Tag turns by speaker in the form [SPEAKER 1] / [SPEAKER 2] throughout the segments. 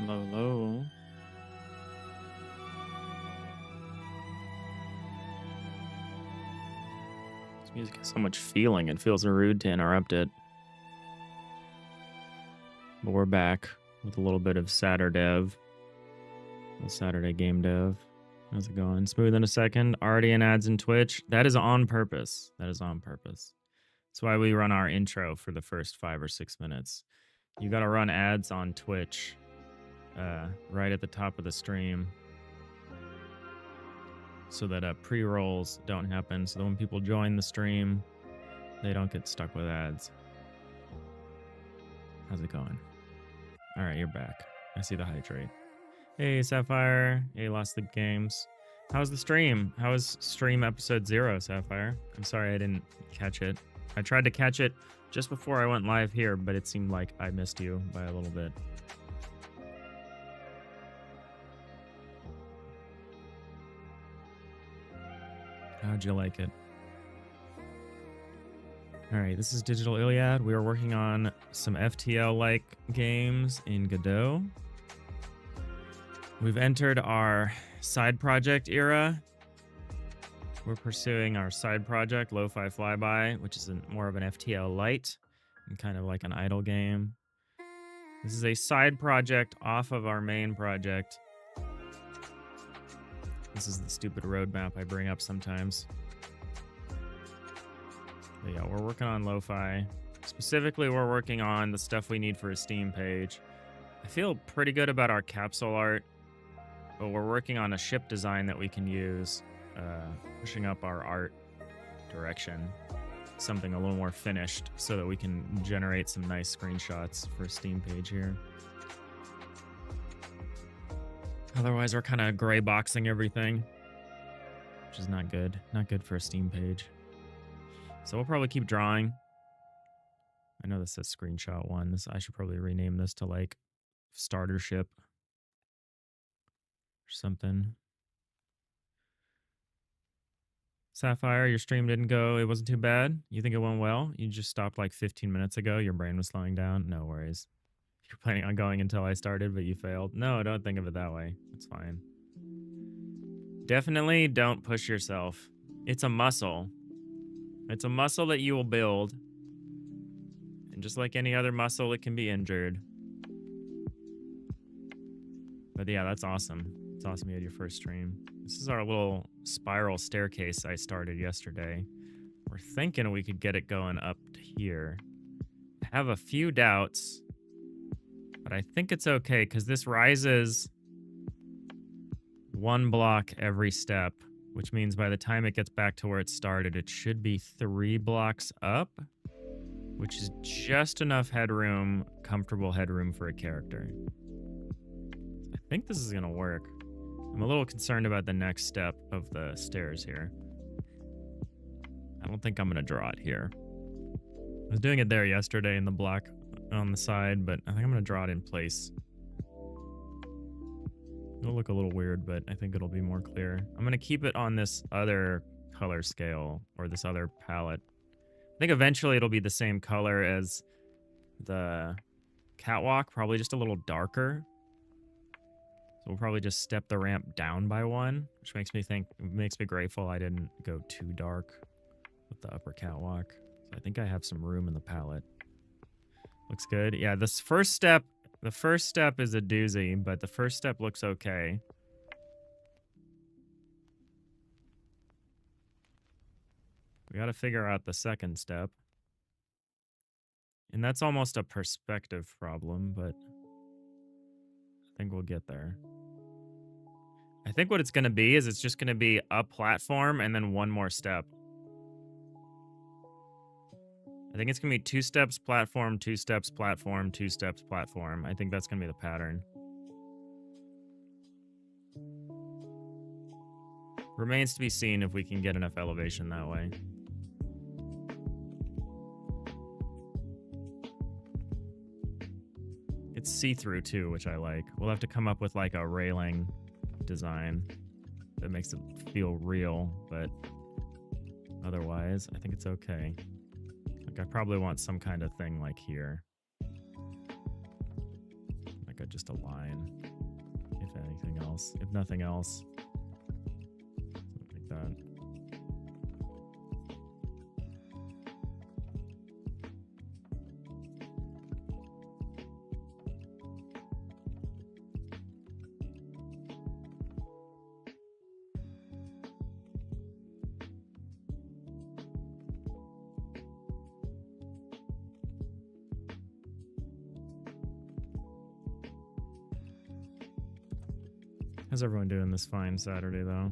[SPEAKER 1] Low, low. This music has so much feeling, it feels rude to interrupt it. But we're back with a little bit of Saturday game dev. How's it going? Smooth in a second. Already in ads in Twitch. That is on purpose. That is on purpose. That's why we run our intro for the first 5 or 6 minutes. You got to run ads on Twitch right at the top of the stream so that pre-rolls don't happen, so that when people join the stream, they don't get stuck with ads. How's it going? All right, you're back. I see the hydrate. Hey, Sapphire. Hey, Lost the Games. How's the stream? How was stream episode 0, Sapphire? I'm sorry I didn't catch it. I tried to catch it just before I went live here, but it seemed like I missed you by a little bit. How'd you like it? All right, this is Digital Iliad. We are working on some FTL-like games in Godot. We've entered our side project era. We're pursuing our side project, Lo-Fi Flyby, which is more of an FTL light and kind of like an idle game. This is a side project off of our main project. This is the stupid roadmap I bring up sometimes. But yeah, we're working on Lo-Fi. Specifically, we're working on the stuff we need for a Steam page. I feel pretty good about our capsule art, but we're working on a ship design that we can use, pushing up our art direction. Something a little more finished so that we can generate some nice screenshots for a Steam page here. Otherwise, we're kind of gray boxing everything, which is not good. Not good for a Steam page. So we'll probably keep drawing. I know this says screenshot 1. I should probably rename this to like starter ship or something. Sapphire, your stream didn't go. It wasn't too bad. You think it went well? You just stopped like 15 minutes ago. Your brain was slowing down. No worries. You're planning on going until I started, but you failed. No, don't think of it that way. It's fine. Definitely don't push yourself. It's a muscle. It's a muscle that you will build. And just like any other muscle, it can be injured. But yeah, that's awesome. It's awesome you had your first stream. This is our little spiral staircase I started yesterday. We're thinking we could get it going up to here. I have a few doubts, but I think it's okay because this rises 1 block every step, which means by the time it gets back to where it started, it should be 3 blocks up, which is just enough headroom, comfortable headroom for a character. I think this is going to work. I'm a little concerned about the next step of the stairs here. I don't think I'm going to draw it here. I was doing it there yesterday in the block on the side, but I think I'm going to draw it in place. It'll look a little weird, but I think it'll be more clear. I'm going to keep it on this other color scale, or this other palette. I think eventually it'll be the same color as the catwalk, probably just a little darker. So we'll probably just step the ramp down by 1, which makes me grateful I didn't go too dark with the upper catwalk. So I think I have some room in the palette. Looks good. Yeah, the first step is a doozy, but the first step looks okay. We got to figure out the second step. And that's almost a perspective problem, but I think we'll get there. I think what it's going to be is it's just going to be a platform and then 1 more step. I think it's going to be 2 steps, platform, 2 steps, platform, 2 steps, platform. I think that's going to be the pattern. Remains to be seen if we can get enough elevation that way. It's see-through too, which I like. We'll have to come up with like a railing design that makes it feel real, but otherwise, I think it's okay. Like I probably want some kind of thing like here. Like just a line, if anything else. If nothing else. Something like that. How's everyone doing this fine Saturday, though?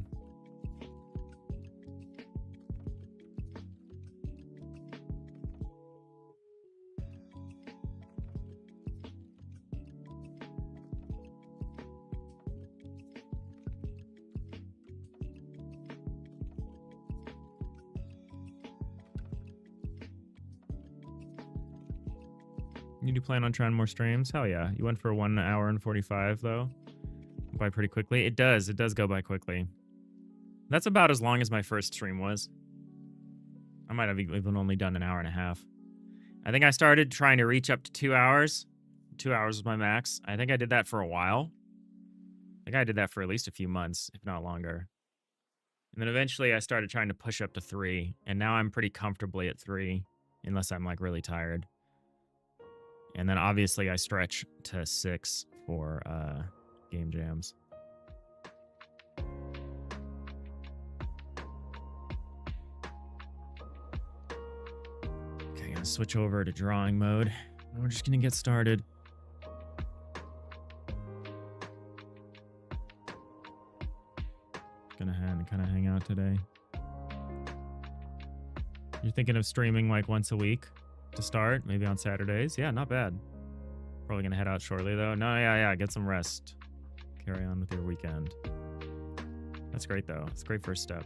[SPEAKER 1] You do plan on trying more streams? Hell yeah. You went for 1 hour and 45, though? By pretty quickly. It does go by quickly. That's about as long as my first stream was. I might have even only done an hour and a half. I think I started trying to reach up to 2 hours. 2 hours was my max. I think I did that for a while. I think I did that for at least a few months, if not longer. And then eventually I started trying to push up to 3, and now I'm pretty comfortably at 3, unless I'm like really tired. And then obviously I stretch to 6 for game jams. Okay, gonna switch over to drawing mode. We're just gonna get started. Gonna kind of hang out today. You're thinking of streaming like once a week to start, maybe on Saturdays? Yeah, not bad. Probably gonna head out shortly though. No, yeah, get some rest. Carry on with your weekend. That's great though. It's a great first step.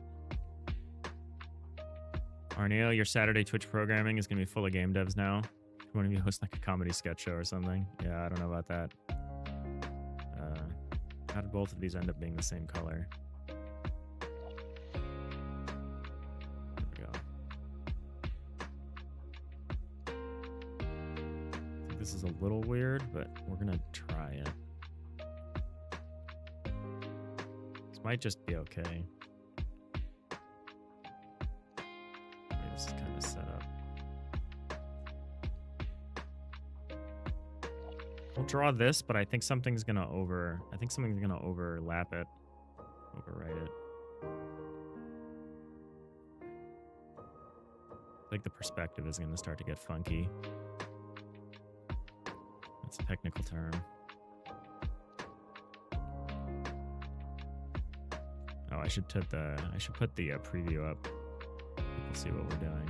[SPEAKER 1] Arneo, your Saturday Twitch programming is gonna be full of game devs now. You want to host like a comedy sketch show or something? Yeah, I don't know about that. How did both of these end up being the same color? There we go. I think this is a little weird, but we're gonna try it. Might just be okay. Maybe this is kind of set up. I'll draw this, but I think something's gonna overlap it. Overwrite it. I think the perspective is gonna start to get funky. That's a technical term. Oh, I should put the preview up. People see what we're doing.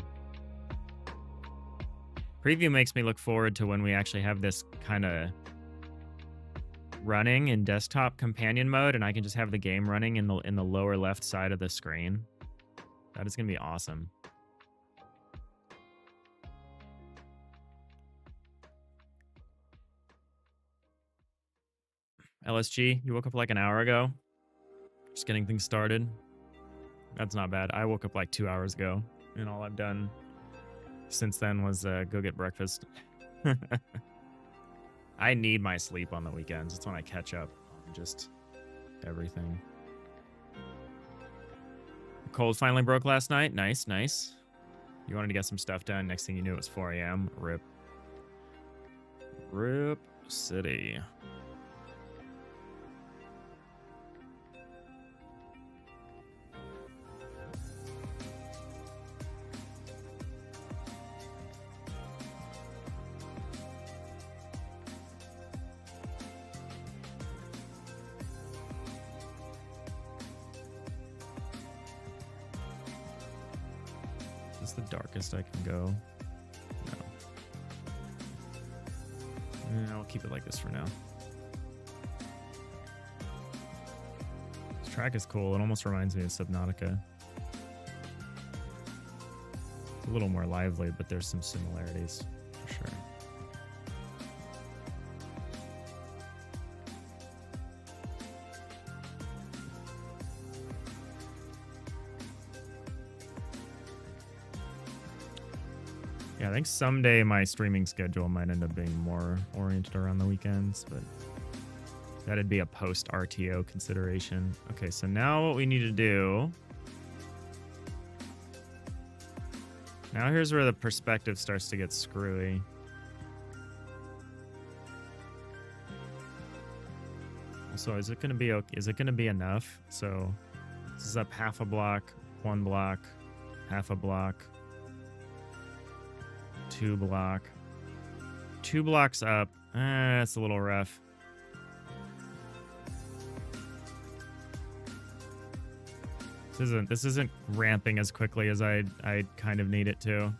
[SPEAKER 1] Preview makes me look forward to when we actually have this kind of running in desktop companion mode, and I can just have the game running in the lower left side of the screen. That is gonna be awesome. LSG, you woke up like an hour ago. Just getting things started. That's not bad. I woke up like 2 hours ago, and all I've done since then was go get breakfast. I need my sleep on the weekends. It's when I catch up on just everything. The cold finally broke last night. Nice, nice. You wanted to get some stuff done. Next thing you knew, it was 4 a.m. Rip. Rip City. The darkest I can go. No. I'll keep it like this for now. This track is cool. It almost reminds me of Subnautica. It's a little more lively, but there's some similarities for sure. Yeah, I think someday my streaming schedule might end up being more oriented around the weekends, but That'd be a post RTO consideration. Okay, so now what we need to do. Now here's where the perspective starts to get screwy. So is it going to be okay? Is it going to be enough? So this is up half a block, 1 block, half a block, 2 block, 2 blocks up. That's a little rough. This isn't ramping as quickly as I kind of need it to.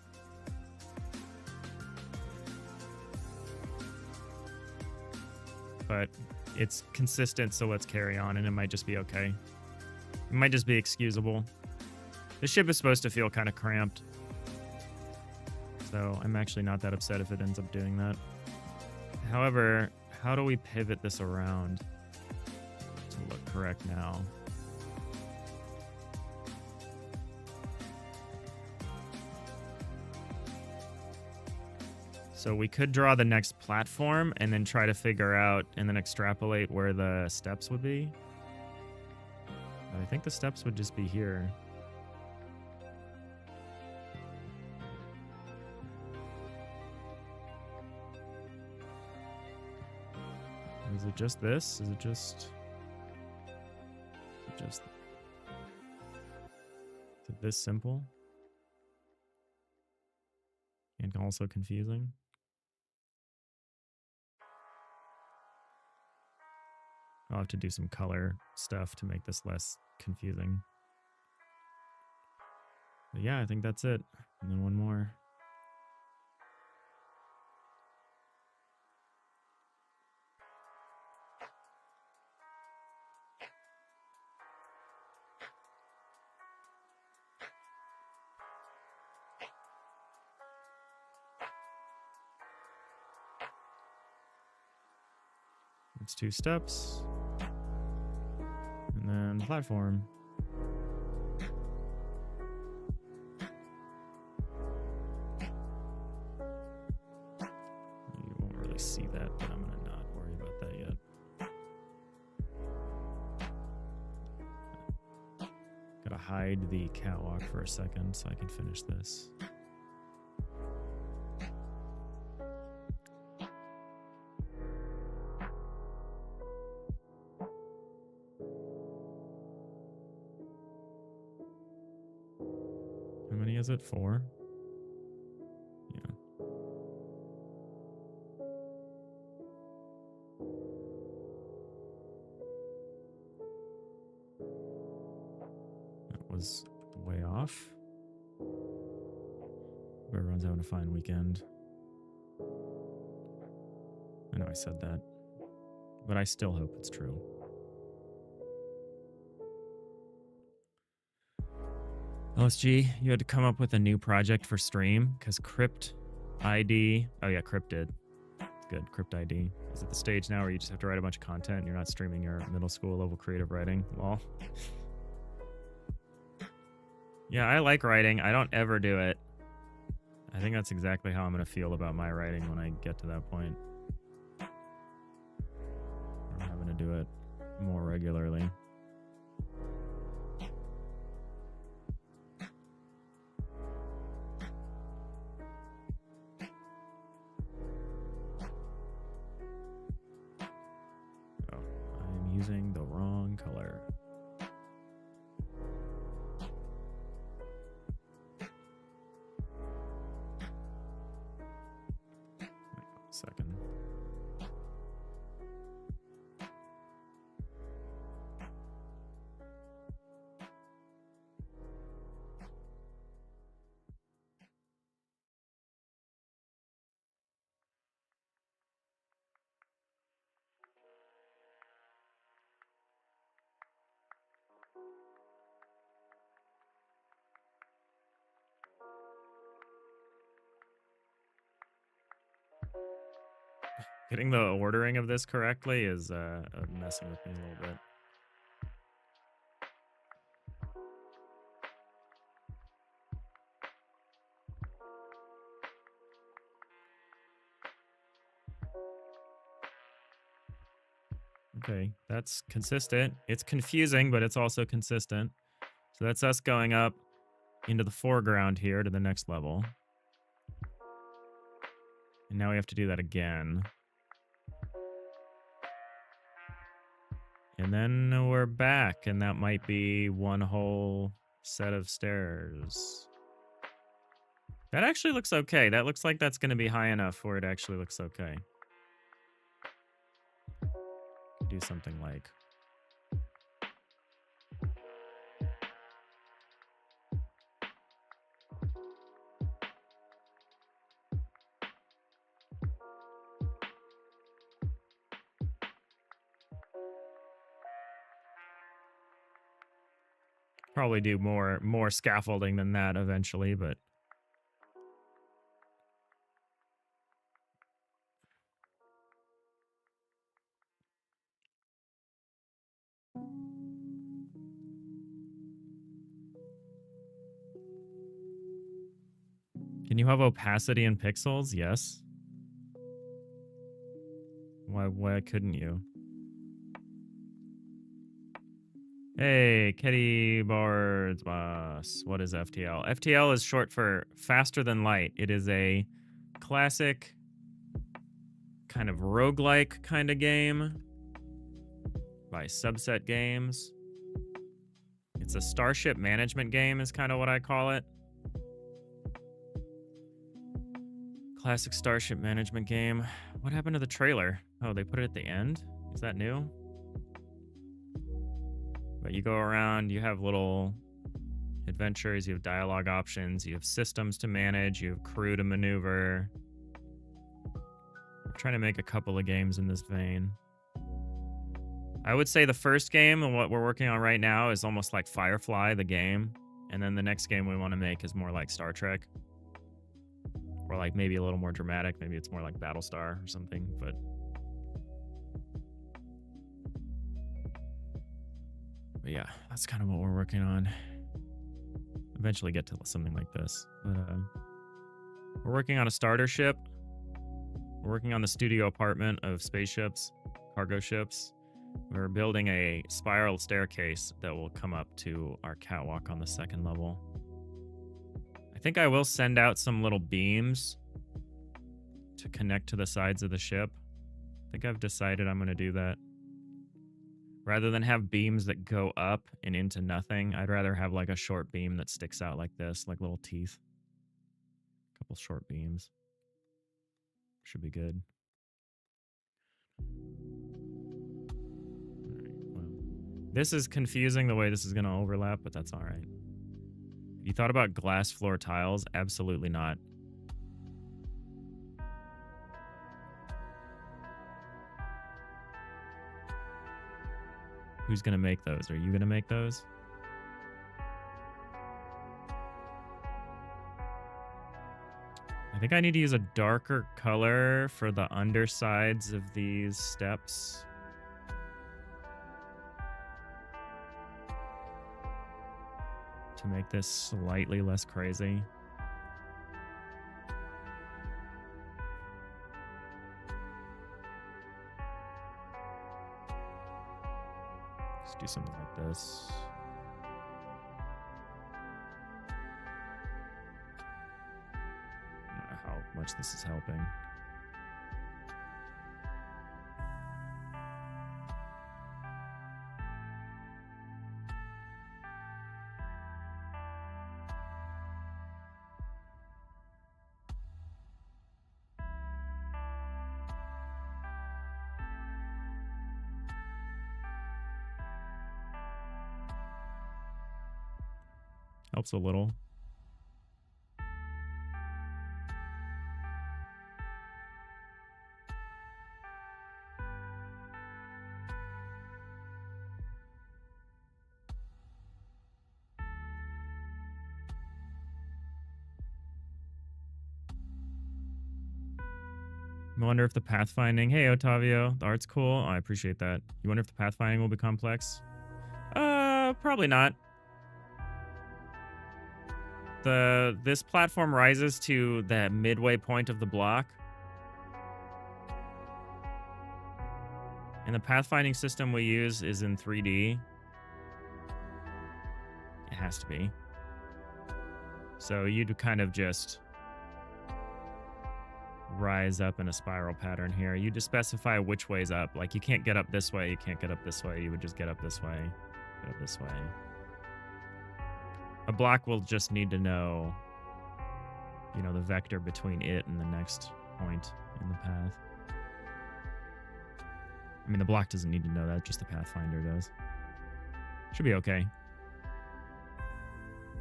[SPEAKER 1] But it's consistent, so let's carry on, and it might just be okay. It might just be excusable. The ship is supposed to feel kind of cramped, so I'm actually not that upset if it ends up doing that. However, how do we pivot this around to look correct now? So we could draw the next platform and then try to figure out and then extrapolate where the steps would be. But I think the steps would just be here. Is it just this? Is it this simple? And also confusing? I'll have to do some color stuff to make this less confusing. But yeah, I think that's it. And then one more. It's 2 steps. And then platform. You won't really see that, but I'm gonna not worry about that yet. Gotta hide the catwalk for a second so I can finish this. How many is it? 4? Yeah. That was way off. Everyone's having a fine weekend. I know I said that, but I still hope it's true. LSG, you had to come up with a new project for stream because Crypt ID. Oh yeah, Crypt did. Good. Crypt ID is at the stage now where you just have to write a bunch of content and you're not streaming your middle school level creative writing. Lol. Yeah, I like writing. I don't ever do it. I think that's exactly how I'm going to feel about my writing when I get to that point. I'm having to do it more regularly. Oh, I'm using the wrong color. Second. Getting the ordering of this correctly is messing with me a little bit. Okay, that's consistent. It's confusing, but it's also consistent. So that's us going up into the foreground here to the next level. And now we have to do that again. And then we're back, and that might be one whole set of stairs. That actually looks okay. That looks like that's going to be high enough where it actually looks okay. Do something like... Probably do more scaffolding than that eventually, but... Can you have opacity in pixels? Yes. Why couldn't you? Hey, Kitty Boards Boss. What is FTL? FTL is short for faster than light. It is a classic kind of roguelike kind of game by Subset Games. It's a starship management game is kind of what I call it. Classic starship management game. What happened to the trailer? Oh, they put it at the end? Is that new? But you go around, you have little adventures, you have dialogue options, you have systems to manage, you have crew to maneuver. We're trying to make a couple of games in this vein. I would say the first game and what we're working on right now is almost like Firefly, the game. And then the next game we want to make is more like Star Trek. Or like maybe a little more dramatic. Maybe it's more like Battlestar or something, but... But yeah, that's kind of what we're working on. Eventually get to something like this. But we're working on a starter ship. We're working on the studio apartment of spaceships, cargo ships. We're building a spiral staircase that will come up to our catwalk on the second level. I think I will send out some little beams to connect to the sides of the ship. I think I've decided I'm going to do that. Rather than have beams that go up and into nothing, I'd rather have like a short beam that sticks out like this, like little teeth. A couple short beams. Should be good. All right, well, this is confusing the way this is going to overlap, but that's all right. You thought about glass floor tiles? Absolutely not. Who's going to make those? Are you going to make those? I think I need to use a darker color for the undersides of these steps. To make this slightly less crazy. Let's do something like this. I don't know how much this is helping. Helps a little. I wonder if the pathfinding... Hey, Otavio. The art's cool. Oh, I appreciate that. You wonder if the pathfinding will be complex? Probably not. This platform rises to the midway point of the block. And the pathfinding system we use is in 3D. It has to be. So you'd kind of just rise up in a spiral pattern here. You just specify which way's up. Like, you can't get up this way, you can't get up this way. You would just get up this way, get up this way. A block will just need to know, you know, the vector between it and the next point in the path. I mean, the block doesn't need to know that, just the Pathfinder does. Should be okay.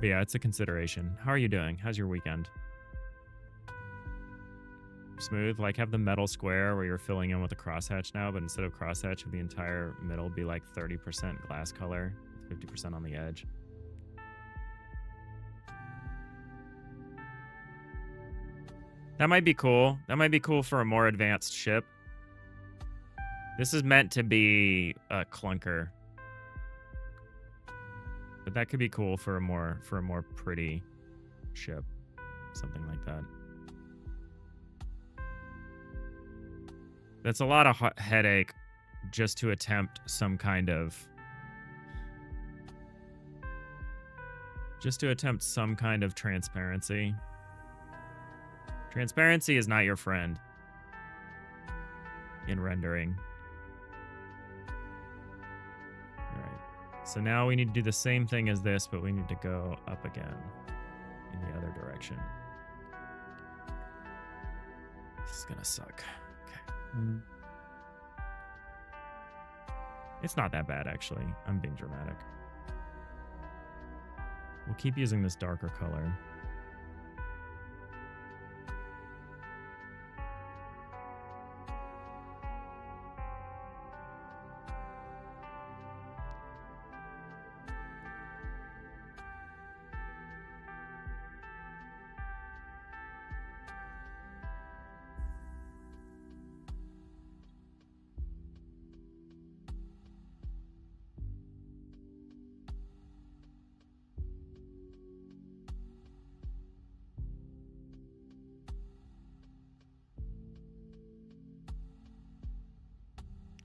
[SPEAKER 1] But yeah, it's a consideration. How are you doing? How's your weekend? Smooth? Like, have the metal square where you're filling in with a crosshatch now, but instead of crosshatch, have the entire middle be like 30% glass color, 50% on the edge. That might be cool. That might be cool for a more advanced ship. This is meant to be a clunker, but that could be cool for a more pretty ship, something like that. That's a lot of headache just to attempt some kind of transparency. Transparency is not your friend in rendering. So now we need to do the same thing as this, but we need to go up again in the other direction. This is gonna suck. Okay. It's not that bad, actually. I'm being dramatic. We'll keep using this darker color.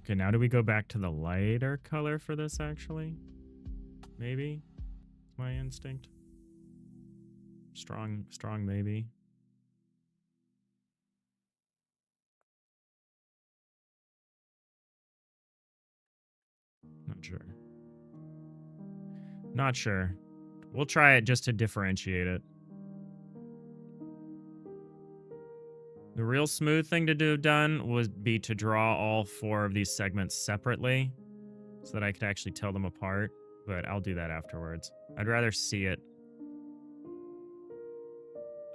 [SPEAKER 1] Okay, now do we go back to the lighter color for this, actually? Maybe? My instinct. Strong maybe. Not sure. Not sure. We'll try it just to differentiate it. The real smooth thing to have done would be to draw all 4 of these segments separately so that I could actually tell them apart, but I'll do that afterwards. I'd rather see it.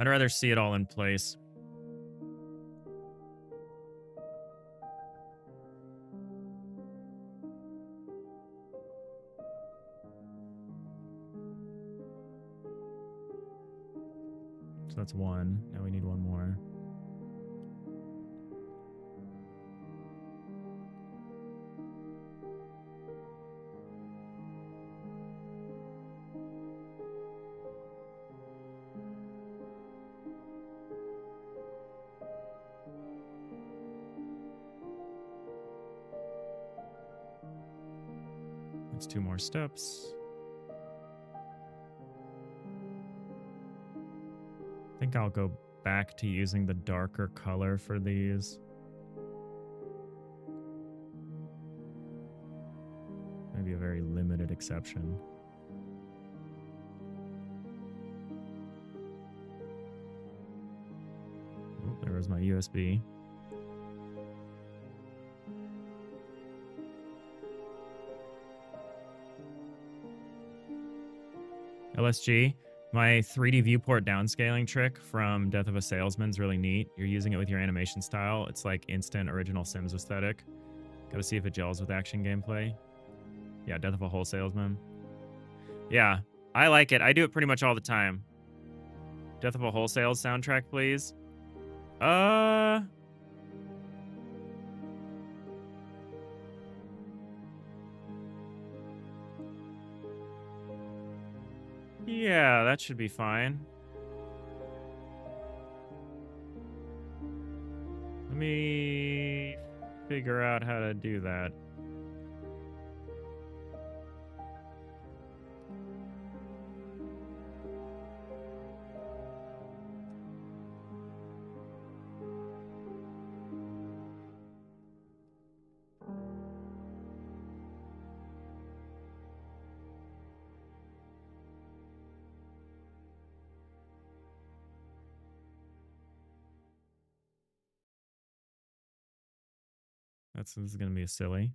[SPEAKER 1] I'd rather see it all in place. So that's 1. Now we need 1 more. That's 2 more steps. I think I'll go back to using the darker color for these. Maybe a very limited exception. Oh, there was my USB. LSG, my 3D viewport downscaling trick from Death of a Salesman is really neat. You're using it with your animation style. It's like instant original Sims aesthetic. Gotta see if it gels with action gameplay. Yeah, Death of a Whole Salesman. Yeah, I like it. I do it pretty much all the time. Death of a Wholesale soundtrack, please. Yeah, that should be fine. Let me figure out how to do that. This is gonna be silly.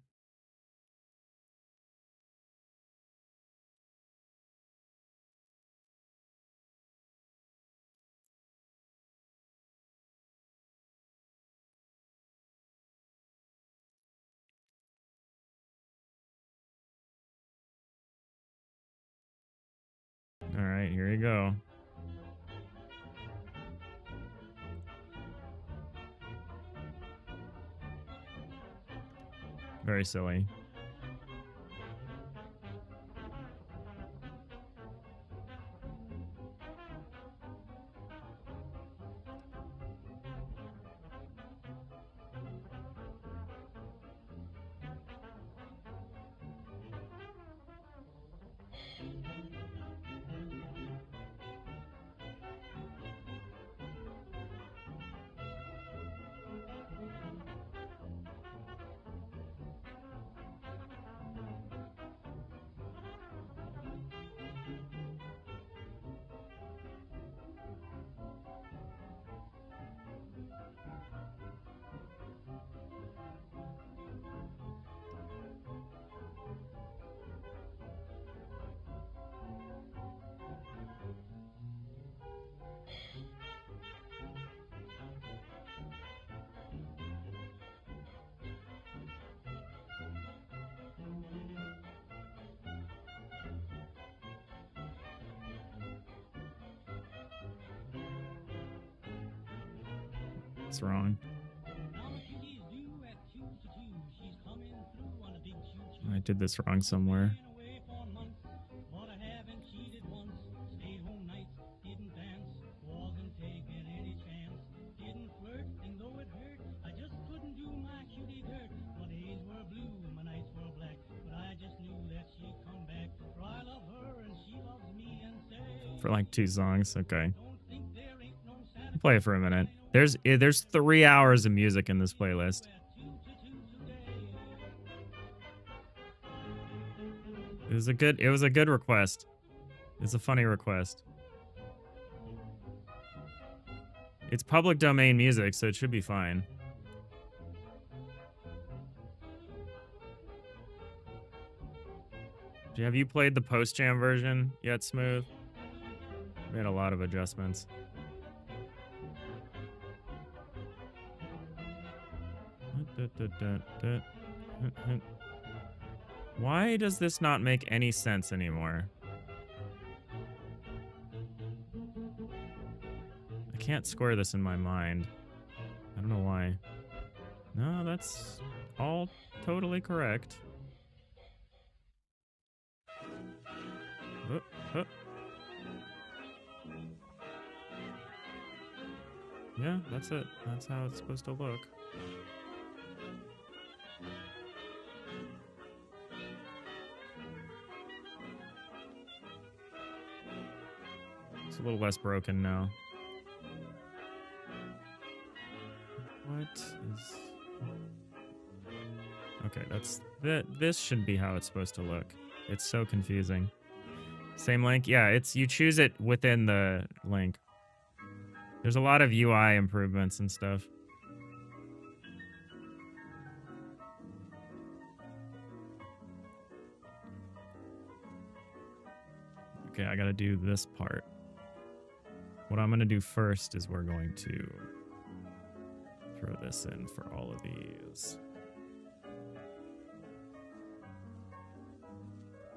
[SPEAKER 1] All right, here you go. Very silly. What's wrong? I did this wrong somewhere. For like 2 songs, okay. Play it for a minute. There's 3 hours of music in this playlist. It was a good request. It's a funny request. It's public domain music, so it should be fine. Have you played the post jam version yet, Smooth? Made a lot of adjustments. Why does this not make any sense anymore? I can't square this in my mind. I don't know why. No, that's all totally correct. Yeah, that's it. That's how it's supposed to look. It's a little less broken now. What is... Okay, this should be how it's supposed to look. It's so confusing. Same link? Yeah, you choose it within the link. There's a lot of UI improvements and stuff. Okay, I gotta do this part. What I'm gonna do first is we're going to throw this in for all of these.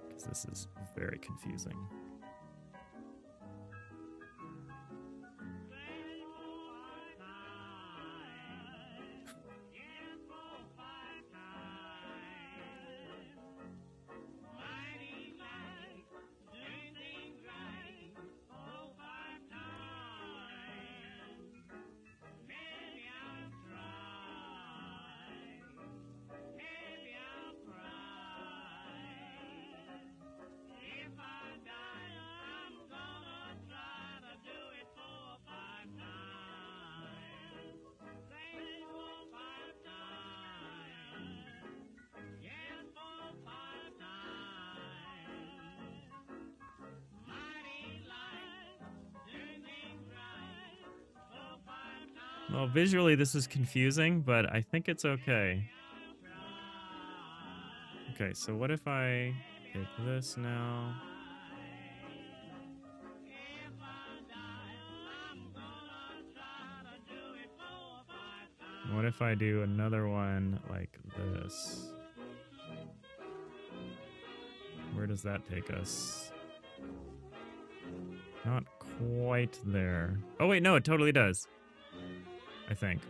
[SPEAKER 1] Because this is very confusing. Well, visually this is confusing, but I think it's okay. Okay, so what if I pick this now? What if I do another one like this? Where does that take us? Not quite there. Oh wait, no, it totally does. I think.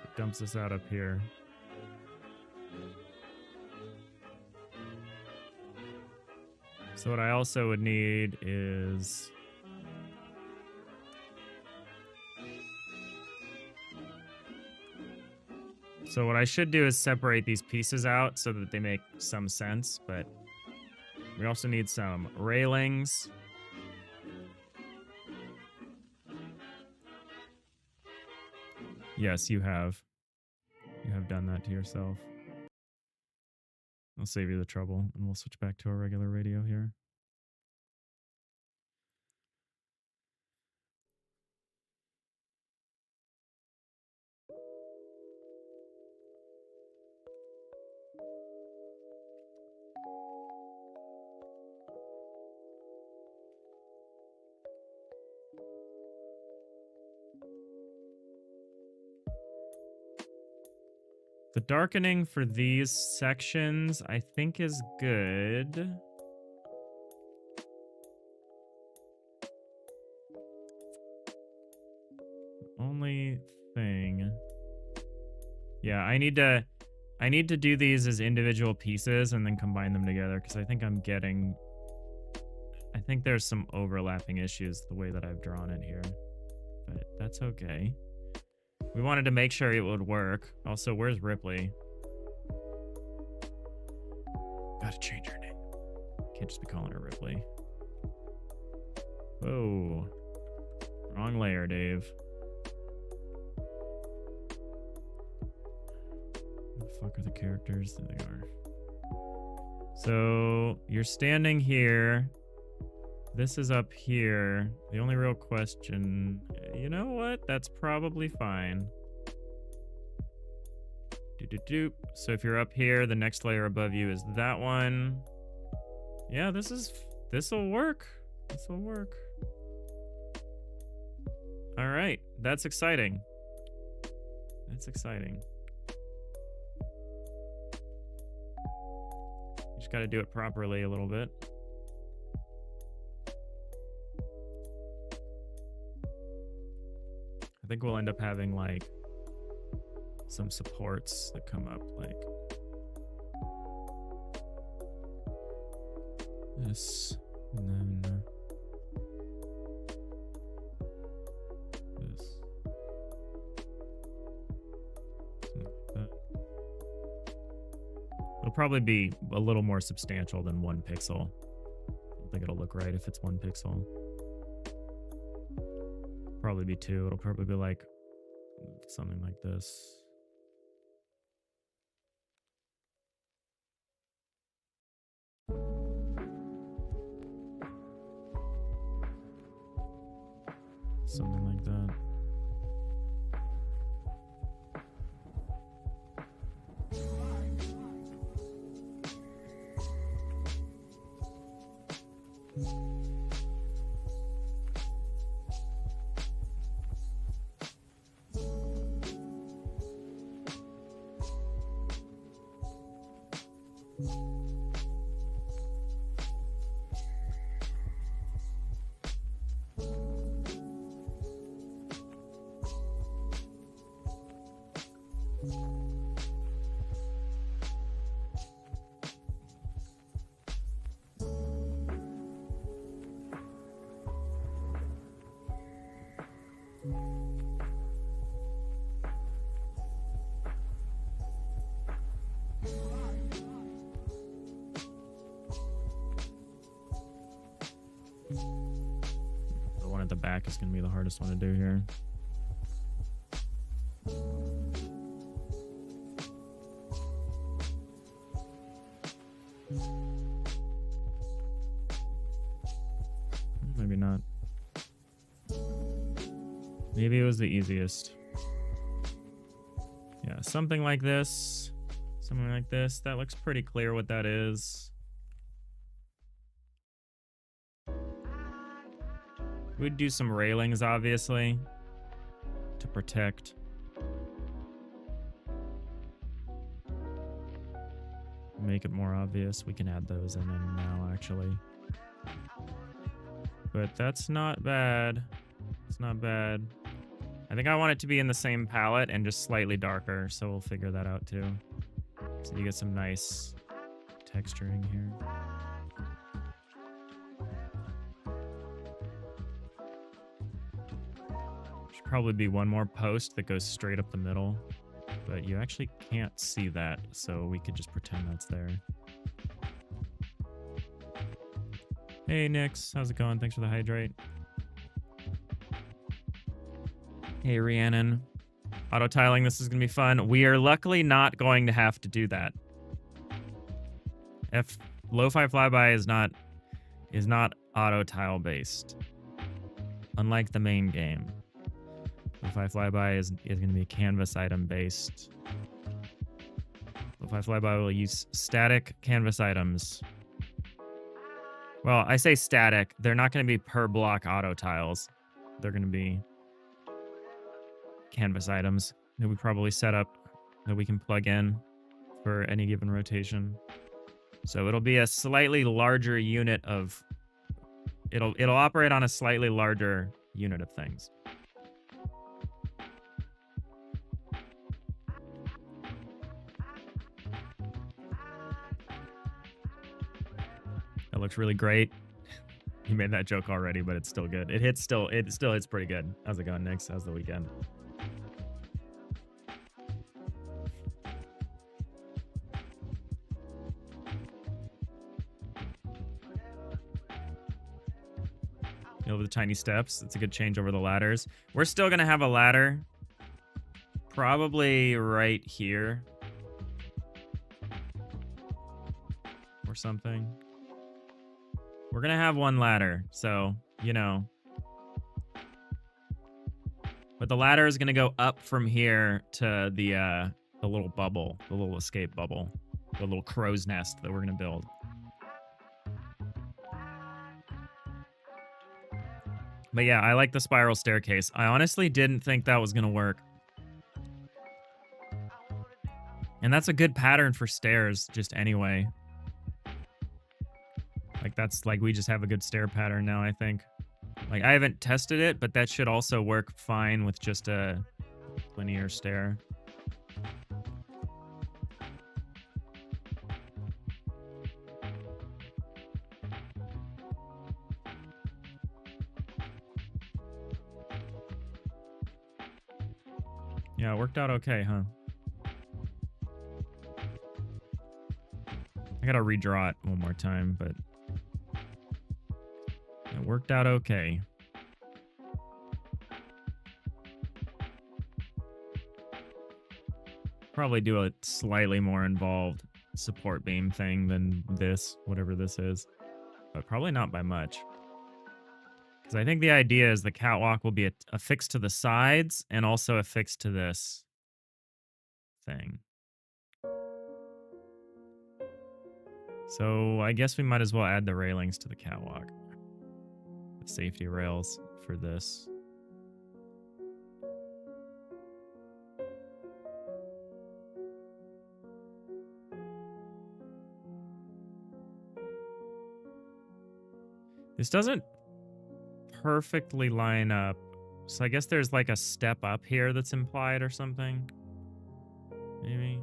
[SPEAKER 1] It dumps us out up here. So what I also would need is... So what I should do is separate these pieces out so that they make some sense, but we also need some railings. Yes, you have. You have done that to yourself. I'll save you the trouble, and we'll switch back to our regular radio here. The darkening for these sections, I think, is good. Only thing... Yeah, I need to do these as individual pieces and then combine them together, because I think I think there's some overlapping issues the way that I've drawn it here. But that's okay. We wanted to make sure it would work. Also, where's Ripley? Gotta change her name. Can't just be calling her Ripley. Whoa. Wrong layer, Dave. Where the fuck are the characters? There they are. So, you're standing here. This is up here. The only real question... You know what? That's probably fine. So if you're up here, the next layer above you is that one. Yeah, this'll work. This'll work. All right, that's exciting. That's exciting. You just got to do it properly a little bit. I think we'll end up having like some supports that come up like this, and then this. Something like that. It'll probably be a little more substantial than 1 pixel. I don't think it'll look right if it's 1 pixel. Probably be 2. It'll probably be like something like this. Something like that. The one at the back is going to be the hardest one to do here. maybe not. Maybe it was the easiest. Yeah, something like this. Something like this. That looks pretty clear what that is. We'd do some railings, obviously, to protect. Make it more obvious. We can add those in now, actually. But that's not bad. It's not bad. I think I want it to be in the same palette and just slightly darker, so we'll figure that out too. So you get some nice texturing here. Should probably be one more post that goes straight up the middle, but you actually can't see that, so we could just pretend that's there. Hey Nix, how's it going? Thanks for the hydrate. Hey Rhiannon. Auto tiling, this is gonna be fun. We are luckily not going to have to do that. Lo-Fi Flyby is not auto tile based. Unlike the main game. Lo-Fi Flyby is gonna be canvas item based. Lo-Fi Flyby will use static canvas items. Well, I say static. They're not going to be per block auto tiles. They're going to be canvas items that we probably set up that we can plug in for any given rotation. So it'll be a slightly larger unit of... It'll operate on a slightly larger unit of things. That looks really great. You made that joke already, but it's still good. It still hits pretty good. How's it going, Nix? How's the weekend? Over the tiny steps. It's a good change over the ladders. We're still gonna have a ladder. Probably right here. Or something. We're gonna have one ladder, so, you know. But the ladder is gonna go up from here to the little bubble, the little escape bubble, the little crow's nest that we're gonna build. But yeah, I like the spiral staircase. I honestly didn't think that was gonna work. And that's a good pattern for stairs, just anyway. Like, that's, like, we just have a good stair pattern now, I think. Like, I haven't tested it, but that should also work fine with just a linear stair. Yeah, it worked out okay, huh? I gotta redraw it one more time, but... it worked out okay. Probably do a slightly more involved support beam thing than this, whatever this is. But probably not by much. Because I think the idea is the catwalk will be affixed to the sides and also affixed to this thing. So I guess we might as well add the railings to the catwalk. The safety rails for this. This doesn't perfectly line up. So I guess there's like a step up here that's implied or something. Maybe.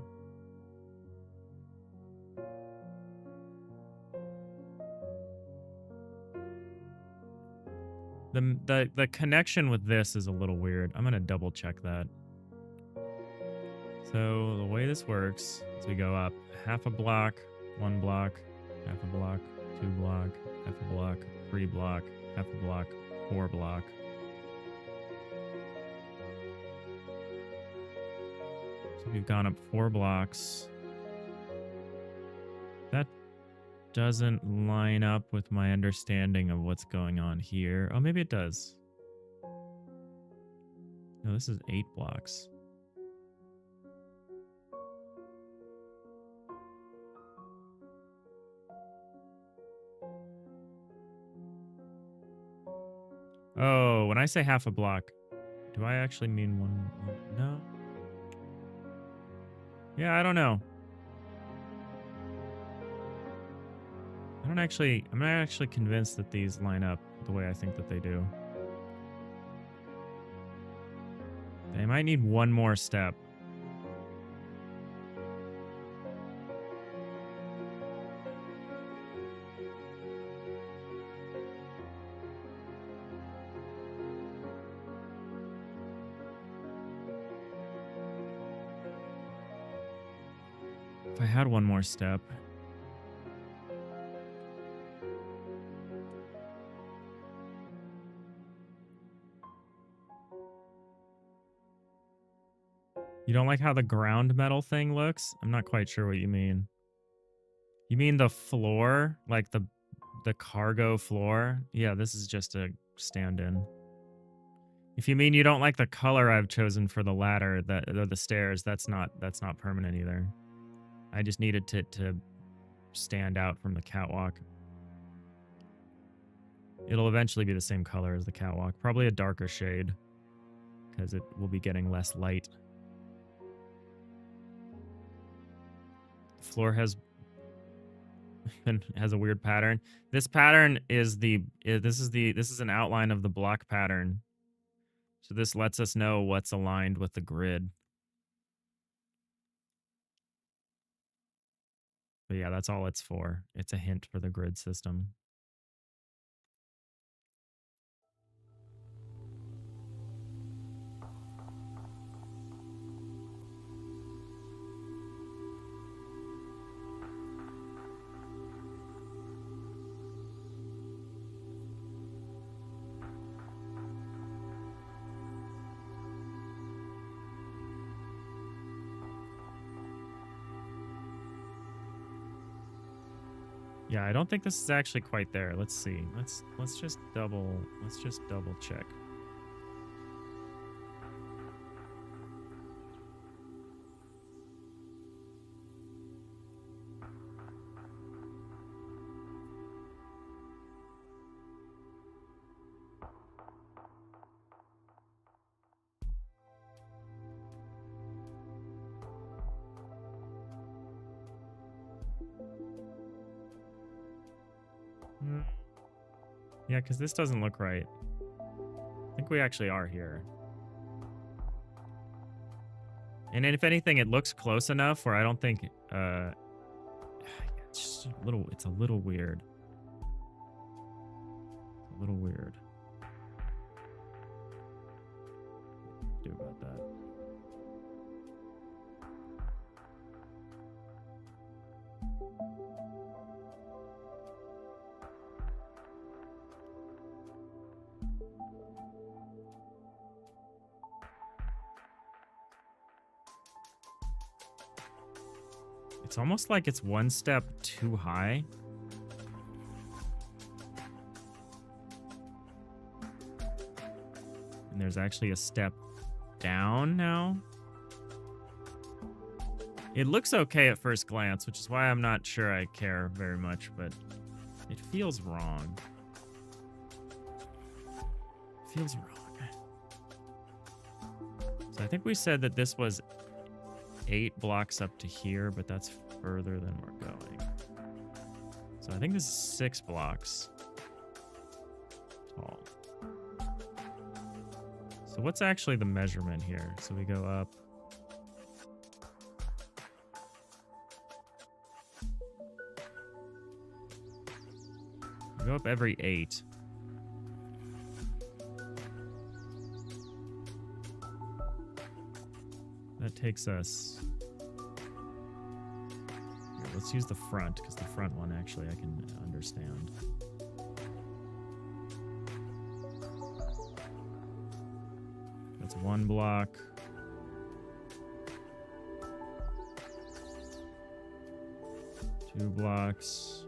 [SPEAKER 1] The connection with this is a little weird. I'm gonna double check that. So the way this works is we go up half a block, 1 block, half a block, 2 block, half a block, 3 block, half a block, 4 block. So we've gone up 4 blocks. That doesn't line up with my understanding of what's going on here. Oh, maybe it does. No, this is 8 blocks. Oh, when I say half a block, do I actually mean one? No. Yeah, I don't know. I'm not actually convinced that these line up the way I think that they do. They might need one more step. If I had one more step. You don't like how the ground metal thing looks? I'm not quite sure what you mean. You mean the floor? Like the cargo floor? Yeah, this is just a stand-in. If you mean you don't like the color I've chosen for the ladder, or the stairs, that's not permanent either. I just needed to stand out from the catwalk. It'll eventually be the same color as the catwalk, probably a darker shade, because it will be getting less light. The floor has a weird pattern. This pattern is this is an outline of the block pattern. So this lets us know what's aligned with the grid. But yeah, that's all it's for. It's a hint for the grid system. Yeah, I don't think this is actually quite there. Let's see. Let's just double check. Yeah, because this doesn't look right. I think we actually are here. And if anything, it looks close enough where I don't think it's just a little weird. It's a little weird. What do about that? It's almost like it's one step too high. And there's actually a step down now. It looks okay at first glance, which is why I'm not sure I care very much, but it feels wrong. It feels wrong. So I think we said that this was 8 blocks up to here, but that's further than we're going. So I think this is 6 blocks tall. So what's actually the measurement here? So we go up. We go up every 8. That takes us... Here, let's use the front, because the front one actually I can understand. That's 1 block. Two blocks.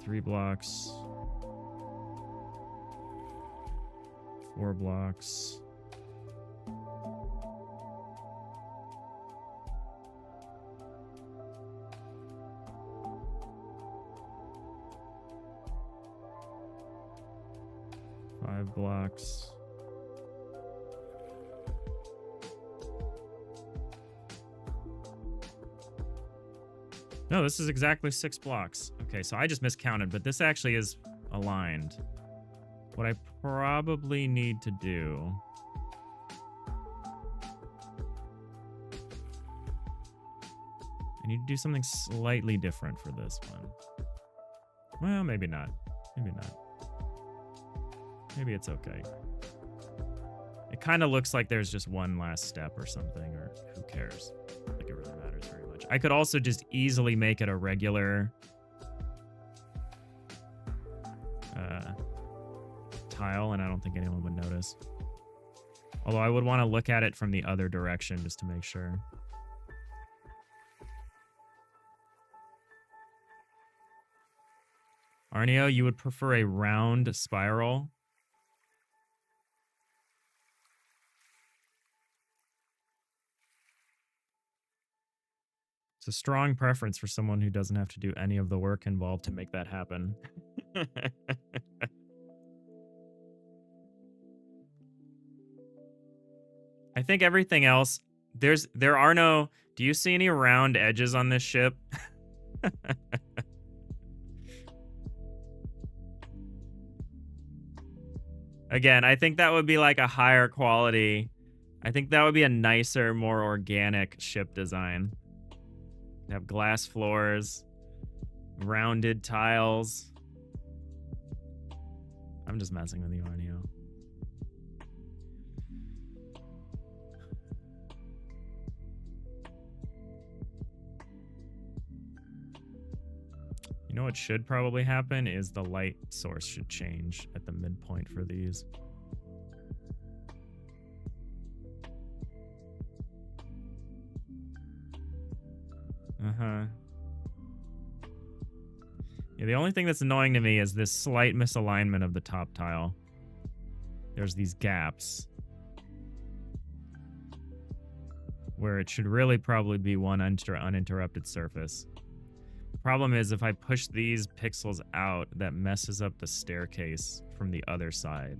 [SPEAKER 1] 3 blocks. 4 blocks. Five blocks. No, this is exactly 6 blocks. Okay, so I just miscounted, but this actually is aligned. What I probably need to do... I need to do something slightly different for this one. Well, maybe not. Maybe not. Maybe it's okay. It kind of looks like there's just one last step or something, or who cares? Like, it really matters very much. I could also just easily make it a regular tile, and I don't think anyone would notice. Although I would want to look at it from the other direction just to make sure. Arneo, you would prefer a round spiral? It's a strong preference for someone who doesn't have to do any of the work involved to make that happen. I think everything else, there are no... Do you see any round edges on this ship? Again, I think that would be like a higher quality. I think that would be a nicer, more organic ship design. Have glass floors, rounded tiles. I'm just messing with you, Arneo. You know what should probably happen is the light source should change at the midpoint for these. Yeah, the only thing that's annoying to me is this slight misalignment of the top tile. There's these gaps where it should really probably be one uninterrupted surface. The problem is if I push these pixels out, that messes up the staircase from the other side.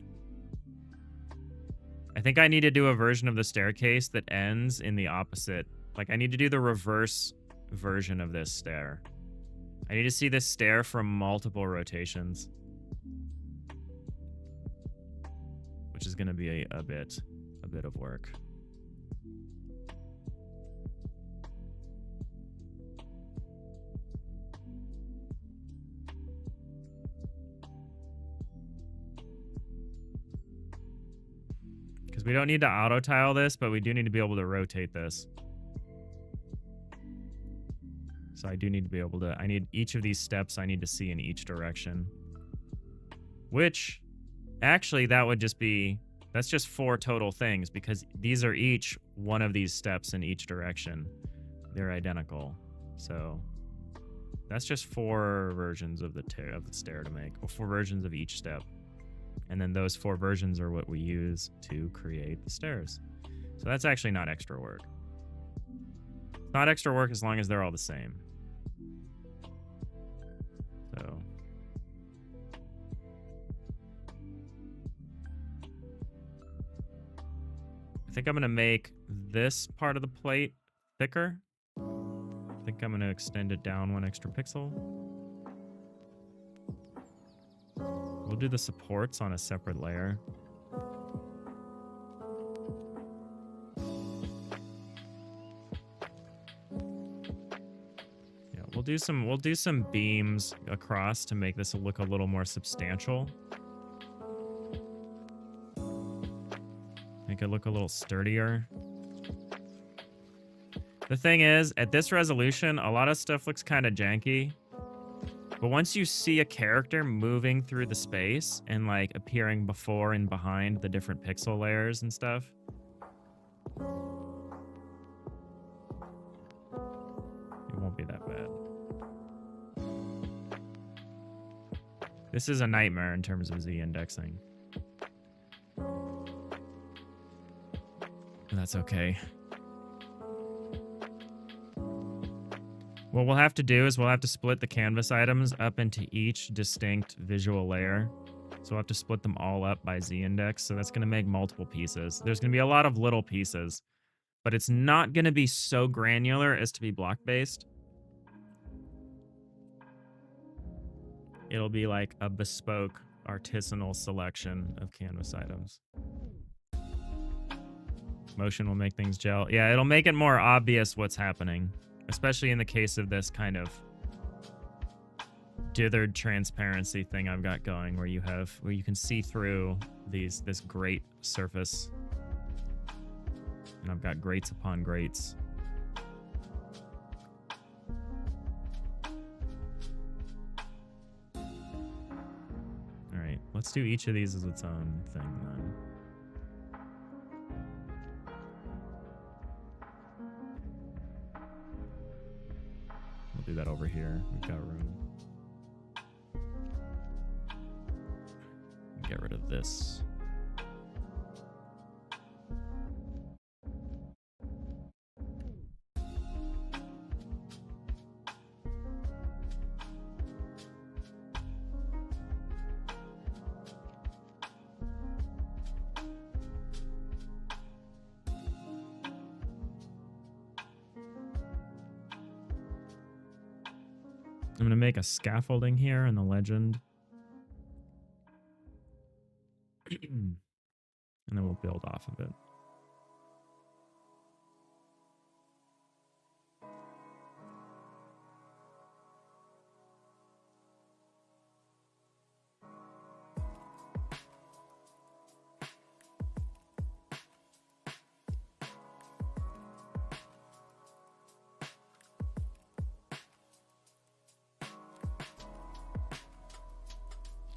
[SPEAKER 1] I think I need to do a version of the staircase that ends in the opposite. Like, I need to do the reverse version of this stair. I need to see this stair from multiple rotations, which is going to be a bit of work. Because we don't need to auto tile this, but we do need to be able to rotate this. So I do need to be able to... I need each of these steps I need to see in each direction. Which, actually, that would just be... That's just 4 total things, because these are each one of these steps in each direction. They're identical. So that's just 4 versions of the stair to make. Or 4 versions of each step. And then those 4 versions are what we use to create the stairs. So that's actually not extra work. It's not extra work as long as they're all the same. So I think I'm going to make this part of the plate thicker. I think I'm going to extend it down 1 extra pixel. We'll do the supports on a separate layer. We'll do some beams across to make this look a little more substantial. Make it look a little sturdier. The thing is, at this resolution, a lot of stuff looks kind of janky. But once you see a character moving through the space and like appearing before and behind the different pixel layers and stuff, it won't be that bad. This is a nightmare in terms of Z indexing. But that's okay. What we'll have to do is we'll have to split the canvas items up into each distinct visual layer. So we'll have to split them all up by Z index. So that's going to make multiple pieces. There's going to be a lot of little pieces, but it's not going to be so granular as to be block-based. It'll be like a bespoke artisanal selection of canvas items. Motion will make things gel. Yeah, it'll make it more obvious what's happening, especially in the case of this kind of dithered transparency thing I've got going, where you can see through this grate surface, and I've got grates upon grates. All right, let's do each of these as its own thing then. We'll do that over here. We've got room. Get rid of this. I'm going to make a scaffolding here in the legend. And then we'll build off of it.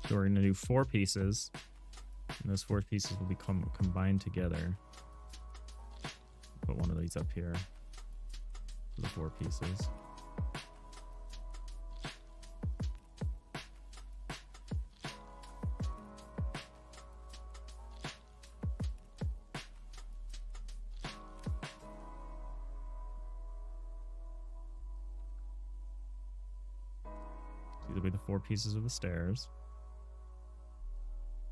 [SPEAKER 1] So we're going to do 4 pieces. And those 4 pieces will become combined together. Put one of these up here for the 4 pieces. These will be the 4 pieces of the stairs.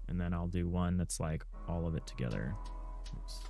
[SPEAKER 1] And then I'll do one that's like all of it together. Oops.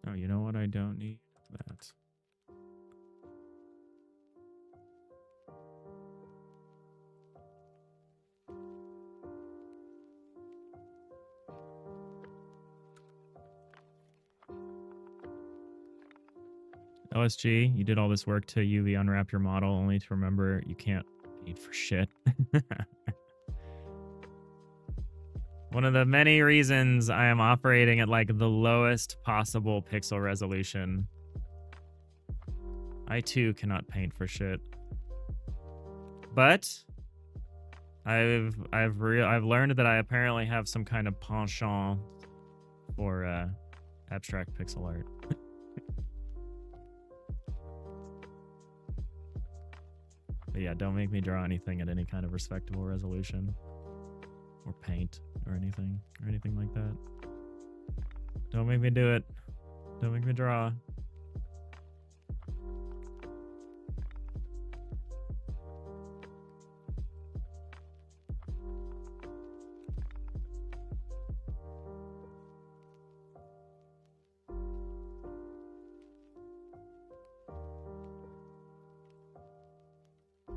[SPEAKER 1] Oh, you know what? I don't need that. LSG, you did all this work to UV unwrap your model only to remember you can't eat for shit. One of the many reasons I am operating at like the lowest possible pixel resolution. I too cannot paint for shit. But I've learned that I apparently have some kind of penchant for abstract pixel art. But yeah, don't make me draw anything at any kind of respectable resolution. Or paint or anything like that. Don't make me do it. Don't make me draw.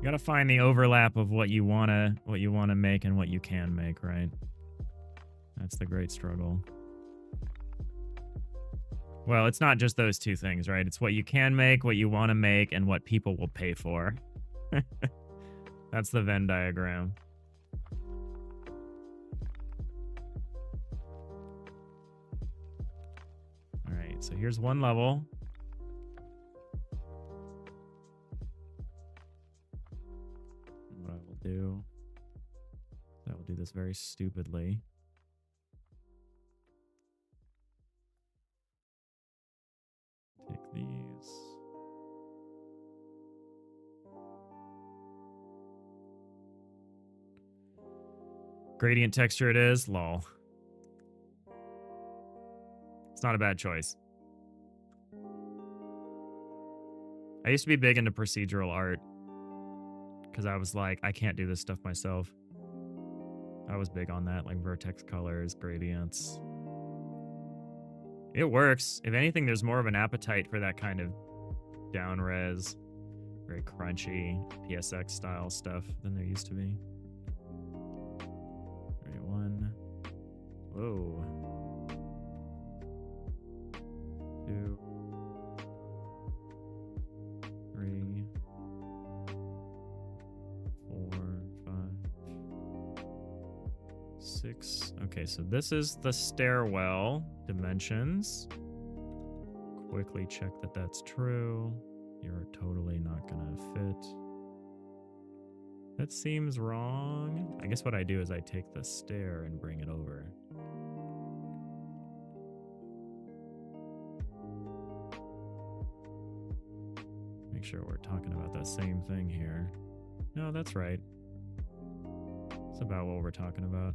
[SPEAKER 1] Gotta find the overlap of what you wanna make and what you can make, right? That's the great struggle. Well, it's not just those two things, right? It's what you can make, what you want to make, and what people will pay for. That's the Venn diagram. All right, so here's one level. What I will do, I will do this very stupidly. Take these. Gradient texture it is, lol. It's not a bad choice. I used to be big into procedural art because I was like, I can't do this stuff myself. I was big on that, like vertex colors, gradients. It works. If anything, there's more of an appetite for that kind of down res, very crunchy PSX style stuff than there used to be. 31. Whoa. 2. 3. 4, 5, 6. Okay, so this is the stairwell dimensions. Quickly check that that's true. You're totally not gonna fit. That seems wrong. I guess what I do is I take the stair and bring it over. Make sure we're talking about the same thing here. No, that's right. It's about what we're talking about.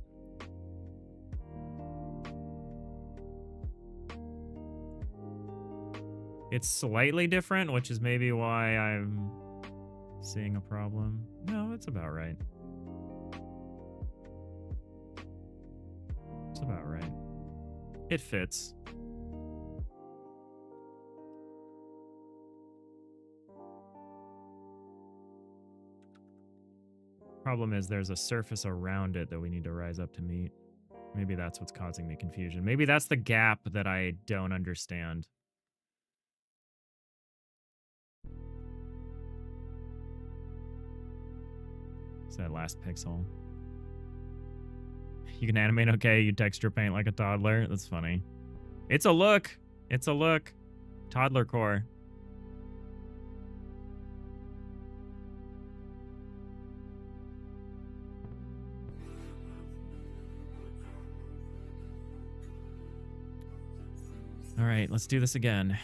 [SPEAKER 1] It's slightly different, which is maybe why I'm seeing a problem. No, it's about right. It's about right. It fits. Problem is there's a surface around it that we need to rise up to meet. Maybe that's what's causing the confusion. Maybe that's the gap that I don't understand. It's that last pixel. You can animate okay, you texture paint like a toddler. That's funny. It's a look. It's a look. Toddler core. All right, let's do this again.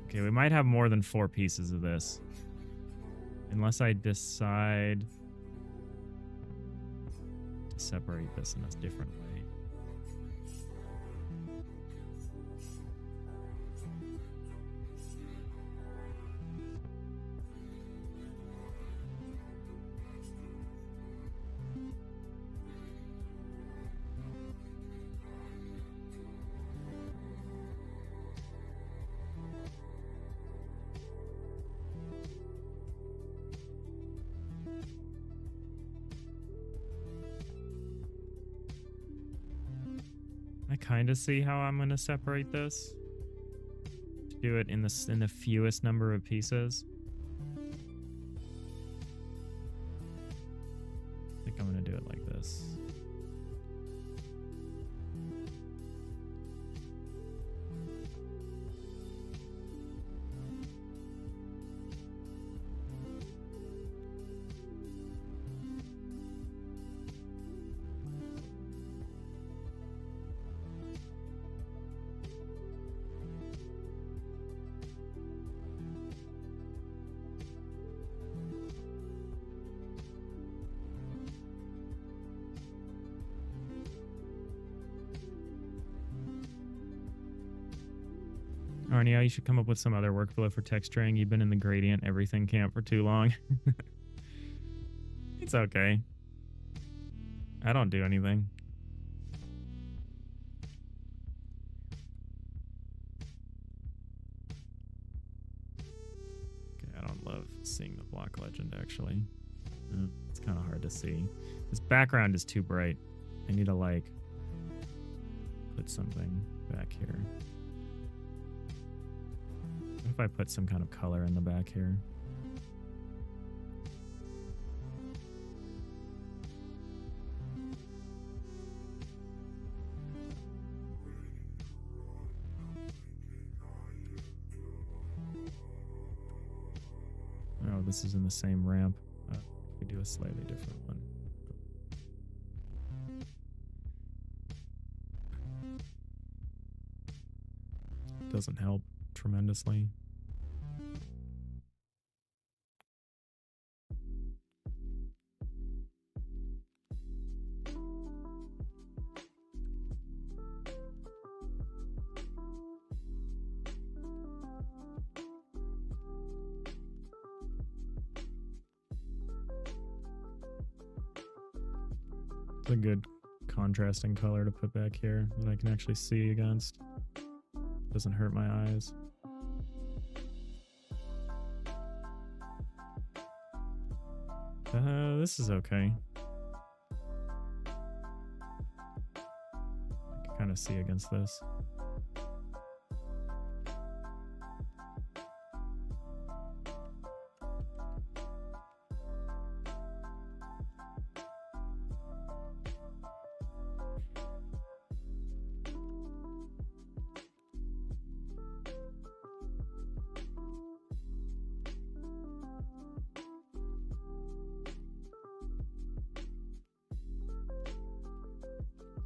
[SPEAKER 1] Okay, we might have more than 4 pieces of this. Unless I decide to separate this in a different way. I kind of see how I'm going to separate this. To do it in the fewest number of pieces. I think I'm going to do it like this. Arnia, you should come up with some other workflow for texturing. You've been in the gradient everything camp for too long. It's okay. I don't do anything. seeing the block legend, actually. It's kind of hard to see. This background is too bright. I need to, like, put something back here. What if I put some kind of color in the back here? Oh, this is in the same ramp. We do a slightly different one. Doesn't help tremendously. It's a good contrasting color to put back here that I can actually see against. Doesn't hurt my eyes. This is okay. I can kind of see against this.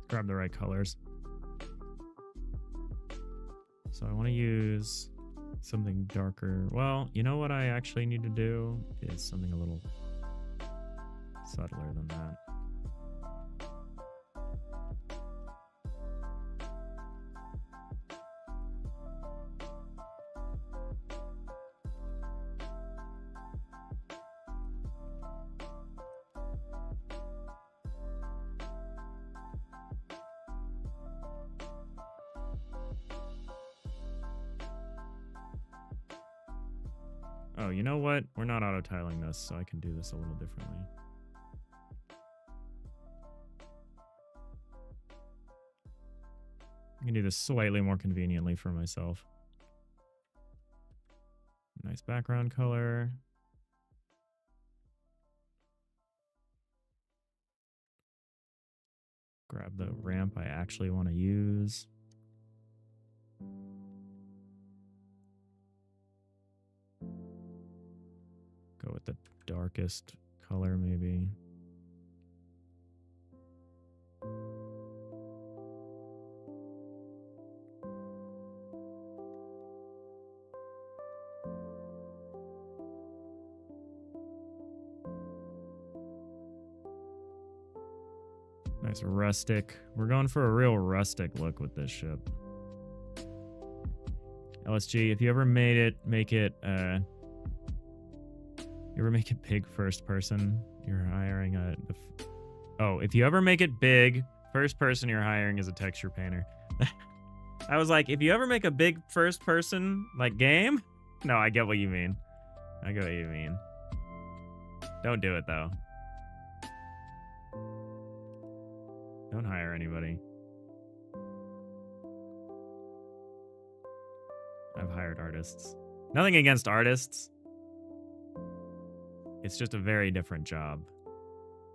[SPEAKER 1] Grab the right colors. So I want to use something darker. Well, you know what I actually need to do is something a little subtler than that. Oh, you know what? We're not auto-tiling this, so I can do this a little differently. I can do this slightly more conveniently for myself. Nice background color. Grab the ramp I actually want to use. Go with the darkest color, maybe. Nice rustic. We're going for a real rustic look with this ship. LSG, if you ever made it, make it, you ever make it big first person, you're hiring a... Oh, if you ever make it big, first person you're hiring is a texture painter. I was like, if you ever make a big first person, like, game? No, I get what you mean. I get what you mean. Don't do it, though. Don't hire anybody. I've hired artists. Nothing against artists. It's just a very different job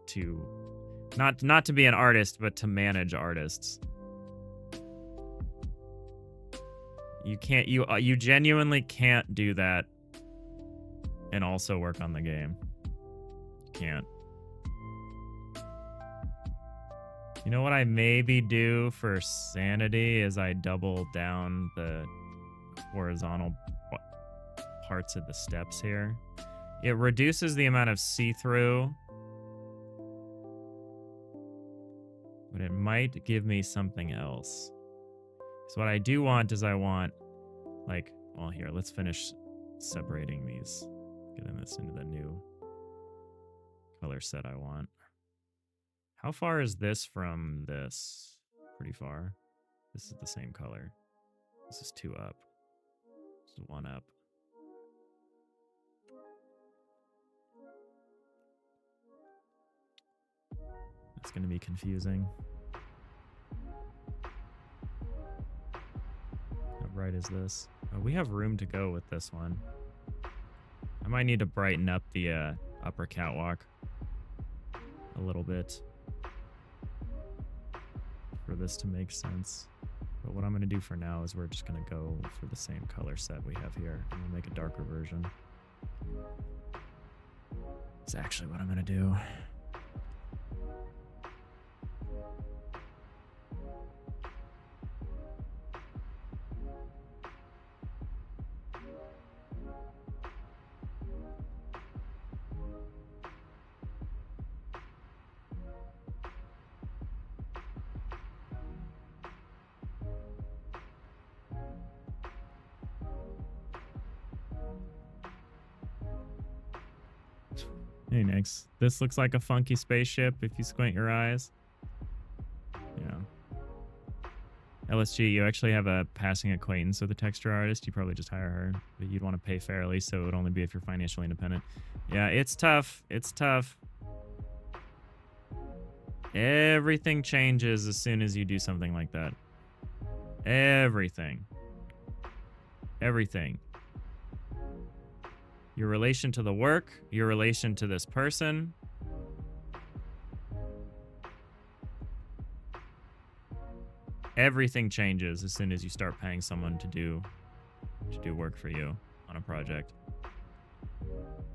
[SPEAKER 1] to not to be an artist, but to manage artists. You can't you genuinely can't do that and also work on the game. You can't. You know what I maybe do for sanity is I double down the horizontal parts of the steps here. It reduces the amount of see-through, but it might give me something else. So what I do want is I want, like, well, here, let's finish separating these, getting this into the new color set I want. How far is this from this? Pretty far. This is the same color. This is 2 up. This is 1 up. It's going to be confusing. How bright is this? Oh, we have room to go with this one. I might need to brighten up the upper catwalk a little bit for this to make sense. But what I'm going to do for now is we're just going to go for the same color set we have here. And we'll make a darker version. It's actually what I'm going to do. Hey, Nix. This looks like a funky spaceship if you squint your eyes. Yeah. LSG, you actually have a passing acquaintance with a texture artist. You probably just hire her, but you'd want to pay fairly, so it would only be if you're financially independent. Yeah, it's tough. It's tough. Everything changes as soon as you do something like that. Everything. Everything. Your relation to the work, your relation to this person. Everything changes as soon as you start paying someone to do work for you on a project.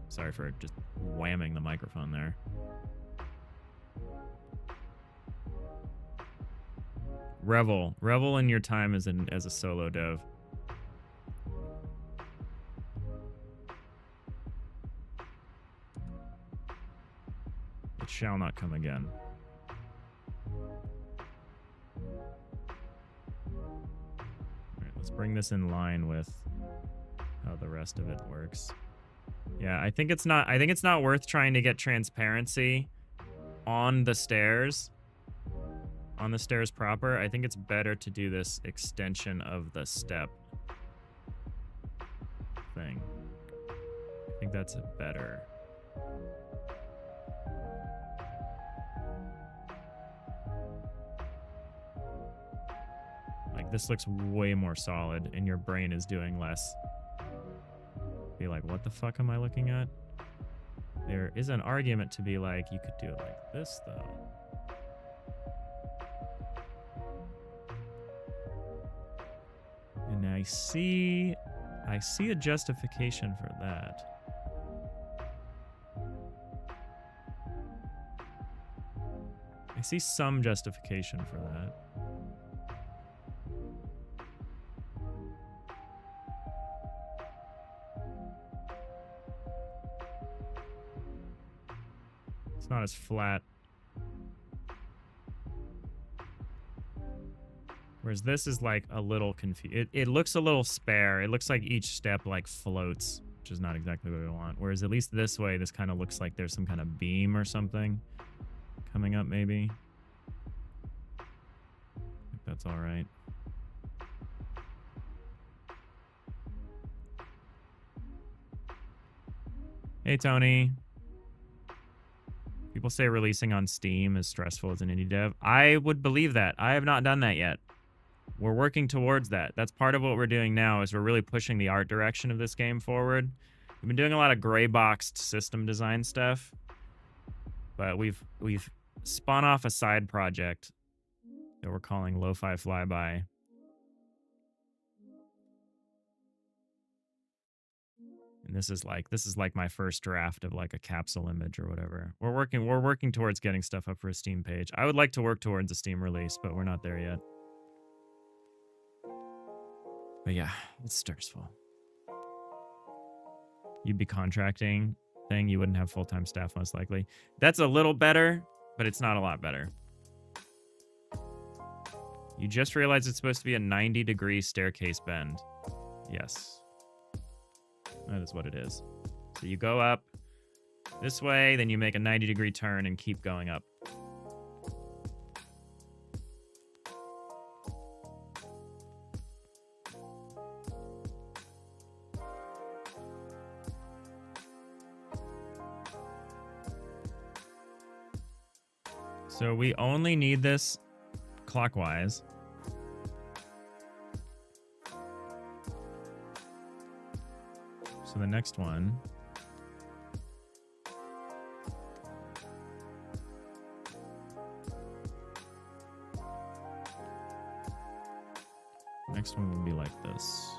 [SPEAKER 1] Sorry for just whamming the microphone there. Revel in your time as a solo dev. It shall not come again. Alright, let's bring this in line with how the rest of it works. Yeah, I think it's not worth trying to get transparency on the stairs. On the stairs proper. I think it's better to do this extension of the step thing. I think that's better. Like, this looks way more solid, and your brain is doing less. Be like, what the fuck am I looking at? There is an argument to be like, you could do it like this, though. And I see a justification for that. I see some justification for that. It's not as flat. Whereas this is like a little confused. It looks a little spare. It looks like each step like floats, which is not exactly what we want. Whereas at least this way, this kind of looks like there's some kind of beam or something coming up maybe. I think that's all right. Hey, Tony. People say releasing on Steam is stressful as an indie dev. I would believe that. I have not done that yet. We're working towards that. That's part of what we're doing now is we're really pushing the art direction of this game forward. We've been doing a lot of gray boxed system design stuff, but we've spun off a side project that we're calling Lo-Fi Flyby. And this is like my first draft of like a capsule image or whatever. We're working towards getting stuff up for a Steam page. I would like to work towards a Steam release, but we're not there yet. But yeah, it's stressful. You'd be contracting thing. You wouldn't have full-time staff most likely. That's a little better, but it's not a lot better. You just realized it's supposed to be a 90-degree staircase bend. Yes. That is what it is. So you go up this way, then you make a 90-degree turn and keep going up. So we only need this clockwise. So the next one. Next one will be like this.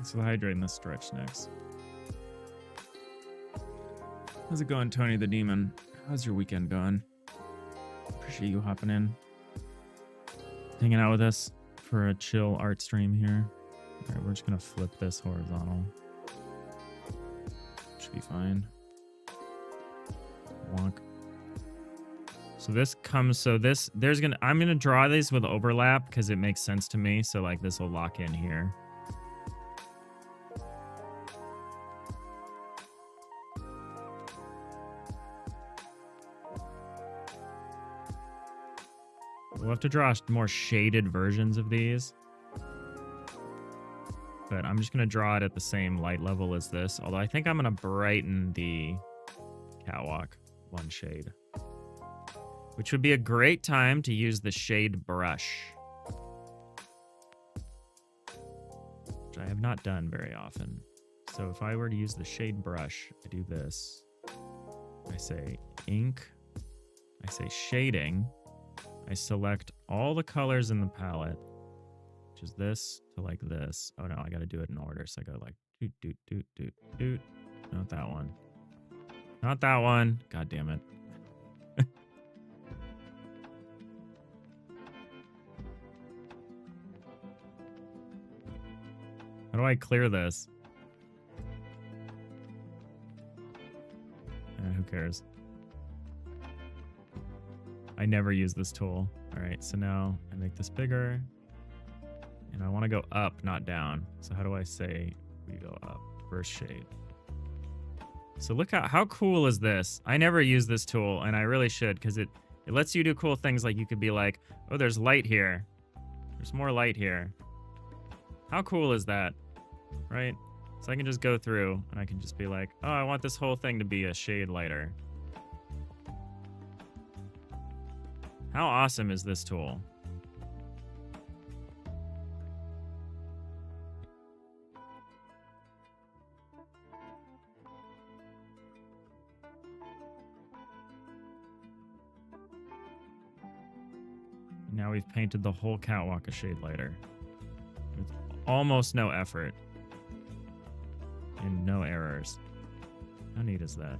[SPEAKER 1] So hydrating this stretch next. How's it going, Tony the Demon? How's your weekend going? Appreciate you hopping in. Hanging out with us for a chill art stream here. Alright, we're just gonna flip this horizontal. Should be fine. Wonk. So this comes, so this, I'm gonna draw these with overlap because it makes sense to me. So like this will lock in here. We'll have to draw more shaded versions of these. But I'm just going to draw it at the same light level as this. Although I think I'm going to brighten the catwalk one shade. Which would be a great time to use the shade brush. Which I have not done very often. So if I were to use the shade brush, I do this. I say ink. I say shading. I select all the colors in the palette, which is this to like this. Oh no, I got to do it in order. So I go like doot, doot, doot, doot, doot. Not that one. Not that one. God damn it. How do I clear this? Who cares? I never use this tool. All right, so now I make this bigger. And I want to go up, not down. So how do I say we go up? First shade. So look how cool is this? I never use this tool, and I really should, because it lets you do cool things like you could be like, oh, there's light here. There's more light here. How cool is that? Right? So I can just go through, and I can just be like, oh, I want this whole thing to be a shade lighter. How awesome is this tool? Now we've painted the whole catwalk a shade lighter. With almost no effort. And no errors. How neat is that?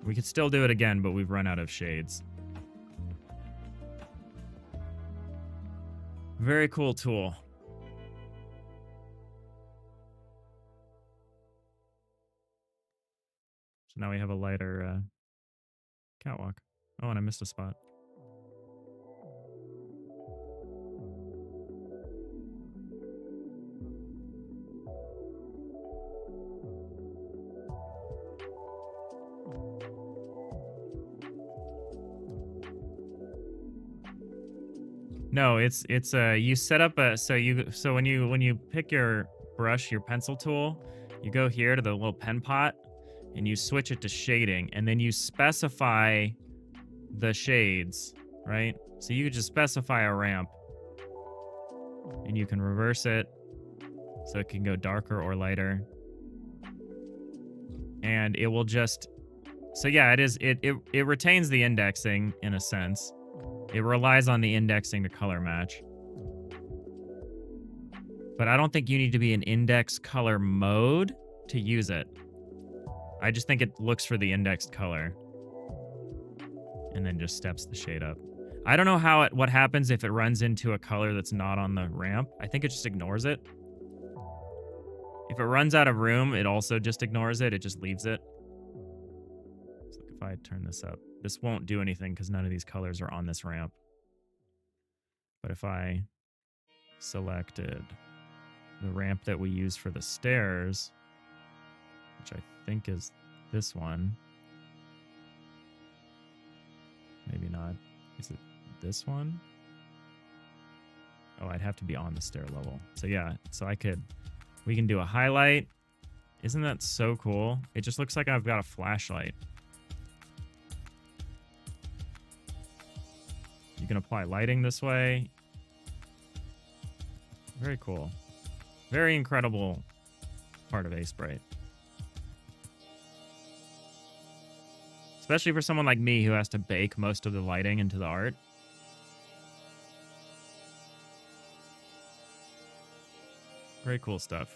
[SPEAKER 1] We could still do it again, but we've run out of shades. Very cool tool. So now we have a lighter catwalk. Oh, and I missed a spot. No, it's you set up a so when you pick your brush, your pencil tool, you go here to the little pen pot and you switch it to shading, and then you specify the shades, right? So you could just specify a ramp and you can reverse it so it can go darker or lighter. And it will just, so yeah, it retains the indexing in a sense. It relies on the indexing to color match. But I don't think you need to be in index color mode to use it. I just think it looks for the indexed color and then just steps the shade up. I don't know what happens if it runs into a color that's not on the ramp. I think it just ignores it. If it runs out of room, it also just ignores it. It just leaves it. So if I turn this up, this won't do anything because none of these colors are on this ramp. But if I selected the ramp that we use for the stairs, which I think is this one. Maybe not. Is it this one? Oh, I'd have to be on the stair level. So yeah, so we can do a highlight. Isn't that so cool? It just looks like I've got a flashlight. You can apply lighting this way. Very cool. Very incredible part of Aseprite. Especially for someone like me who has to bake most of the lighting into the art. Very cool stuff.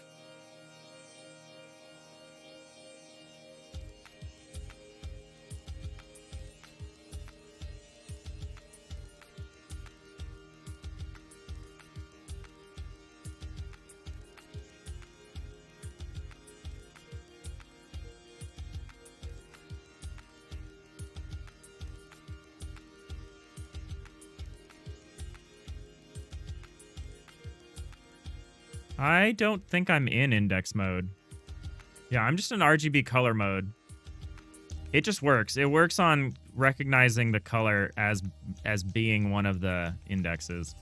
[SPEAKER 1] I don't think I'm in index mode. Yeah, I'm just in RGB color mode. It just works. It works on recognizing the color as being one of the indexes.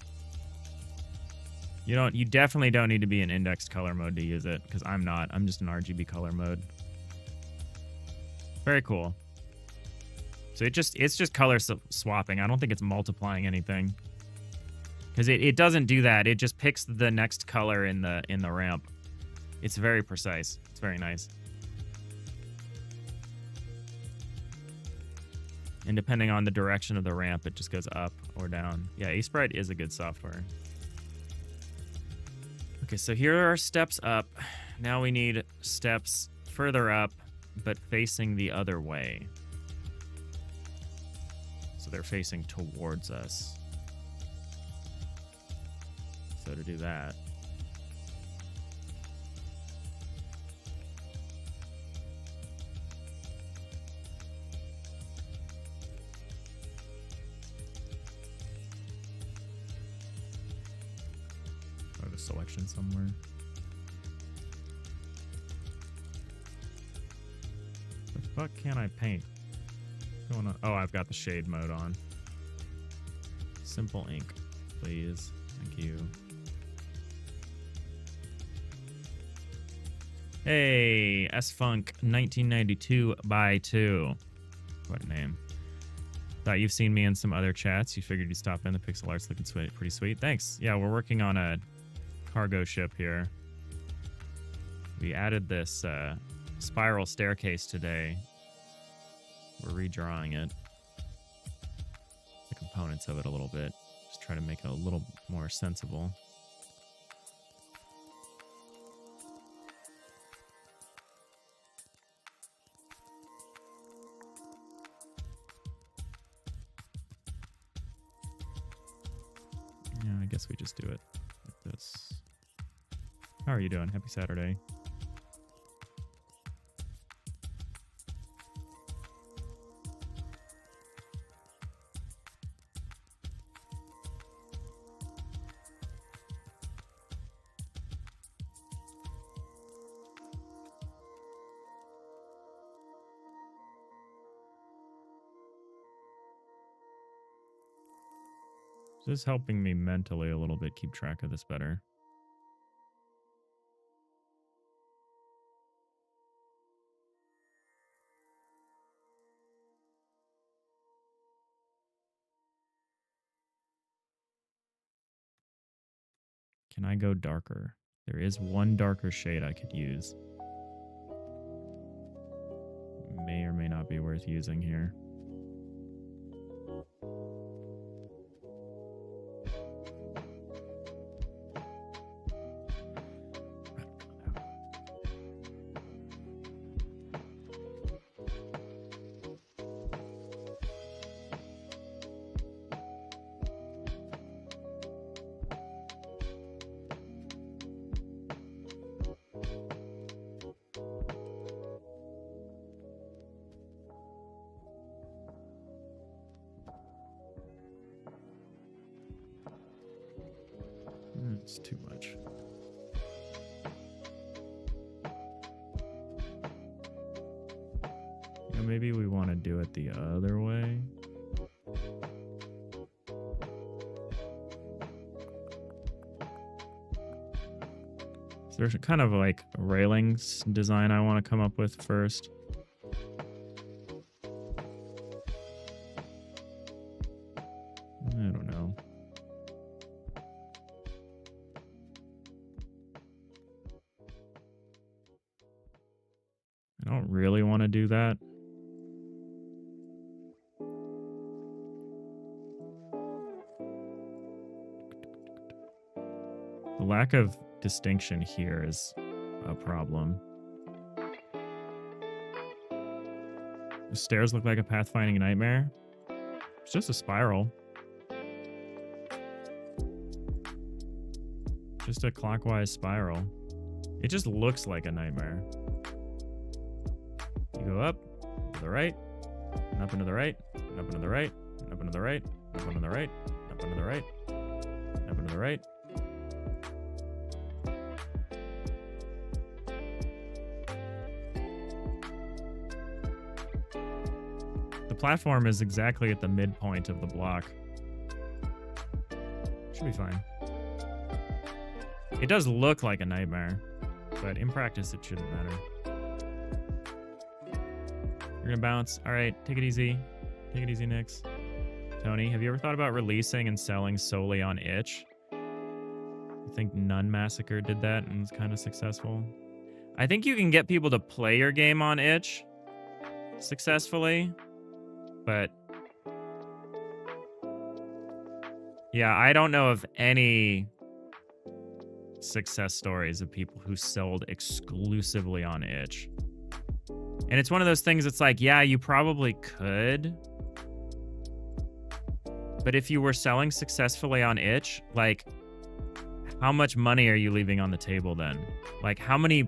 [SPEAKER 1] You definitely don't need to be in indexed color mode to use it, because I'm not. I'm just in RGB color mode. Very cool. So it's just color swapping. I don't think it's multiplying anything. Because it doesn't do that. It just picks the next color in the ramp. It's very precise. It's very nice. And depending on the direction of the ramp, it just goes up or down. Yeah, Aseprite is a good software. Okay, so here are steps up. Now we need steps further up, but facing the other way. So they're facing towards us. So to do that, I have a selection somewhere. The fuck can I paint? What's going on? Oh, I've got the shade mode on. Simple ink, please. Thank you. Hey, S-Funk 1992 by 2. What a name. Thought you've seen me in some other chats. You figured you'd stop in. The pixel art's looking sweet, pretty sweet. Thanks. Yeah, we're working on a cargo ship here. We added this spiral staircase today. We're redrawing it. The components of it a little bit. Just try to make it a little more sensible. Yeah, I guess we just do it like this. How are you doing? Happy Saturday. This is helping me mentally a little bit keep track of this better. Can I go darker? There is one darker shade I could use. May or may not be worth using here. It's too much. You know, maybe we want to do it the other way. So there's kind of like a railings design I want to come up with first. I don't know. I don't really want to do that. The lack of distinction here is a problem. The stairs look like a pathfinding nightmare. It's just a spiral. Just a clockwise spiral. It just looks like a nightmare. You go up, to the right, and up and to the right, and up and to the right, and up and to the right, and up and to the right, and up and to the right, and up and to the right. The platform is exactly at the midpoint of the block. Should be fine. It does look like a nightmare, but in practice it shouldn't matter. You're gonna bounce. All right, take it easy. Take it easy, Nix. Tony, have you ever thought about releasing and selling solely on itch? I think Nun Massacre did that and was kind of successful. I think you can get people to play your game on itch successfully, but yeah, I don't know of any success stories of people who sold exclusively on itch. And it's one of those things that's like, yeah, you probably could. But if you were selling successfully on itch, like, how much money are you leaving on the table then? Like, how many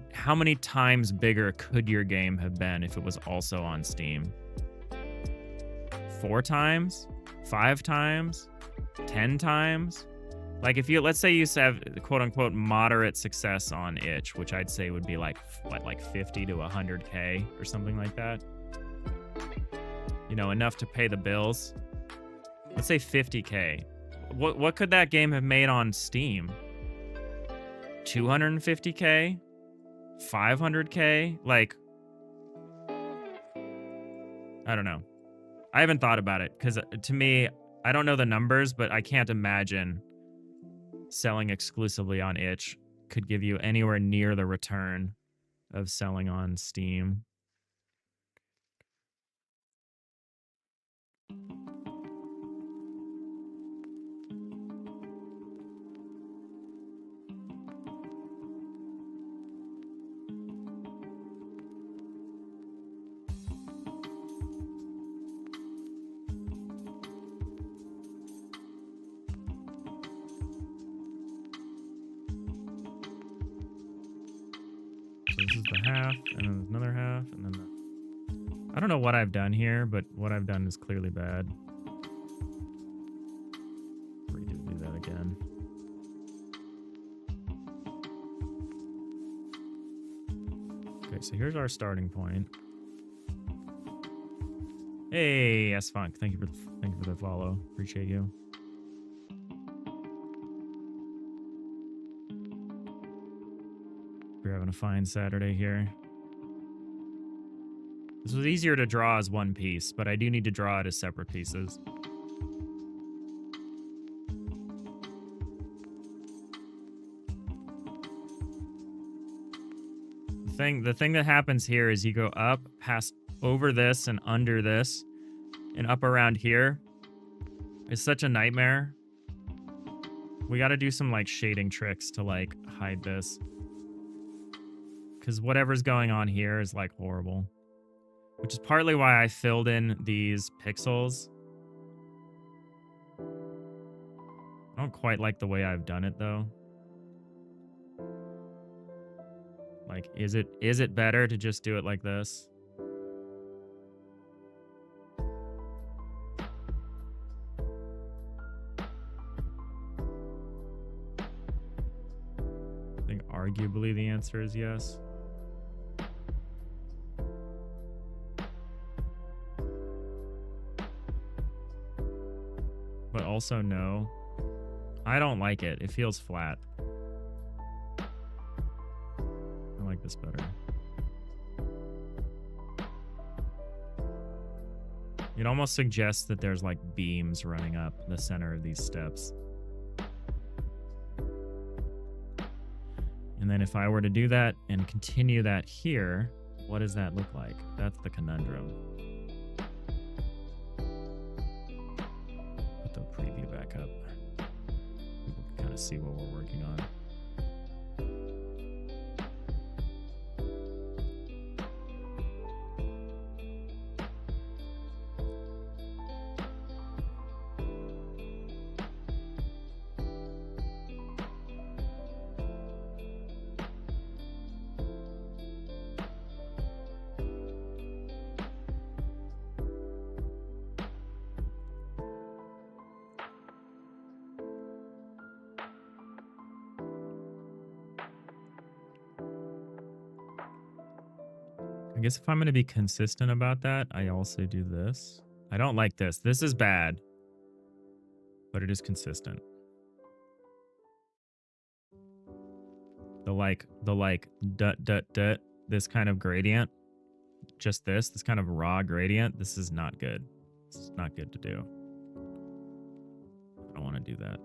[SPEAKER 1] times bigger could your game have been if it was also on Steam? 4 times? 5 times? 10 times? Like, if you, let's say you have quote unquote moderate success on itch, which I'd say would be like, what, like 50 to 100K or something like that. You know, enough to pay the bills. Let's say 50K. What could that game have made on Steam? 250K? 500K? Like, I don't know. I haven't thought about it because to me, I don't know the numbers, but I can't imagine selling exclusively on itch could give you anywhere near the return of selling on Steam. This is the half, and then another half, and then I don't know what I've done here, but what I've done is clearly bad. Do that again. Okay, so here's our starting point. Hey, S-Funk, thank you for the follow. Appreciate you. We're having a fine Saturday here. This was easier to draw as one piece, but I do need to draw it as separate pieces. The thing that happens here is you go up, past over this and under this, and up around here. It's such a nightmare. We got to do some like shading tricks to like hide this. Because whatever's going on here is like horrible. Which is partly why I filled in these pixels. I don't quite like the way I've done it though. Like, is it better to just do it like this? arguably the answer is yes. But also no. I don't like it. It feels flat. I like this better. It almost suggests that there's like beams running up the center of these steps. And then if I were to do that and continue that here, what does that look like? That's the conundrum. Put the preview back up. People can kind of see what we're working on. I guess if I'm going to be consistent about that, I also do this. I don't like this. This is bad, but it is consistent. The like dut dut dut, this kind of gradient, just this kind of raw gradient, this is not good. It's not good to do. I don't want to do that.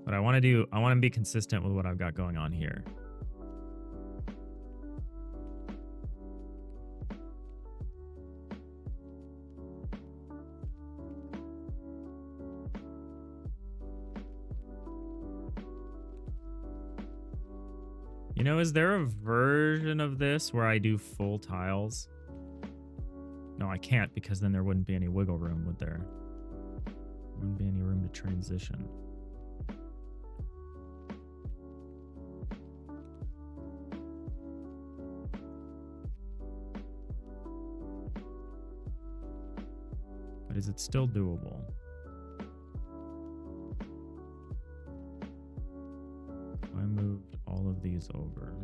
[SPEAKER 1] But I want to be consistent with what I've got going on here. You know, is there a version of this where I do full tiles? No, I can't, because then there wouldn't be any wiggle room, would there? Wouldn't be any room to transition. But is it still doable? I moved all of these over.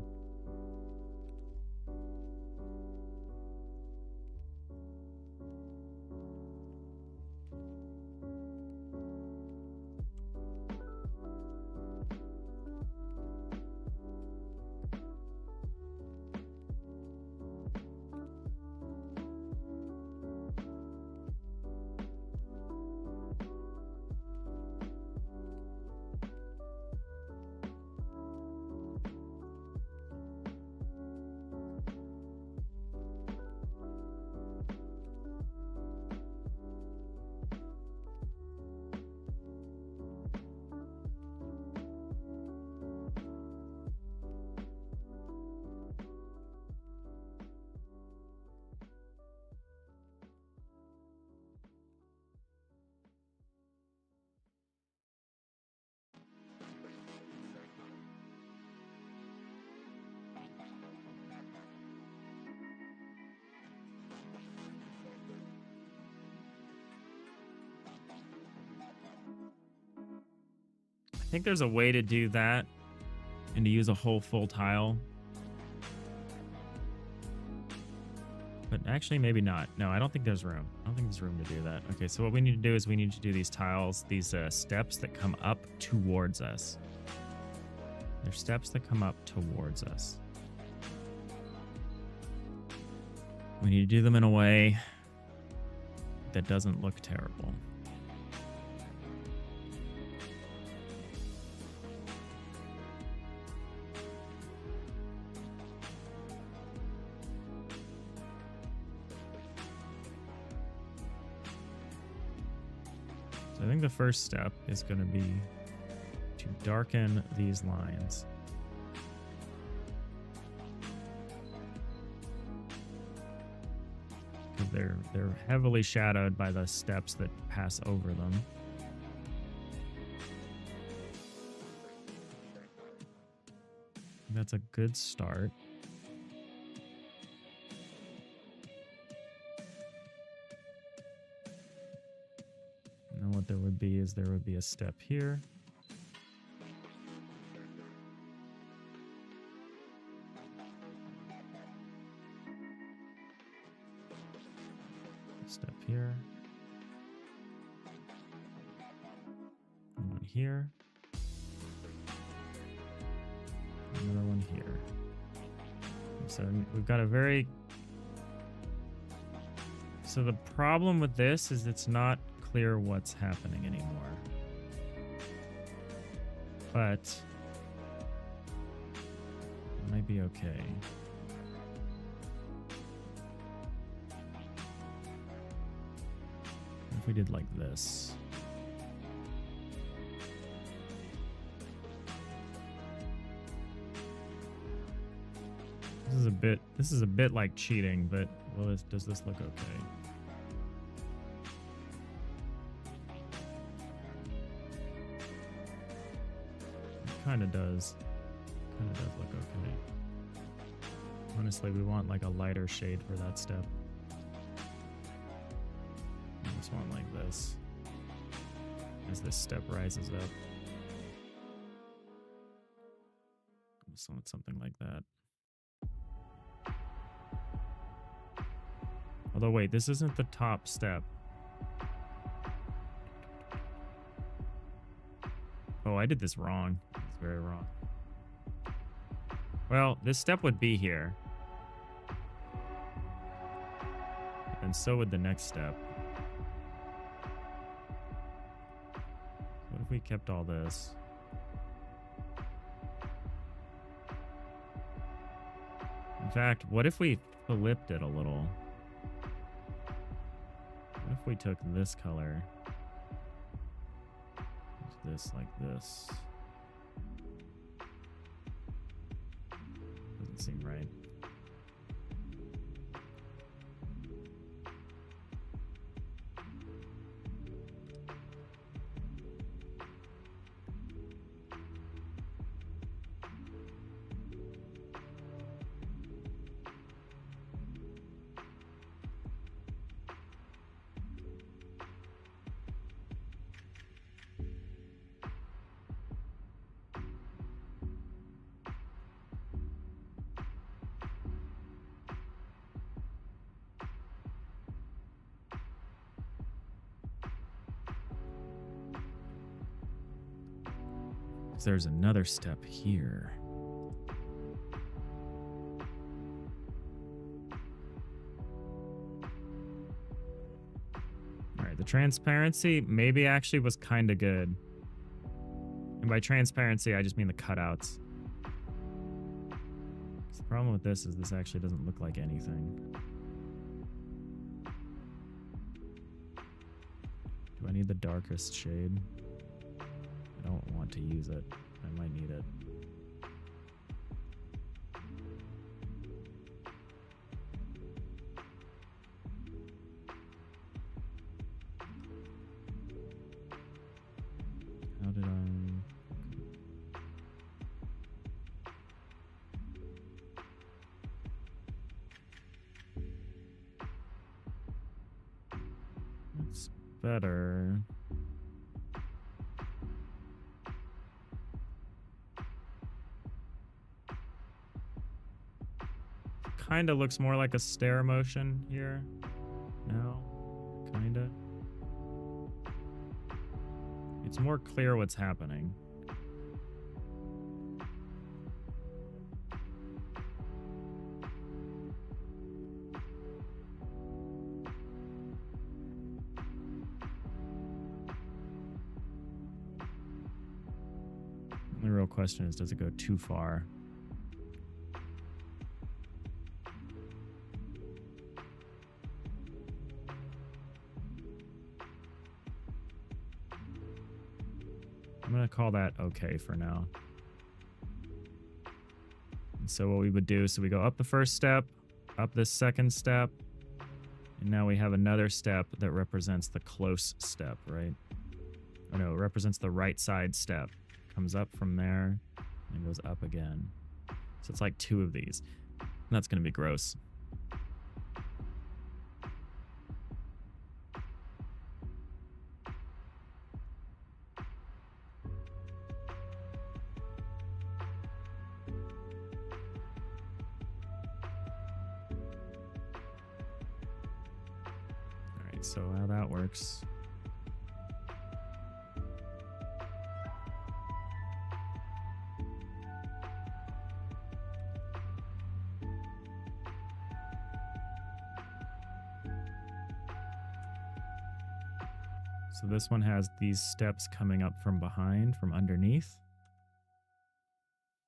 [SPEAKER 1] I think there's a way to do that and to use a whole full tile. But actually, maybe not. No, I don't think there's room. I don't think there's room to do that. Okay, so what we need to do is we need to do these tiles, these steps that come up towards us. They're steps that come up towards us. We need to do them in a way that doesn't look terrible. I think the first step is going to be to darken these lines. Because they're heavily shadowed by the steps that pass over them. That's a good start. what there would be is there would be a step here. Step here. One here. Another one here. So we've got a very... So the problem with this is it's not clear what's happening anymore. But it might be okay. If we did like this. This is a bit like cheating, but well, does this look okay? It kind of does. Kind of does look okay. Honestly, we want like a lighter shade for that step. I just want like this as this step rises up. So it's something like that. Although, wait, this isn't the top step. Oh, I did this wrong. It's very wrong. Well, this step would be here. And so would the next step. What if we kept all this? In fact, what if we flipped it a little? What if we took this color, this like this? Doesn't seem right. There's another step here. All right, the transparency maybe actually was kind of good. And by transparency, I just mean the cutouts. The problem with this is this actually doesn't look like anything. Do I need the darkest shade? I don't want to use it. I might need it. How did I... That's better. Kind of looks more like a stair motion here. No, kind of. It's more clear what's happening. The real question is, does it go too far? I'm going to call that okay for now. And so what we would do, so we go up the first step, up this second step, and now we have another step that represents the close step, right? Oh no, it represents the right side step. Comes up from there and goes up again. So it's like two of these. That's going to be gross. So how that works. So this one has these steps coming up from behind, from underneath.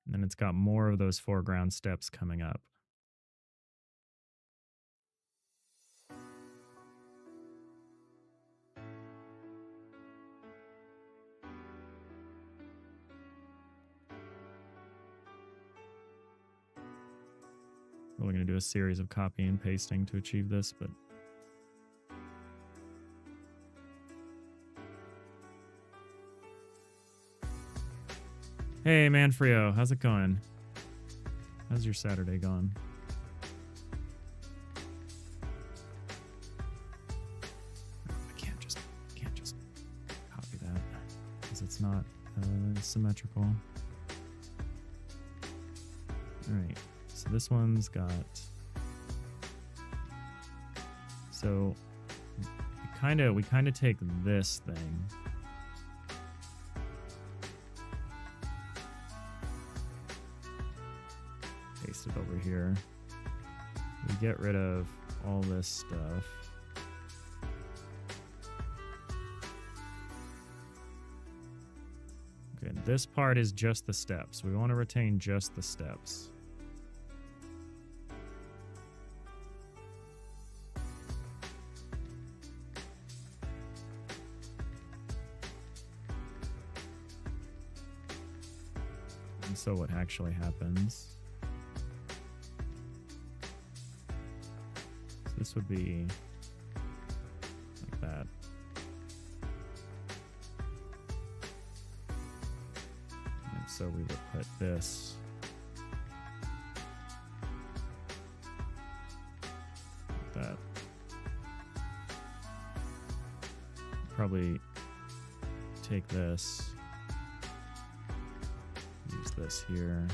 [SPEAKER 1] And then it's got more of those foreground steps coming up. We're going to do a series of copy and pasting to achieve this, but hey, Manfrio, how's it going? How's your Saturday going? I can't just copy that because it's not symmetrical. All right, so this one's got. So we kind of take this thing. Paste it over here. We get rid of all this stuff. Okay, this part is just the steps. We want to retain just the steps. And so what actually happens? This would be like that. And so we would put this like that. Probably take this, use this here.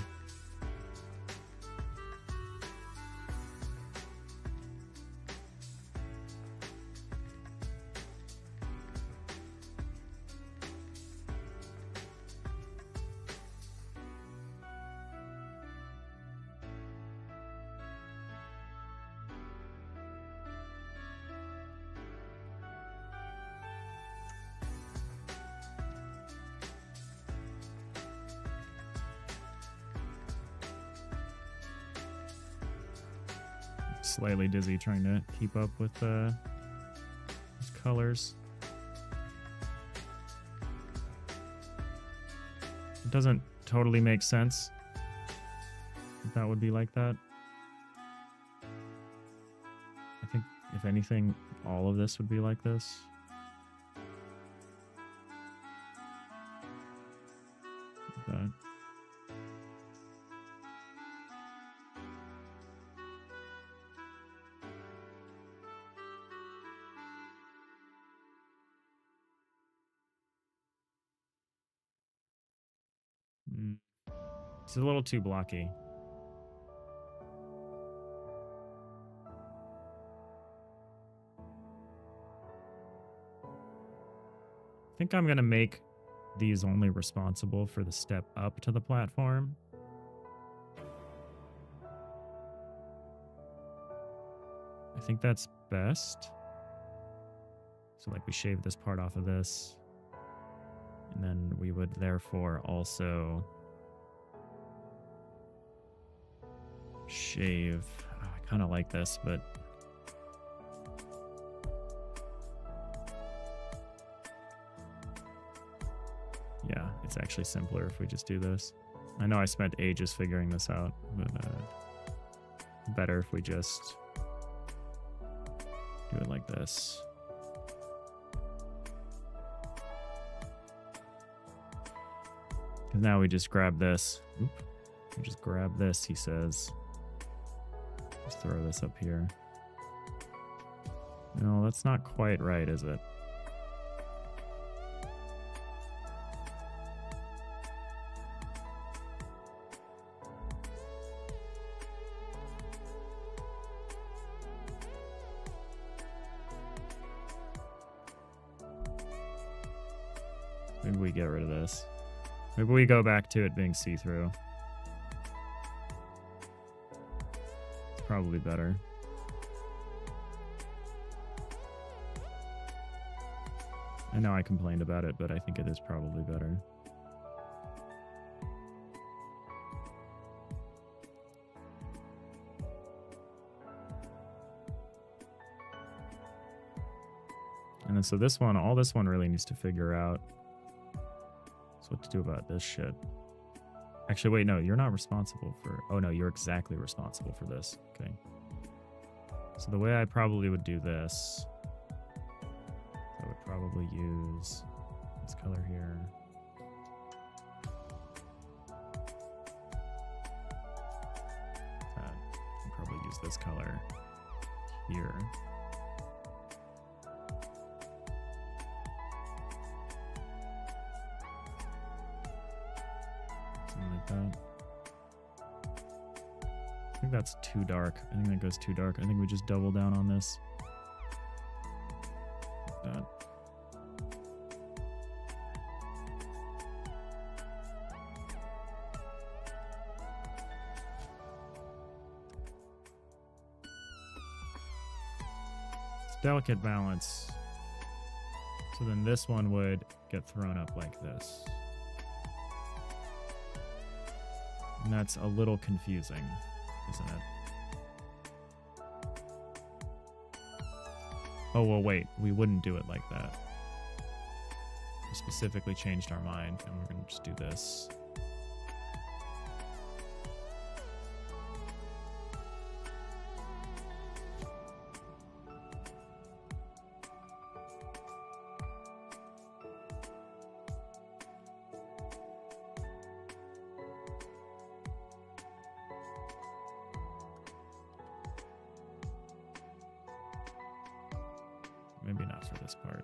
[SPEAKER 1] Slightly dizzy trying to keep up with those colors. It doesn't totally make sense that would be like that. I think, if anything, all of this would be like this. Like that. It's a little too blocky. I think I'm going to make these only responsible for the step up to the platform. I think that's best. So like we shave this part off of this. And then we would therefore also shave. Oh, I kind of like this, but yeah, it's actually simpler if we just do this. I know I spent ages figuring this out, but better if we just do it like this. Because now we just grab this. Oop. We just grab this, he says. Just throw this up here. No, that's not quite right, is it? Maybe we get rid of this. Maybe we go back to it being see-through. It's probably better. I know I complained about it, but I think it is probably better. And then so this one, all this one really needs to figure out is what to do about this shit. Actually, wait, no, you're not responsible for... Oh, no, you're exactly responsible for this. Okay. So the way I probably would do this... I would probably use this color here. I'd probably use this color here. Something like that. I think that's too dark. I think that goes too dark. I think we just double down on this. Like that. Delicate balance. So then this one would get thrown up like this. And that's a little confusing, isn't it? Oh, well, wait. We wouldn't do it like that. We specifically changed our mind, and we're going to just do this. Maybe not for this part.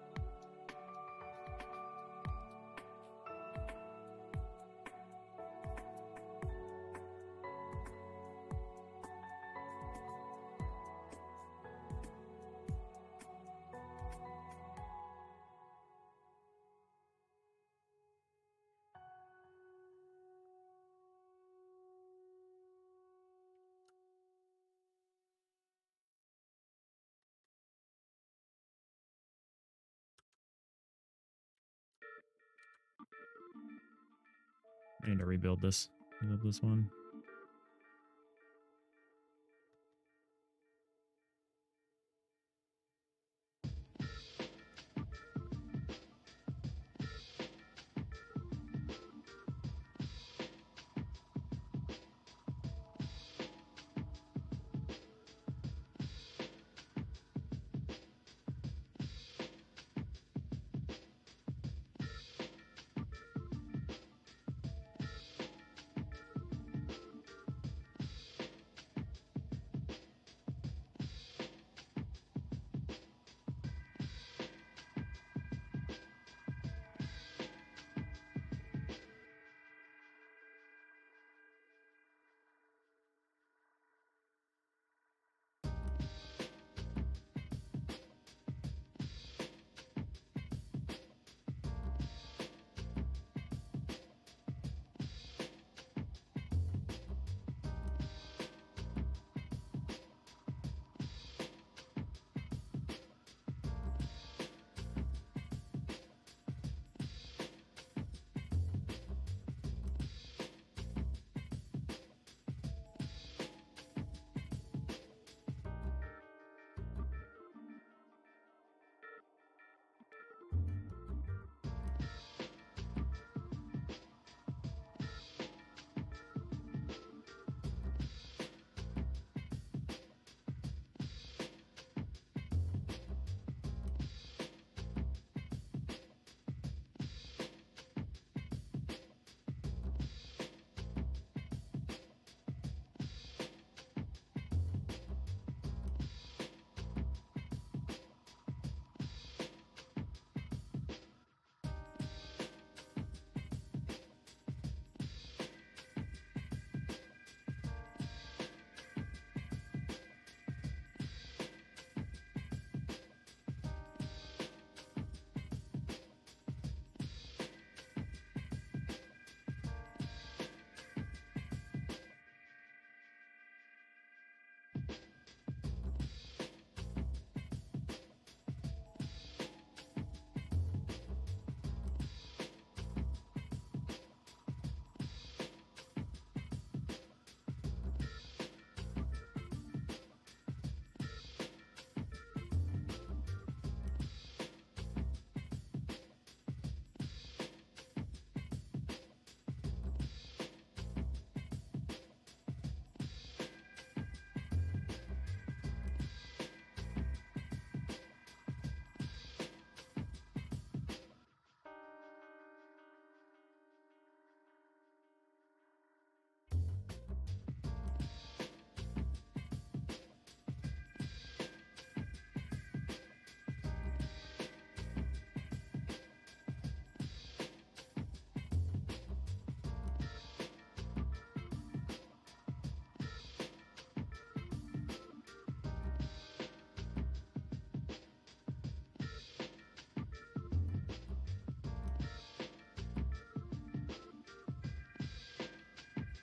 [SPEAKER 1] I need to rebuild this. Rebuild this one.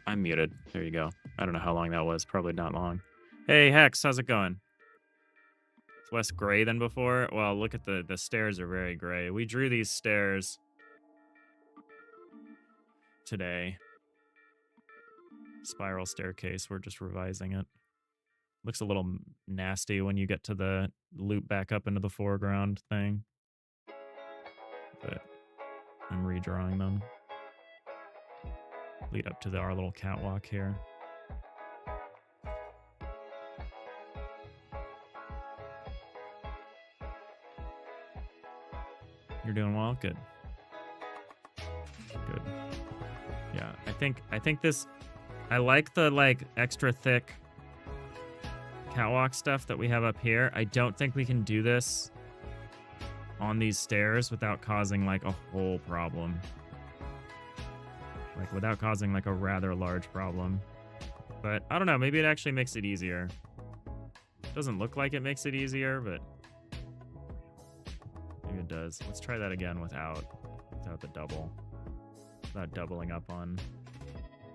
[SPEAKER 1] I'm muted. There you go. I don't know how long that was. Probably not long. Hey, Hex, how's it going? It's less gray than before. Well, look at the stairs are very gray. We drew these stairs today. Spiral staircase. We're just revising it. Looks a little nasty when you get to the loop back up into the foreground thing. But I'm redrawing them. Lead up to our little catwalk here. You're doing well? Good. Good. Yeah, I think this, I like the like extra thick catwalk stuff that we have up here. I don't think we can do this on these stairs without causing like a whole problem. Like without causing like a rather large problem. But I don't know, maybe it actually makes it easier. Doesn't look like it makes it easier, but maybe it does. Let's try that again without the double. Without doubling up on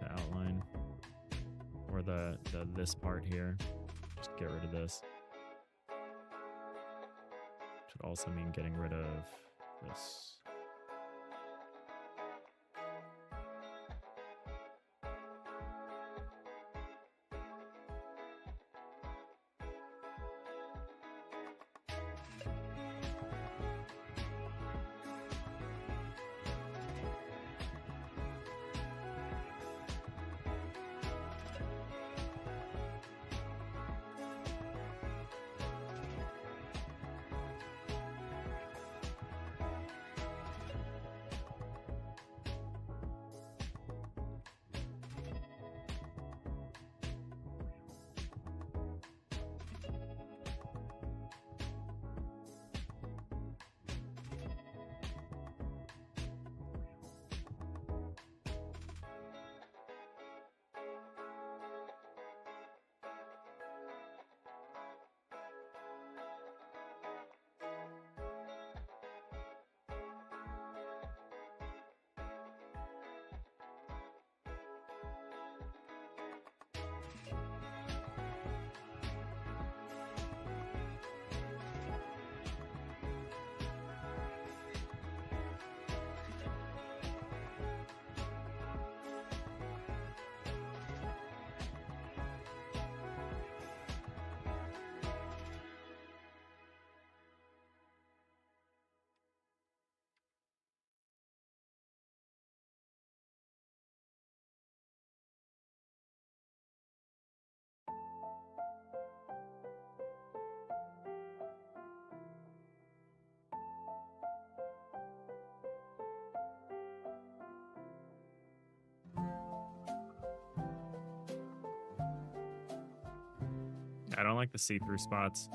[SPEAKER 1] the outline. Or this part here. Just get rid of this. Should also mean getting rid of this. I don't like the see-through spots.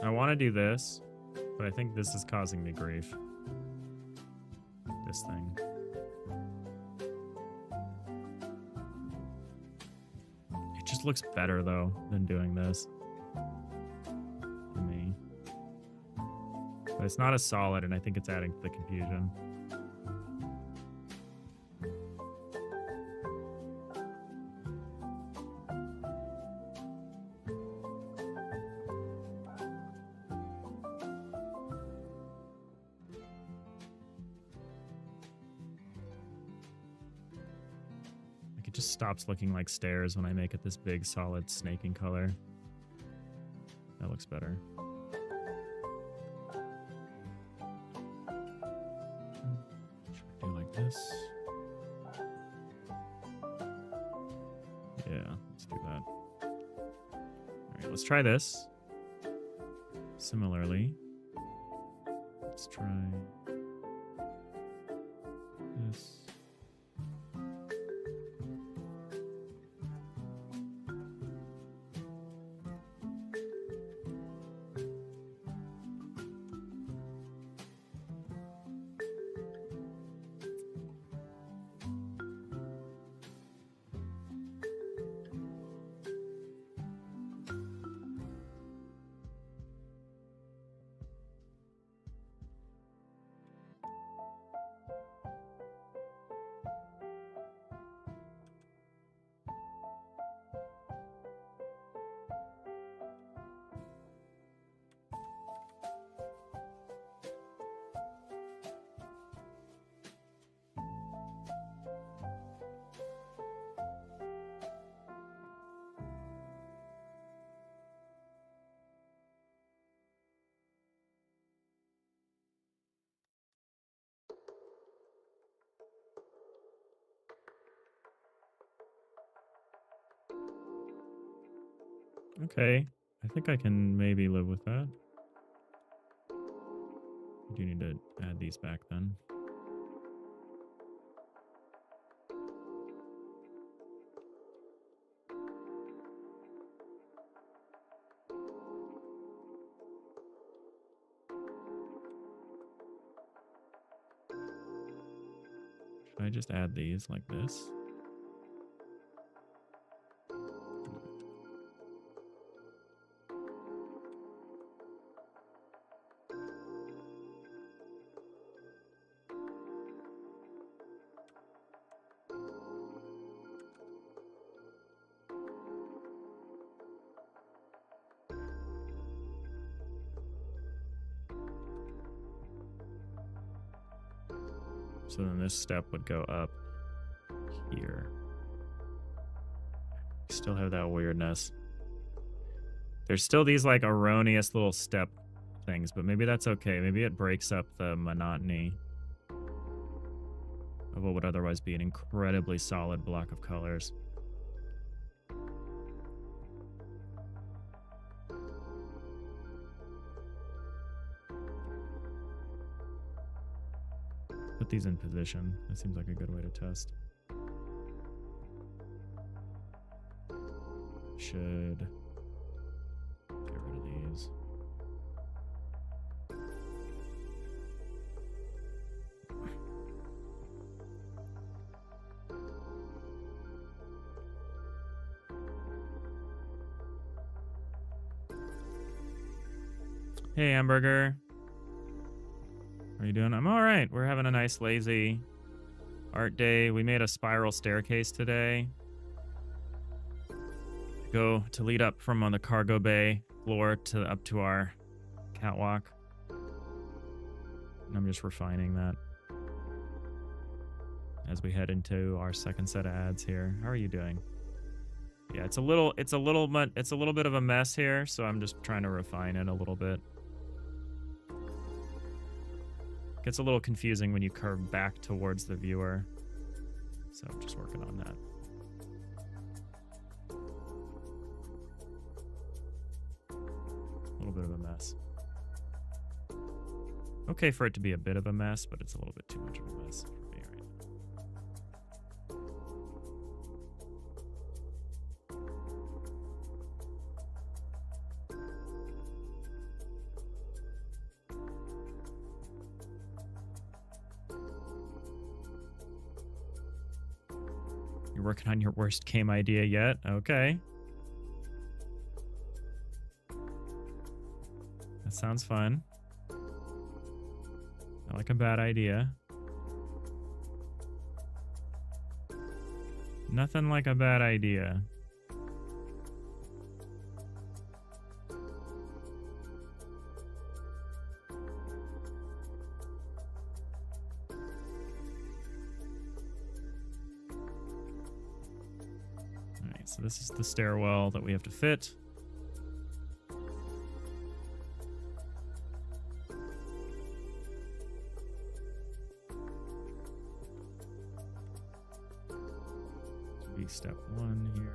[SPEAKER 1] I want to do this, but I think this is causing me grief. This thing. It just looks better, though, than doing this. To me. But it's not as solid, and I think it's adding to the confusion. Just stops looking like stairs when I make it this big solid snaking color. That looks better. Should we do like this? Yeah, let's do that. Alright, let's try this. Similarly. Let's try this. Okay. I think I can maybe live with that. I do need to add these back then. Should I just add these like this? So then this step would go up here. Still have that weirdness. There's still these like erroneous little step things, but maybe that's okay. Maybe it breaks up the monotony of what would otherwise be an incredibly solid block of colors. Put these in position. That seems like a good way to test. Should get rid of these. Hey, Hamburger. How are you doing? I'm all right. We're having a nice, lazy art day. We made a spiral staircase today. Go to lead up from on the cargo bay floor to up to our catwalk. And I'm just refining that as we head into our second set of ads here. How are you doing? Yeah, it's a little bit of a mess here, so I'm just trying to refine it a little bit. Gets a little confusing when you curve back towards the viewer. So I'm just working on that. A little bit of a mess. Okay for it to be a bit of a mess, but it's a little bit too much of a mess for me right now. You're working on your worst game idea yet? Okay. That sounds fun. Not like a bad idea. Nothing like a bad idea. Alright, so this is the stairwell that we have to fit. Step one here.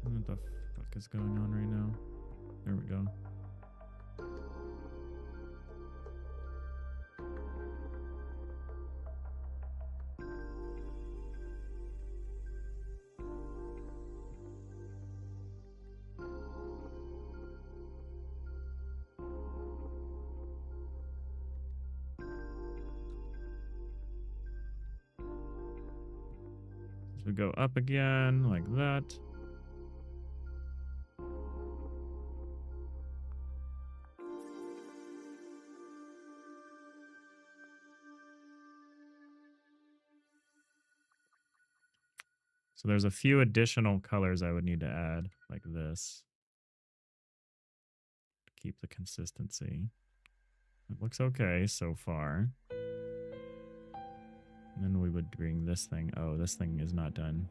[SPEAKER 1] What the fuck is going on right now? There we go. So we go up again like that. So there's a few additional colors I would need to add, like this. keep the consistency. It looks okay so far. And then we would bring this thing. Oh, this thing is not done.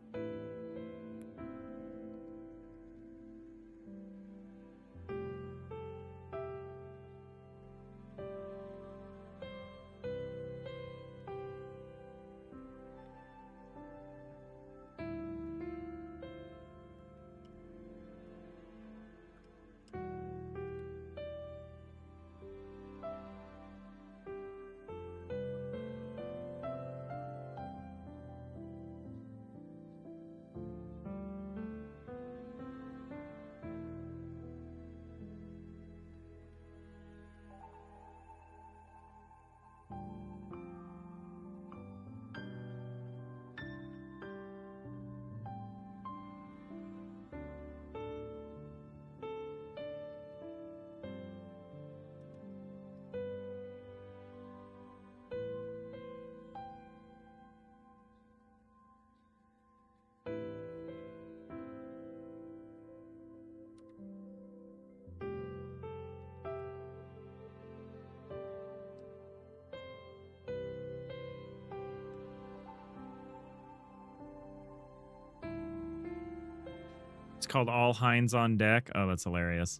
[SPEAKER 1] It's called All Hands on Deck. Oh, that's hilarious.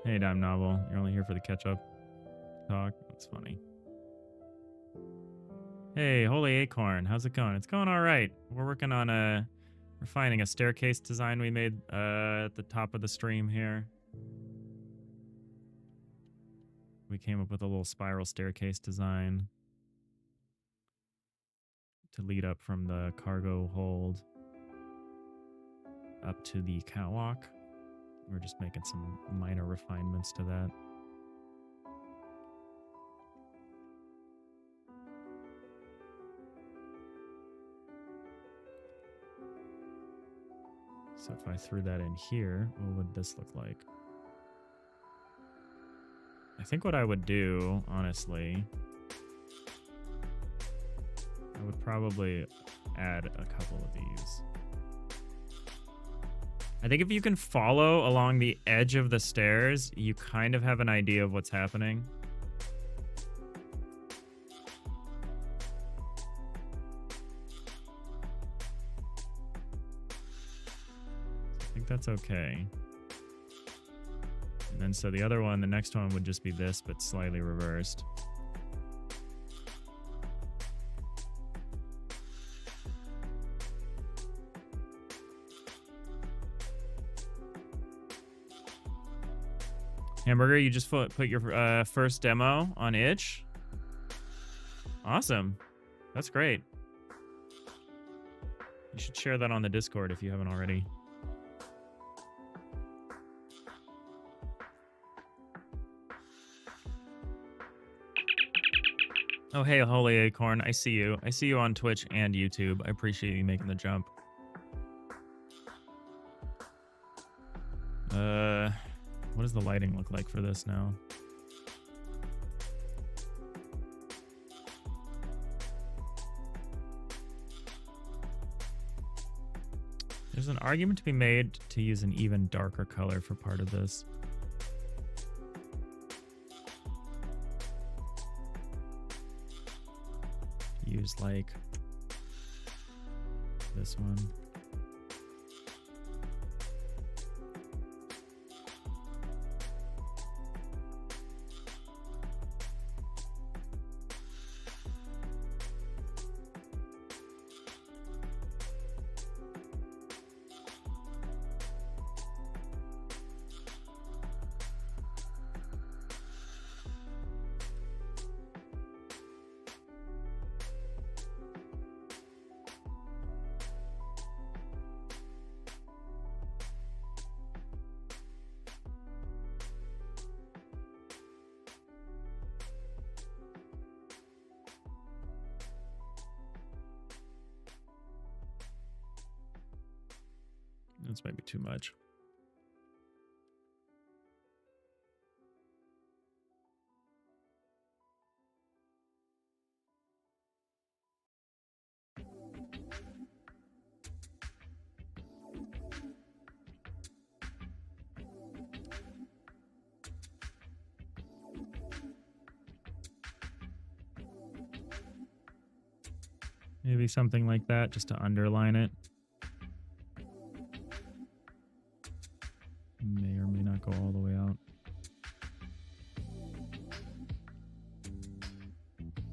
[SPEAKER 1] Hey, Dime Novel. You're only here for the catch-up talk. That's funny. Hey, Holy Acorn. How's it going? It's going all right. We're working on refining a staircase design we made at the top of the stream here. We came up with a little spiral staircase design to lead up from the cargo hold up to the catwalk. We're just making some minor refinements to that. So if I threw that in here, what would this look like? I think what I would do, honestly, I would probably add a couple of these. I think if you can follow along the edge of the stairs, you kind of have an idea of what's happening. I think that's okay. And then so the other one, the next one would just be this, but slightly reversed. Hamburger, you just put your first demo on itch. Awesome. That's great. You should share that on the Discord if you haven't already. Oh, hey, Holy Acorn. I see you. I see you on Twitch and YouTube. I appreciate you making the jump. What does the lighting look like for this now? There's an argument to be made to use an even darker color for part of this. Use like this one. This might be too much. Maybe something like that, just to underline it. May or may not go all the way out.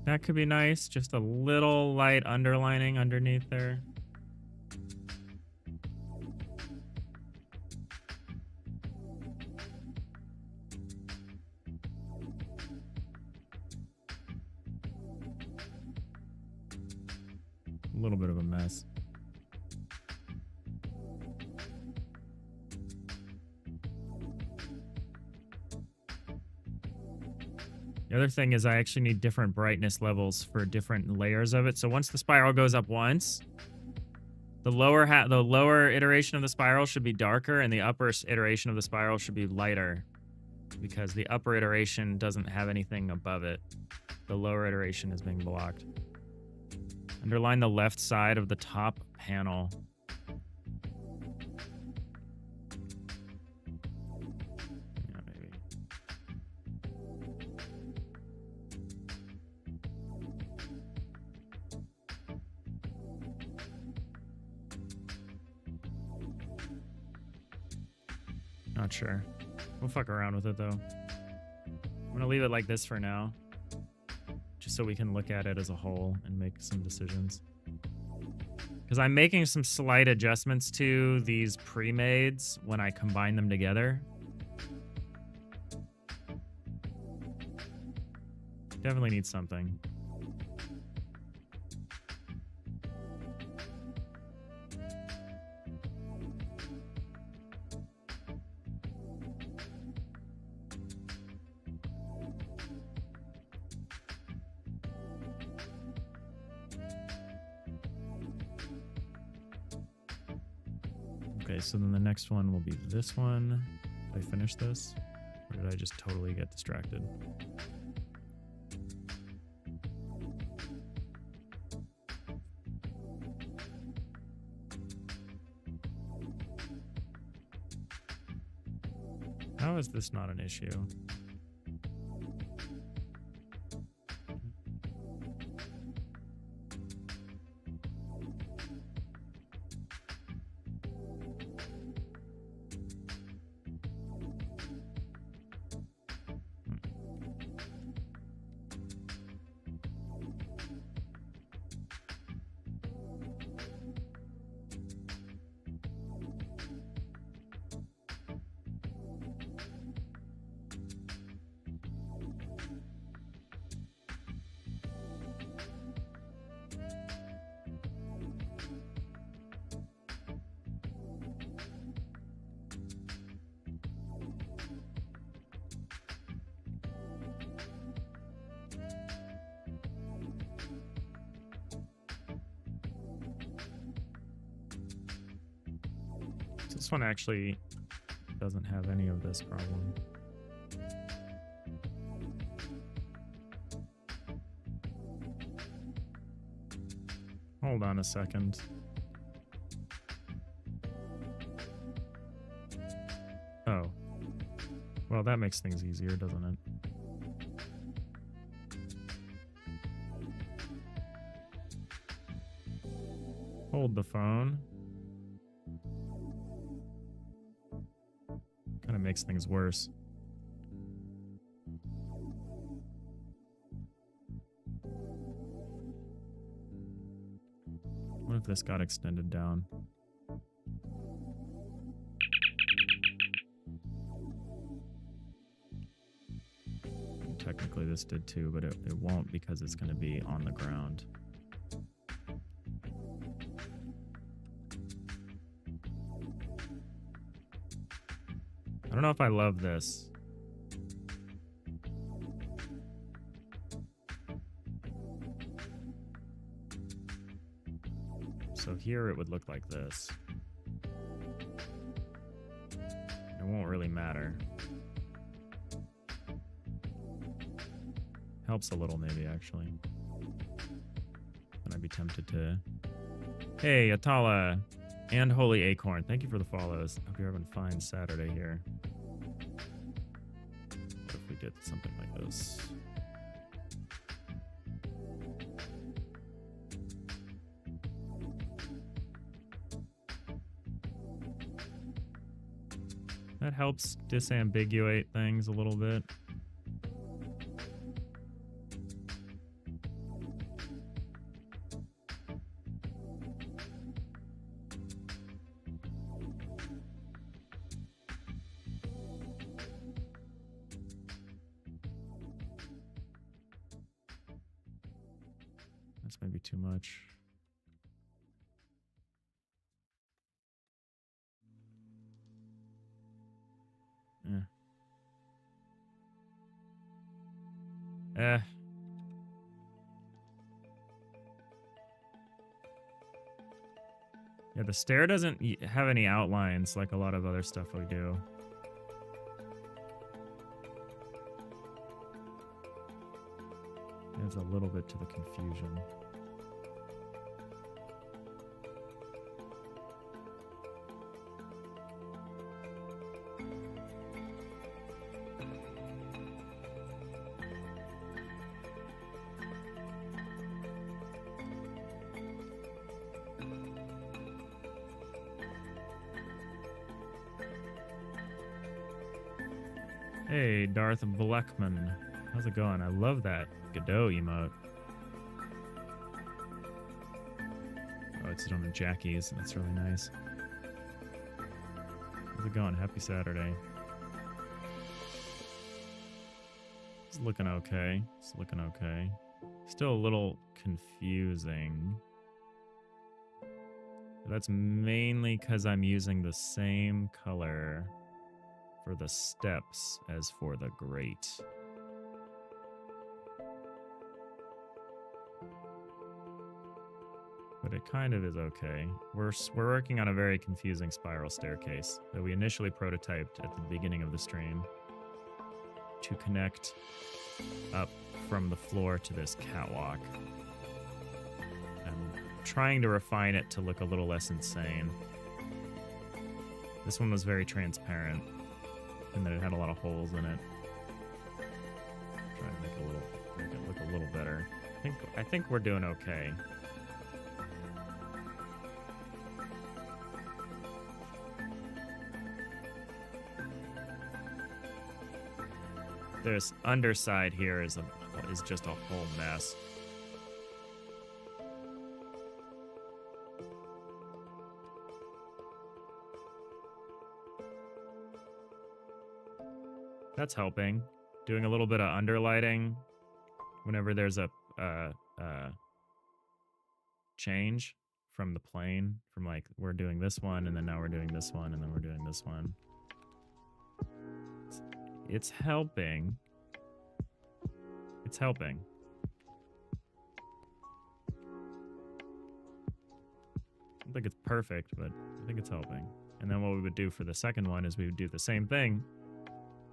[SPEAKER 1] That could be nice. Just a little light underlining underneath there. A little bit of a mess. The other thing is I actually need different brightness levels for different layers of it. So once the spiral goes up once, the lower iteration of the spiral should be darker and the upper iteration of the spiral should be lighter, because the upper iteration doesn't have anything above it. The lower iteration is being blocked. Underline the left side of the top panel. Yeah, maybe. Not sure. We'll fuck around with it though. I'm gonna leave it like this for now, just so we can look at it as a whole and make some decisions. Because I'm making some slight adjustments to these pre-mades when I combine them together. Definitely need something. Okay, so then the next one will be this one. Did I finish this? Or did I just totally get distracted? How is this not an issue? This one actually doesn't have any of this problem. Hold on a second. Oh. Well, that makes things easier, doesn't it? Hold the phone. Kind of makes things worse. What if this got extended down? Technically this did too, but it won't because it's going to be on the ground. I don't know if I love this. So here it would look like this. It won't really matter. Helps a little maybe, actually. And I'd be tempted to... Hey, Atala and Holy Acorn, thank you for the follows. Hope you're having a fine Saturday here. What if we did something like this? That helps disambiguate things a little bit. That's maybe too much. Eh. Yeah, the stair doesn't have any outlines like a lot of other stuff we do. Adds a little bit to the confusion. Hey, Darth Blackman. How's it going? I love that Godot emote. Oh, it's on the Jackies. That's really nice. How's it going? Happy Saturday. It's looking okay. It's looking okay. Still a little confusing. That's mainly because I'm using the same color for the steps as for the grate. But it kind of is okay. We're working on a very confusing spiral staircase that we initially prototyped at the beginning of the stream to connect up from the floor to this catwalk. I'm trying to refine it to look a little less insane. This one was very transparent, and that it had a lot of holes in it. Trying to make it look a little better. I think we're doing okay. This underside here is just a whole mess. That's helping. Doing a little bit of underlighting whenever there's a change from the plane, from like we're doing this one and then now we're doing this one and then we're doing this one. It's helping. It's helping. I don't think it's perfect, but I think it's helping. And then what we would do for the second one is we would do the same thing,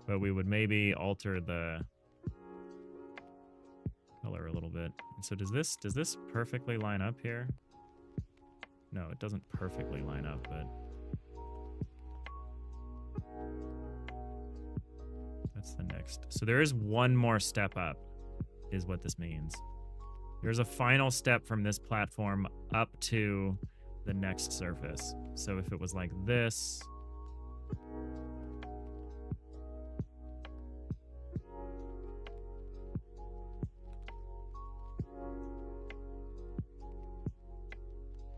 [SPEAKER 1] but we would maybe alter the color a little bit. And so does this perfectly line up here? No, it doesn't perfectly line up, but that's the next. So there is one more step up, is what this means. There's a final step from this platform up to the next surface. So if it was like this,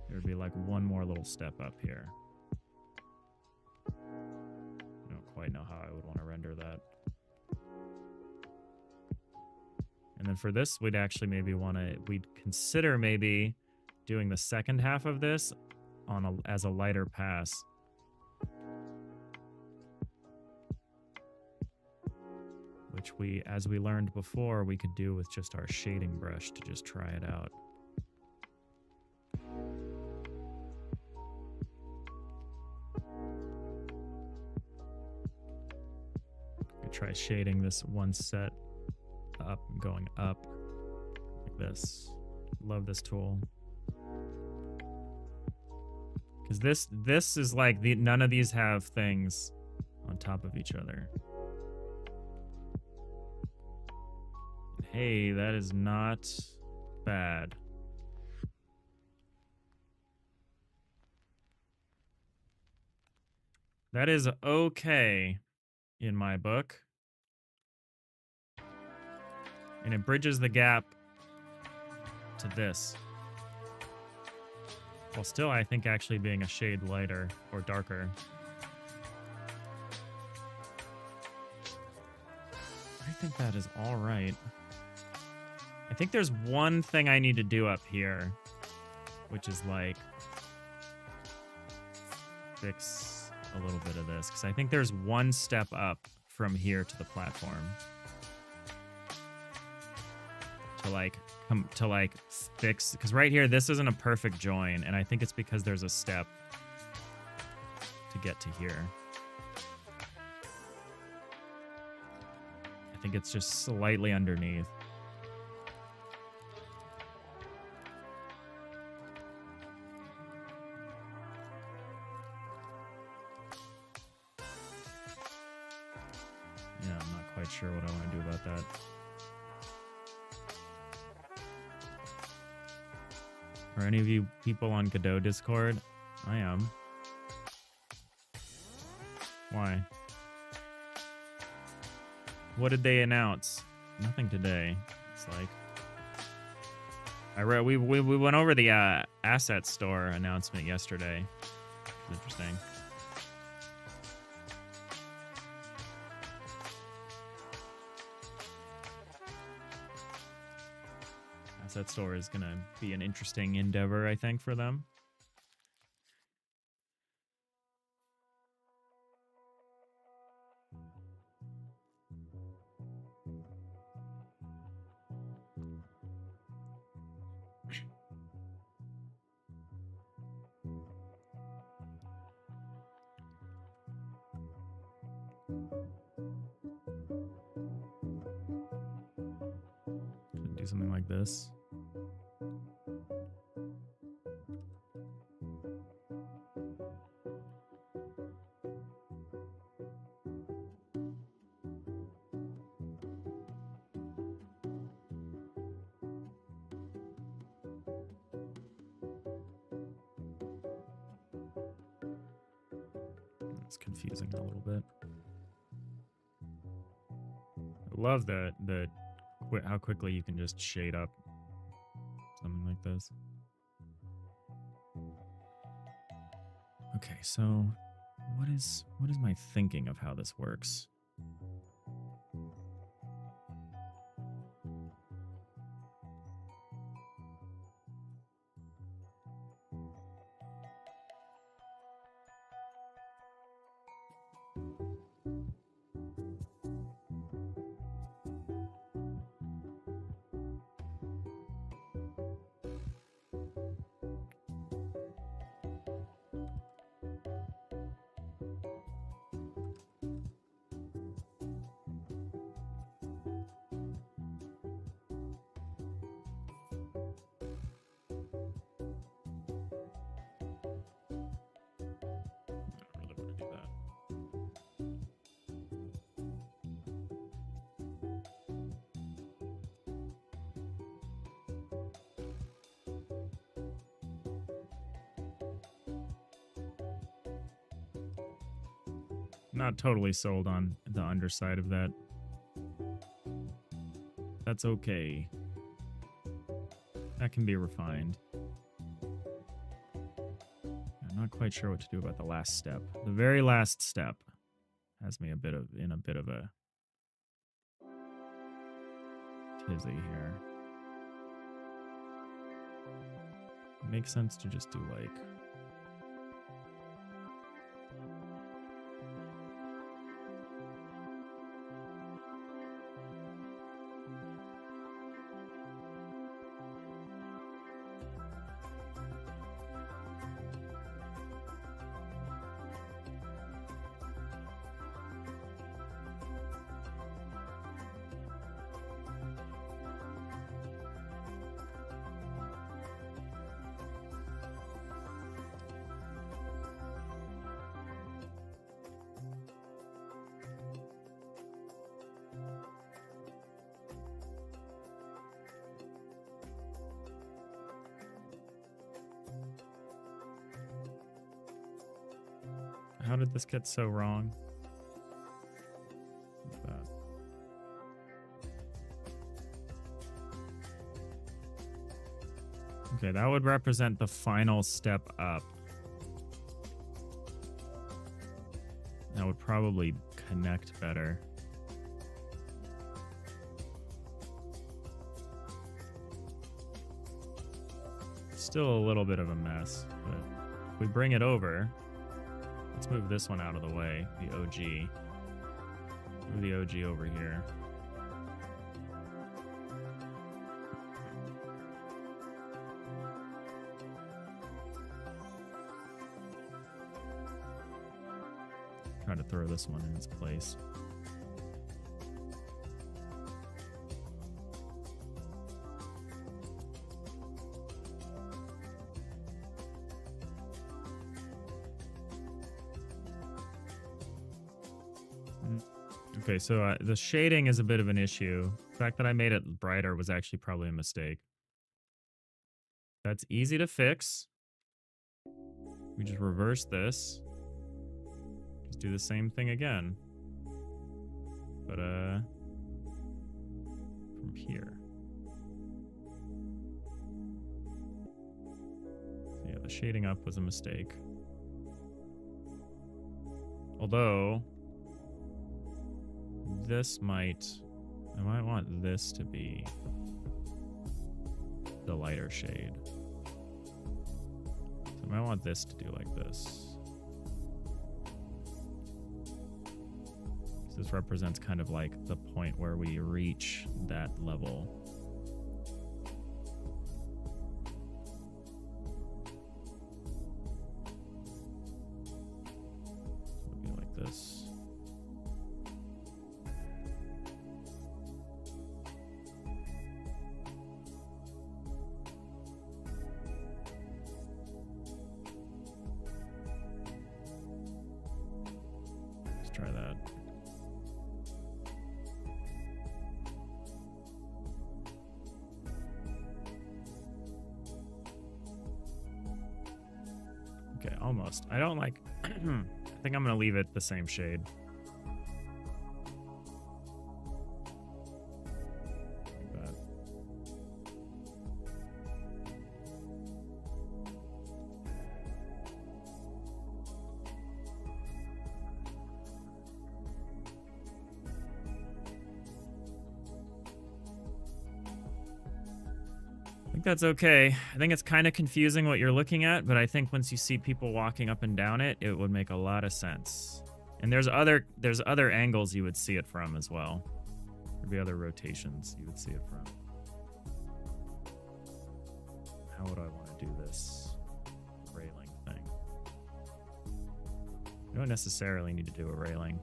[SPEAKER 1] there would be like one more little step up here. I don't quite know how I would want to render that. And then for this, we'd actually maybe we'd consider maybe doing the second half of this as a lighter pass. Which as we learned before, we could do with just our shading brush to just try it out. Could try shading this one set up, going up like this. Love this tool. Because this is like none of these have things on top of each other. Hey, that is not bad. That is okay in my book. And it bridges the gap to this. While still, I think, actually being a shade lighter or darker. I think that is all right. I think there's one thing I need to do up here, which is like fix a little bit of this, because I think there's one step up from here to the platform to like come to like fix, because right here this isn't a perfect join, and I think it's because there's a step to get to here. I think it's just slightly underneath. Yeah, I'm not quite sure what I want to do about that. Are any of you people on Godot Discord? I am. Why? What did they announce? Nothing today. It's like I read. We went over the asset store announcement yesterday. It's interesting. Asset store is gonna be an interesting endeavor, I think, for them. Do something like this. It's confusing a little bit. I love how quickly you can just shade up something like this. Okay, so what is my thinking of how this works? Not totally sold on the underside of that. That's okay. That can be refined. I'm not quite sure what to do about the last step. The very last step has me in a bit of a tizzy here. It makes sense to just do like How did this get so wrong? What's that? Okay, that would represent the final step up. That would probably connect better. Still a little bit of a mess, but if we bring it over, let's move this one out of the way, the OG. Move the OG over here. Try to throw this one in its place. Okay, so the shading is a bit of an issue. The fact that I made it brighter was actually probably a mistake. That's easy to fix. We just reverse this. Just do the same thing again. But, from here. So yeah, the shading up was a mistake. Although, I might want this to be the lighter shade. So I might want this to do like this. This represents kind of like the point where we reach that level. So it'll be like this. Let's try that. Okay, almost. I don't like... I think I'm going to leave it the same shade. Like that. I think that's okay. I think it's kind of confusing what you're looking at, but I think once you see people walking up and down it, it would make a lot of sense. And there's other angles you would see it from as well. There'd be other rotations you would see it from. How would I want to do this railing thing? You don't necessarily need to do a railing.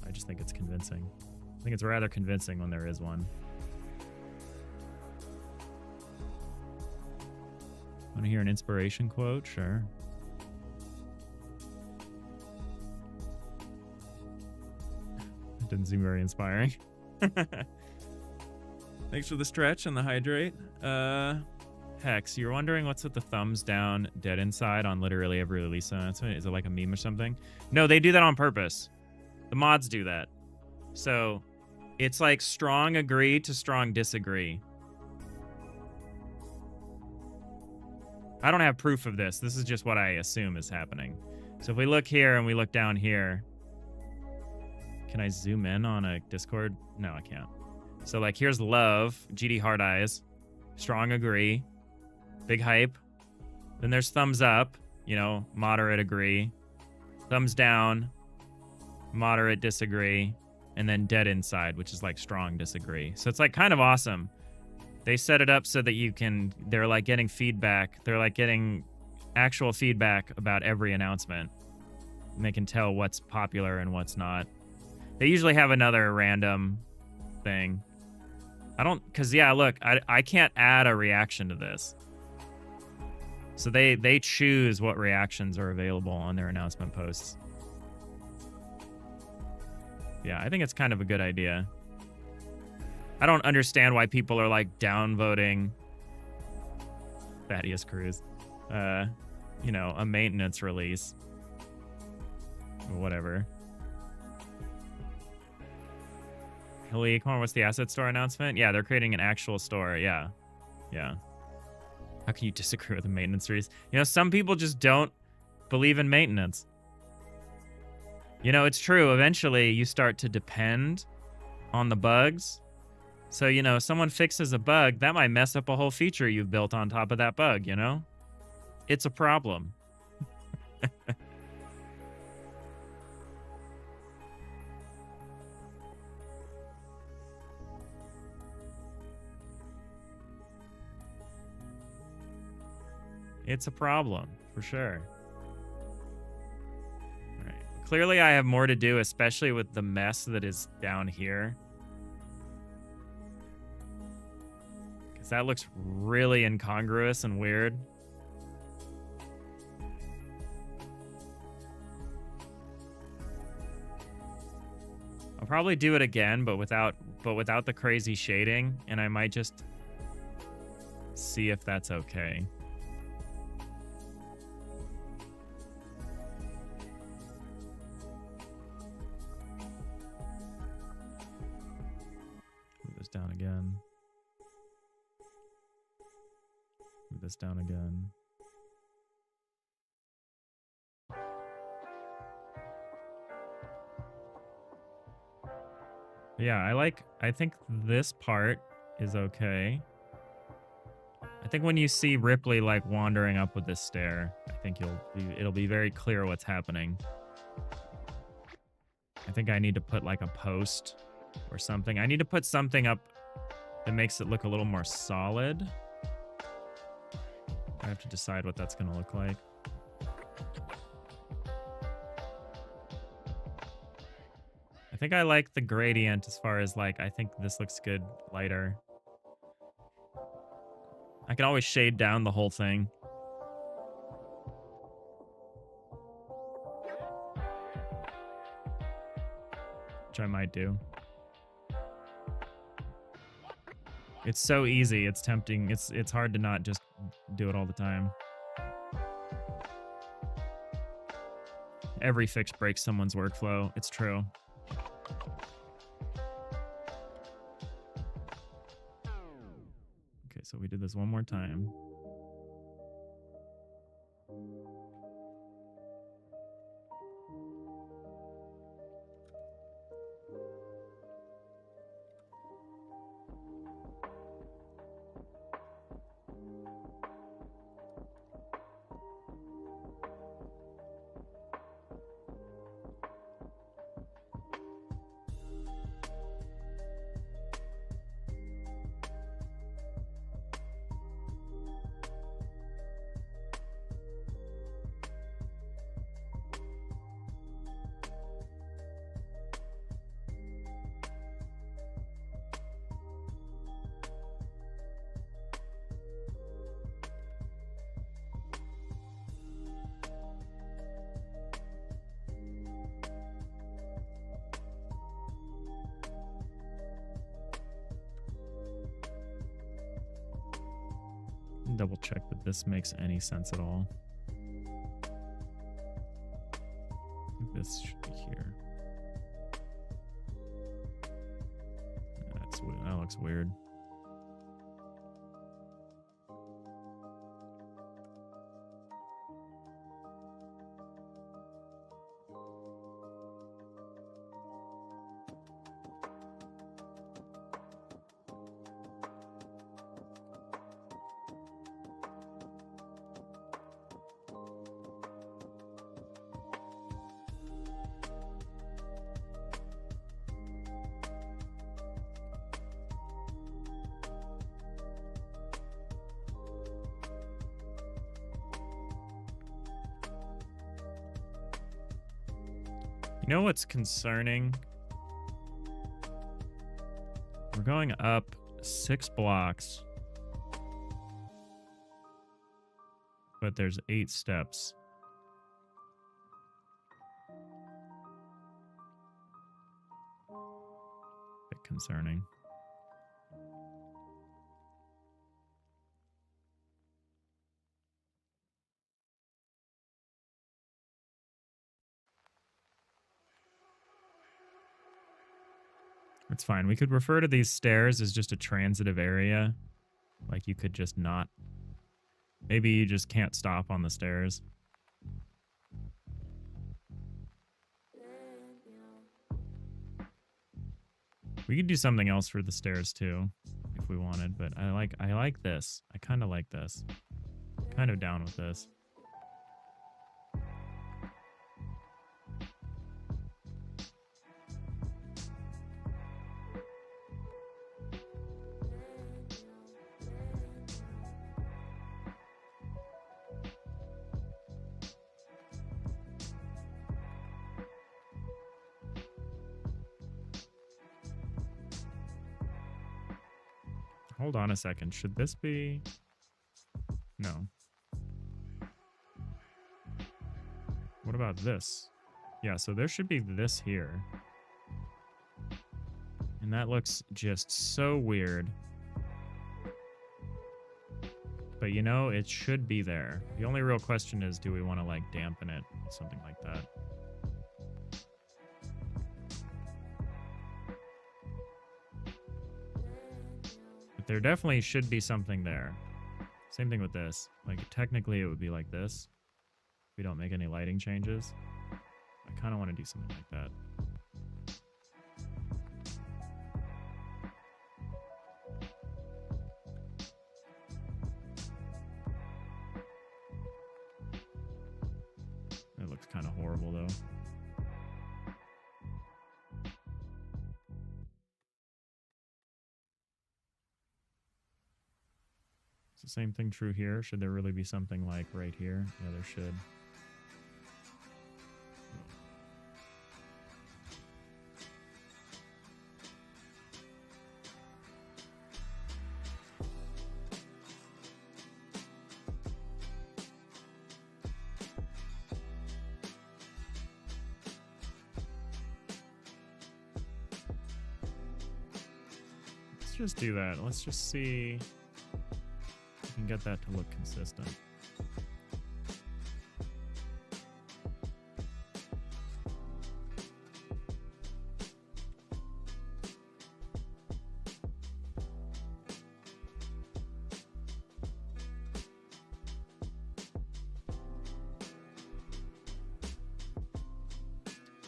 [SPEAKER 1] I just think it's convincing. I think it's rather convincing when there is one. Want to hear an inspiration quote? Sure. It didn't seem very inspiring. Thanks for the stretch and the hydrate. Hex, you're wondering what's with the thumbs down dead inside on literally every release announcement? Is it like a meme or something? No, they do that on purpose. The mods do that. So it's like strong agree to strong disagree. I don't have proof of this. This is just what I assume is happening. So if we look here and we look down here, can I zoom in on a Discord? No, I can't. So like here's love, GD hard eyes, strong agree, big hype. Then there's thumbs up, you know, moderate agree, thumbs down, moderate disagree, and then dead inside, which is like strong disagree. So it's like kind of awesome. They set it up so that they're like getting feedback. They're like getting actual feedback about every announcement. And they can tell what's popular and what's not. They usually have another random thing. Cause yeah, look, I can't add a reaction to this. So they choose what reactions are available on their announcement posts. Yeah, I think it's kind of a good idea. I don't understand why people are like downvoting Thaddeus Cruz, you know, a maintenance release. Whatever. Hilly, come on, what's the asset store announcement? Yeah, they're creating an actual store. Yeah. Yeah. How can you disagree with the maintenance trees? You know, some people just don't believe in maintenance. You know, it's true. Eventually, you start to depend on the bugs. So, you know, if someone fixes a bug, that might mess up a whole feature you've built on top of that bug, you know? It's a problem. It's a problem, for sure. All right. Clearly, I have more to do, especially with the mess that is down here. Because that looks really incongruous and weird. I'll probably do it again, but without the crazy shading, and I might just see if that's okay. Move this down again. Move this down again. Yeah, I think this part is okay. I think when you see Ripley like wandering up with this stair, I think it'll be very clear what's happening. I think I need to put like a post or something. I need to put something up that makes it look a little more solid. I have to decide what that's going to look like. I think I like the gradient as far as like, I think this looks good lighter. I can always shade down the whole thing. Which I might do. It's so easy, it's tempting. It's hard to not just do it all the time. Every fix breaks someone's workflow. It's true. Okay, so we did this one more time. Double check that this makes any sense at all. I think this should be here. That looks weird. You know what's concerning? We're going up 6 blocks, but there's 8 steps. Bit concerning. It's fine. We could refer to these stairs as just a transitive area. Like you could just not. Maybe you just can't stop on the stairs. We could do something else for the stairs too, if we wanted, but I like this. I kind of like this. Kind of down with this. Hold on a second. Should this be... No. What about this? Yeah, so there should be this here. And that looks just so weird. But you know, it should be there. The only real question is, do we want to like dampen it? Something like that. But there definitely should be something there. Same thing with this. Like technically it would be like this. If we don't make any lighting changes. I kind of want to do something like that. It looks kind of horrible though. Is the same thing true here? Should there really be something like right here? Yeah, there should. Let's just do that. Let's just see if we can get that to look consistent.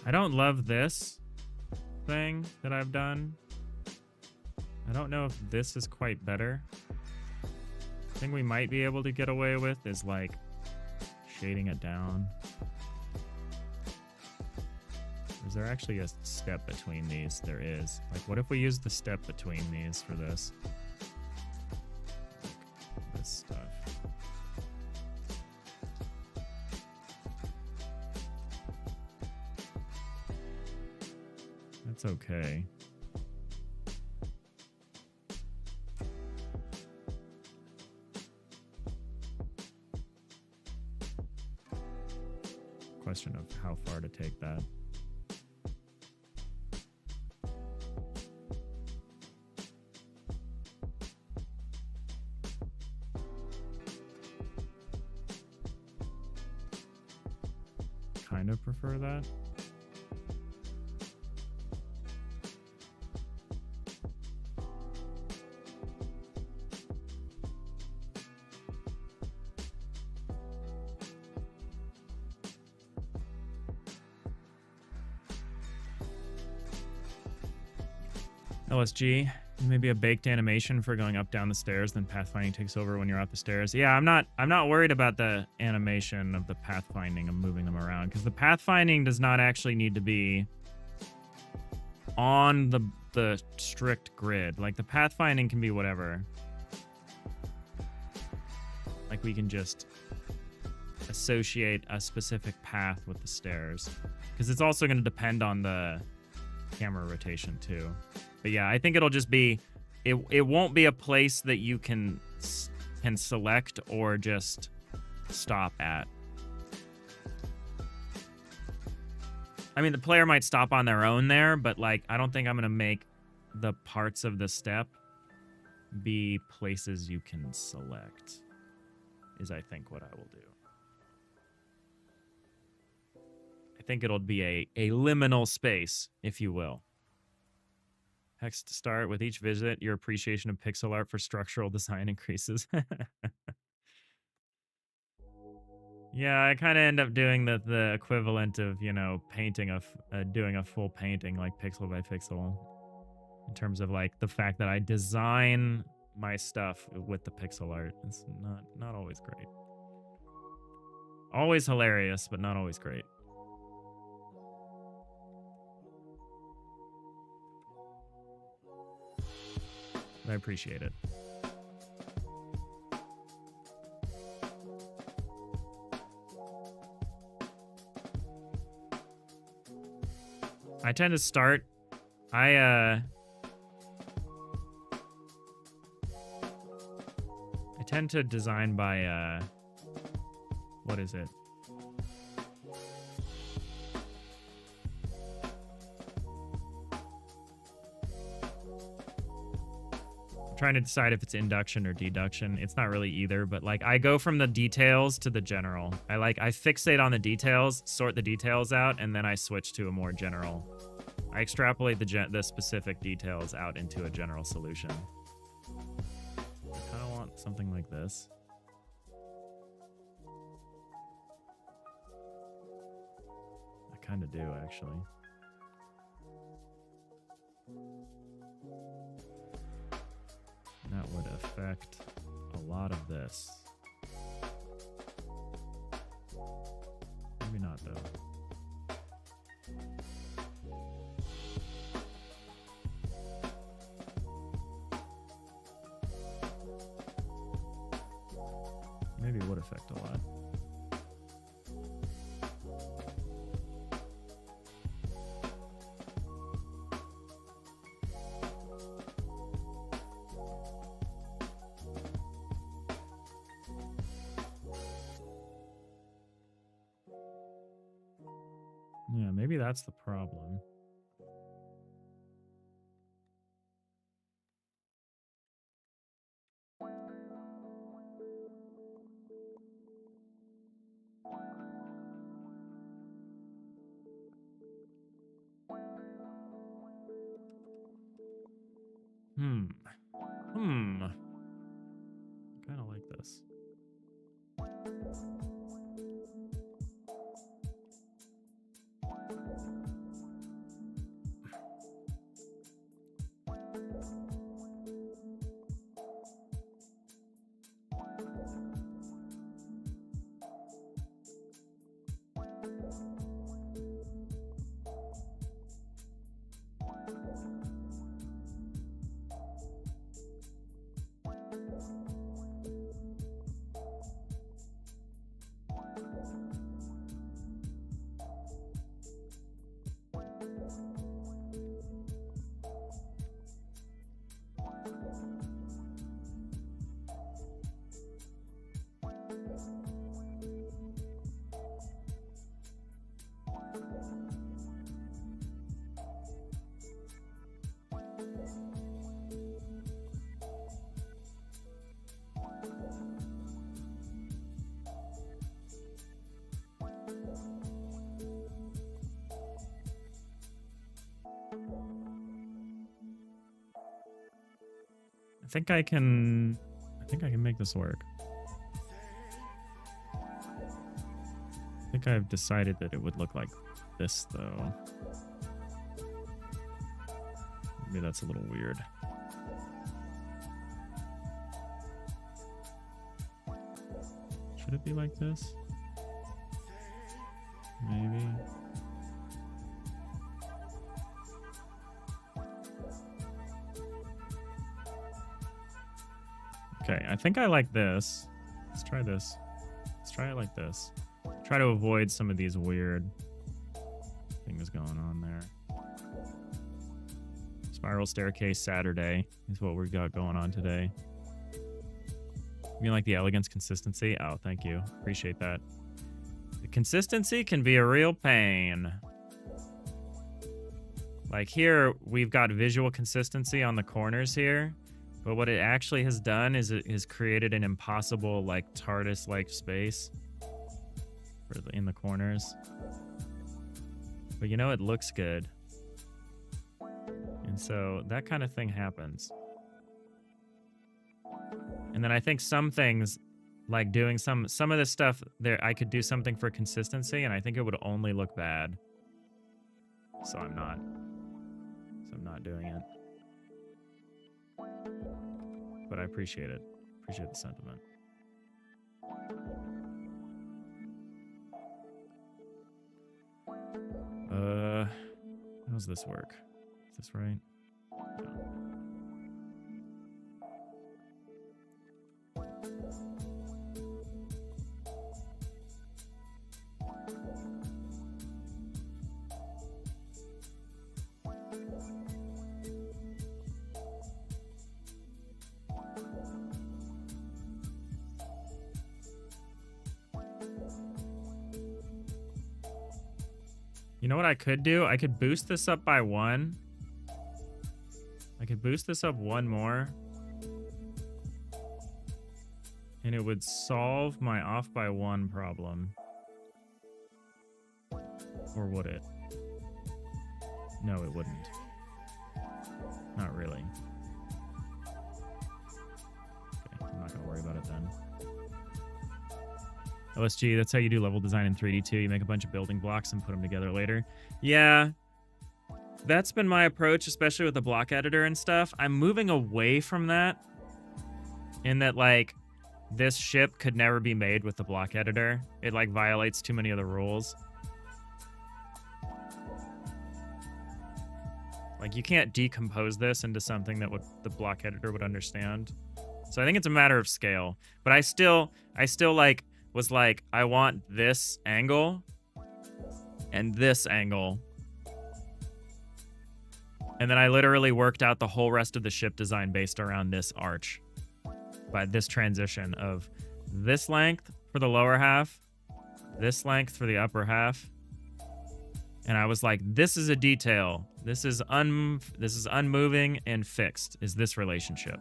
[SPEAKER 1] I don't love this thing that I've done. I don't know if this is quite better. The thing we might be able to get away with is like shading it down. Is there actually a step between these? There is. Like, what if we use the step between these for this? Like this stuff. That's okay. Question of how far to take that. Kind of prefer that. LSG, maybe a baked animation for going up down the stairs, then pathfinding takes over when you're up the stairs. Yeah, I'm not worried about the animation of the pathfinding of moving them around, because the pathfinding does not actually need to be on the strict grid. Like the pathfinding can be whatever. Like we can just associate a specific path with the stairs, because it's also going to depend on the camera rotation too. But yeah, I think it'll just be, it won't be a place that you can select or just stop at. I mean, the player might stop on their own there, but like, I don't think I'm going to make the parts of the step be places you can select, is I think what I will do. I think it'll be a liminal space, if you will. Text to start: with each visit, your appreciation of pixel art for structural design increases. Yeah, I kind of end up doing the equivalent of, you know, painting doing a full painting like pixel by pixel, in terms of like the fact that I design my stuff with the pixel art. It's not always great. Always hilarious, but not always great. I appreciate it. I tend to start. I tend to design by what is it? I'm trying to decide if it's induction or deduction. It's not really either, but like I go from the details to the general. I fixate on the details, sort the details out, and then I switch to a more general. I extrapolate the specific details out into a general solution. I kind of want something like this. I kind of do, actually. That would affect a lot of this. Maybe not, though. Maybe it would affect a lot. Yeah, maybe that's the problem. Kind of like this. I think I can make this work. I think I've decided that it would look like this, though. Maybe that's a little weird. Should it be like this? Maybe. Okay, I think I like this. Let's try this. Let's try it like this. Try to avoid some of these weird things going on there. Spiral staircase Saturday is what we got going on today. You mean like the elegance consistency? Oh, thank you. Appreciate that. The consistency can be a real pain. Like here, we've got visual consistency on the corners here. But what it actually has done is it has created an impossible, like, TARDIS-like space in the corners. But you know, it looks good. And so that kind of thing happens. And then I think some things, like doing some of this stuff there, I could do something for consistency, and I think it would only look bad. So I'm not doing it. But I appreciate it. Appreciate the sentiment. How does this work? Is this right? No. You know what I could do? I could boost this up by 1. I could boost this up 1 more. And it would solve my off by 1 problem. Or would it? No, it wouldn't. Not really. Okay, I'm not gonna worry about it then. OSG, that's how you do level design in 3D too. You make a bunch of building blocks and put them together later. Yeah, that's been my approach, especially with the block editor and stuff. I'm moving away from that, in that, like, this ship could never be made with the block editor. It, like, violates too many of the rules. Like, you can't decompose this into something that the block editor would understand. So I think it's a matter of scale. But I still like, was like, I want this angle and this angle. And then I literally worked out the whole rest of the ship design based around this arch. By this transition of this length for the lower half, this length for the upper half. And I was like, this is a detail. This is unmoving and fixed, is this relationship.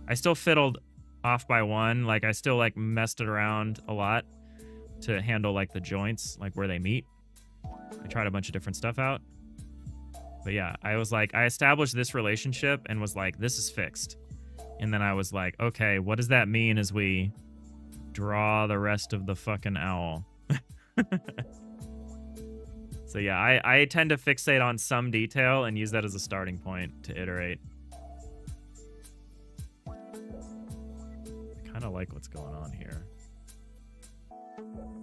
[SPEAKER 1] I still fiddled off by 1. Like, I still, like, messed it around a lot to handle, like, the joints, like, where they meet. I tried a bunch of different stuff out. But yeah, I was like, I established this relationship and was like, this is fixed. And then I was like, okay, what does that mean as we draw the rest of the fucking owl? So yeah, I tend to fixate on some detail and use that as a starting point to iterate. I kind of like what's going on here.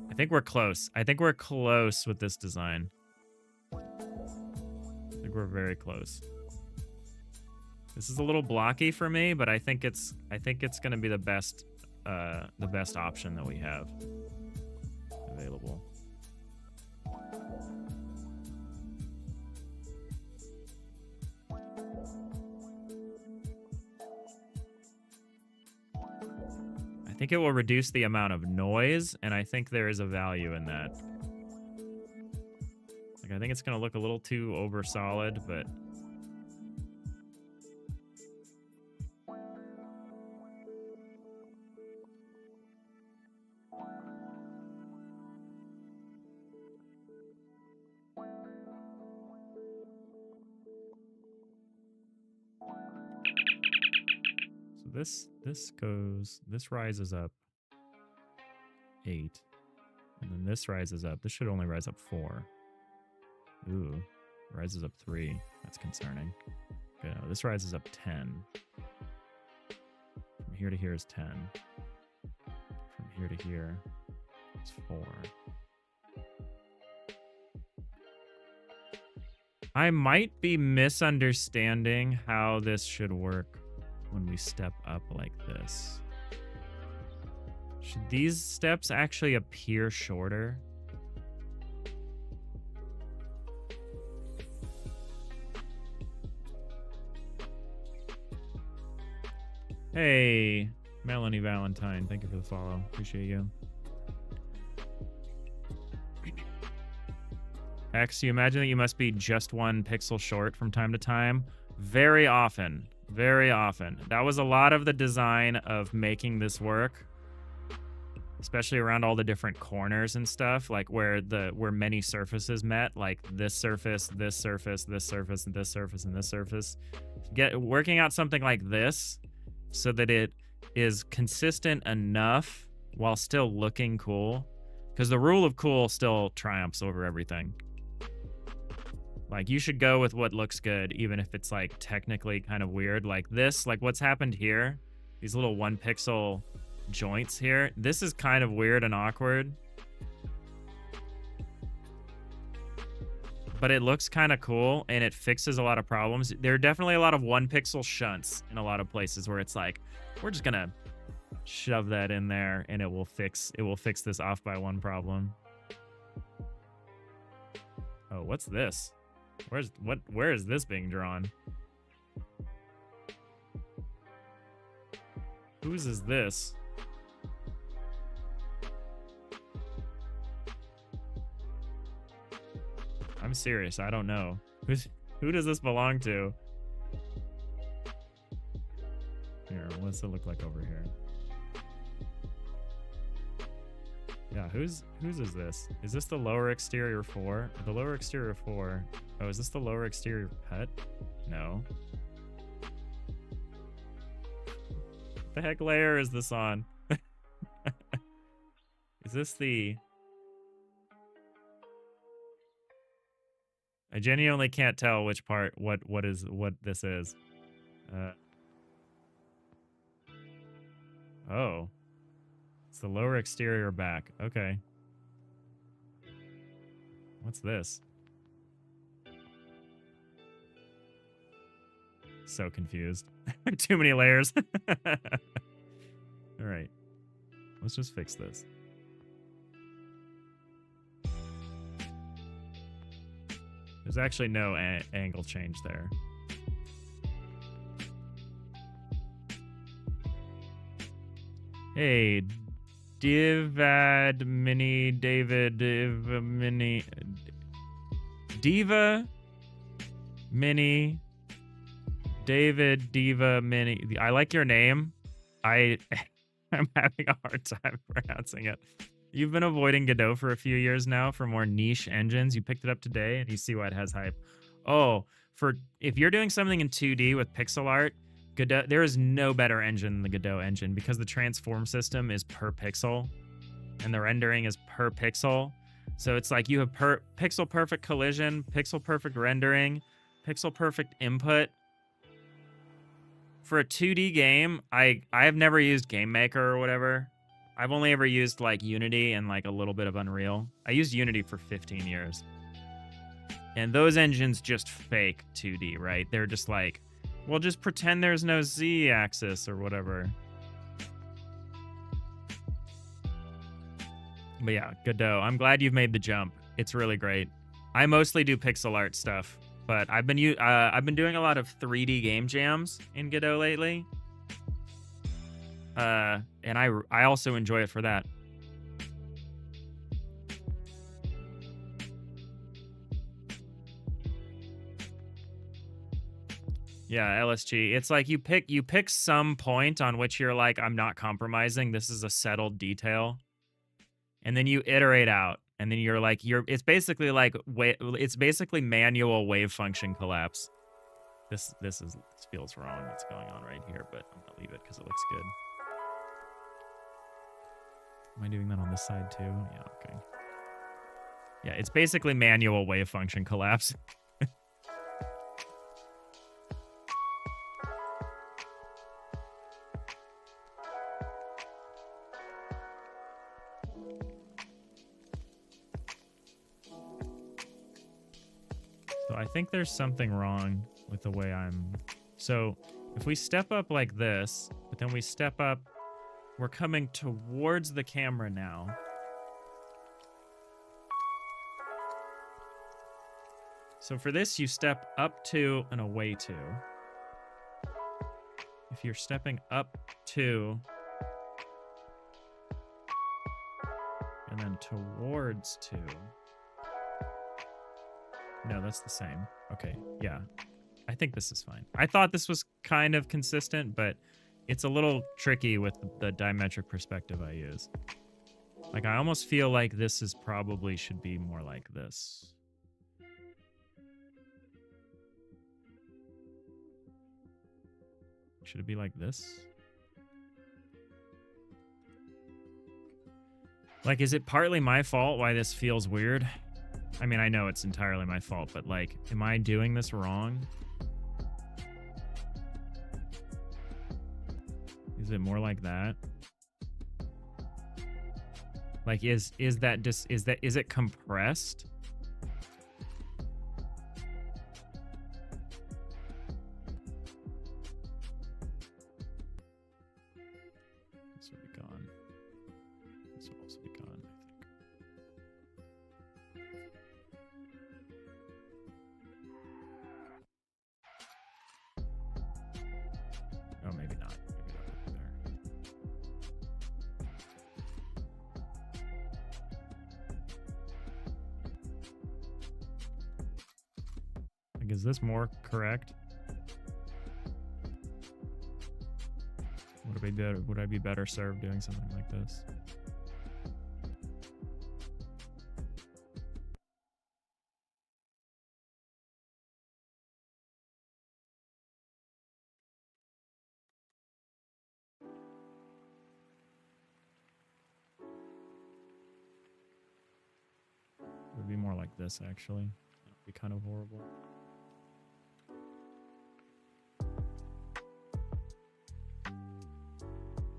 [SPEAKER 1] I think we're close. I think we're close with this design. I think we're very close. This is a little blocky for me, but I think it's going to be the best option that we have available. I think it will reduce the amount of noise, and I think there is a value in that. Like, I think it's going to look a little too over solid, but this rises up 8, and then this rises up. This should only rise up 4. Ooh, rises up 3. That's concerning. Okay, no, this rises up 10. From here to here is 10. From here to here is 4. I might be misunderstanding how this should work when we step up like this. Should these steps actually appear shorter? Hey, Melanie Valentine, thank you for the follow. Appreciate you. X, you imagine that you must be just 1 pixel short from time to time? Very often. Very often. That was a lot of the design of making this work. especially around all the different corners and stuff, like where many surfaces met, like this surface, this surface, this surface, and this surface, and this surface. Working out something like this so that it is consistent enough while still looking cool, because the rule of cool still triumphs over everything. Like, you should go with what looks good, even if it's like technically kind of weird. Like this, like what's happened here, these little 1 pixel joints here, this is kind of weird and awkward, but it looks kind of cool and it fixes a lot of problems. There are definitely a lot of 1 pixel shunts in a lot of places where it's like, we're just gonna shove that in there and it will fix this off by 1 problem. Oh, what's this? Where is this being drawn? Whose is this? I'm serious, I don't know. Who does this belong to? Here, what's it look like over here? Yeah, whose is this? Is this the lower exterior 4? The lower exterior 4. Oh, is this the lower exterior pet? No. What the heck layer is this on? Is this the... I genuinely can't tell which part, what this is. Oh. It's the lower exterior back. Okay. What's this? So confused. Too many layers. All right. Let's just fix this. There's actually no angle change there. Hey, Diva Mini David Diva Mini. I like your name. I'm having a hard time pronouncing it. You've been avoiding Godot for a few years now for more niche engines. You picked it up today and you see why it has hype. Oh, if you're doing something in 2D with pixel art, Godot, there is no better engine than the Godot engine because the transform system is per pixel and the rendering is per pixel. So it's like you have pixel perfect collision, pixel perfect rendering, pixel perfect input. For a 2D game, I have never used Game Maker or whatever. I've only ever used like Unity and like a little bit of Unreal. I used Unity for 15 years. And those engines just fake 2D, right? They're just like, well, just pretend there's no Z-axis or whatever. But yeah, Godot. I'm glad you've made the jump. It's really great. I mostly do pixel art stuff, but I've been doing a lot of 3D game jams in Godot lately. And I also enjoy it for that. Yeah, LSG. It's like you pick some point on which you're like, I'm not compromising. This is a settled detail. And then you iterate out. And then you're like, it's basically like it's basically manual wave function collapse. This feels wrong what's going on right here, but I'm gonna leave it because it looks good. Am I doing that on this side too? Yeah, okay. Yeah, it's basically manual wave function collapse. So I think there's something wrong with the way so if we step up like this, but then we step up, we're coming towards the camera now. So for this, you step up to and away to. If you're stepping up to and then towards to. No, that's the same. Okay, yeah. I think this is fine. I thought this was kind of consistent, but it's a little tricky with the diametric perspective I use. Like, I almost feel like this is probably should be more like this. Should it be like this? Like, is it partly my fault why this feels weird? I mean, I know it's entirely my fault, but like, am I doing this wrong? Is it more like that? Like, is it compressed? This will be gone. This will also be gone, I think. Oh, maybe not. Maybe that'll be there. Like, is this more correct? Would I be better served doing something like this? It would be more like this, actually. That would be kind of horrible.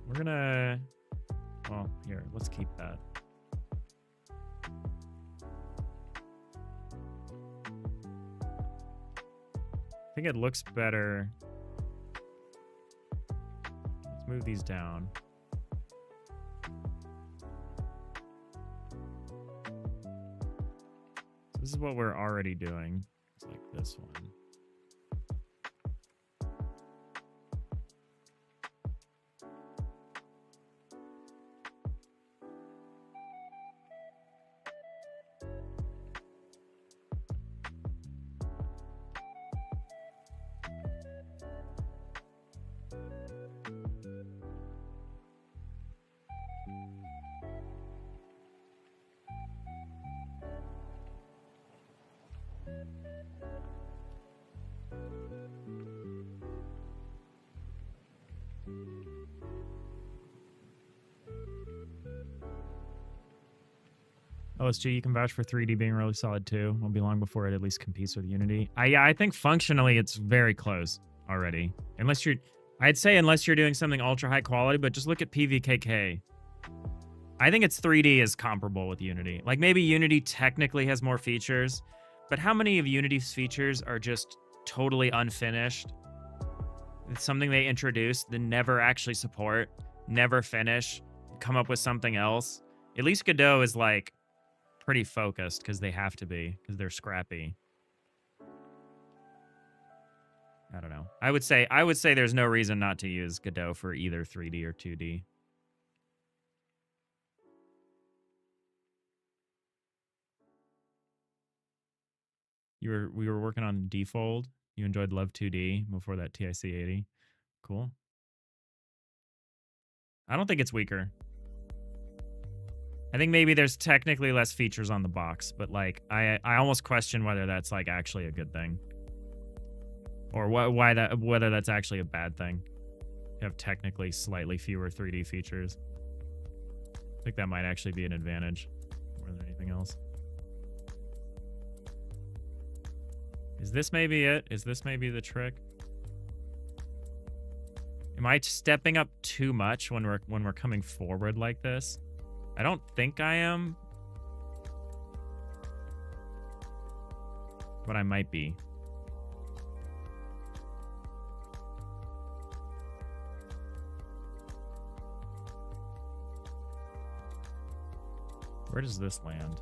[SPEAKER 1] We're gonna... Well, here, let's keep that. I think it looks better. Let's move these down. So this is what we're already doing. It's like this one. LSG, you can vouch for 3D being really solid too. Won't be long before it at least competes with Unity. I think functionally it's very close already. I'd say unless you're doing something ultra high quality, but just look at PVKK. I think its 3D is comparable with Unity. Like, maybe Unity technically has more features, but how many of Unity's features are just totally unfinished? It's something they introduced, then never actually support, never finish, come up with something else. At least Godot is like pretty focused because they have to be, because they're scrappy. I don't know. I would say there's no reason not to use Godot for either 3D or 2D. We were working on Defold. You enjoyed Love 2D before that TIC 80. Cool. I don't think it's weaker. I think maybe there's technically less features on the box, but like I almost question whether that's like actually a good thing. Or whether that's actually a bad thing. You have technically slightly fewer 3D features. I think that might actually be an advantage more than anything else. Is this maybe it? Is this maybe the trick? Am I stepping up too much when we're coming forward like this? I don't think I am. But I might be. Where does this land?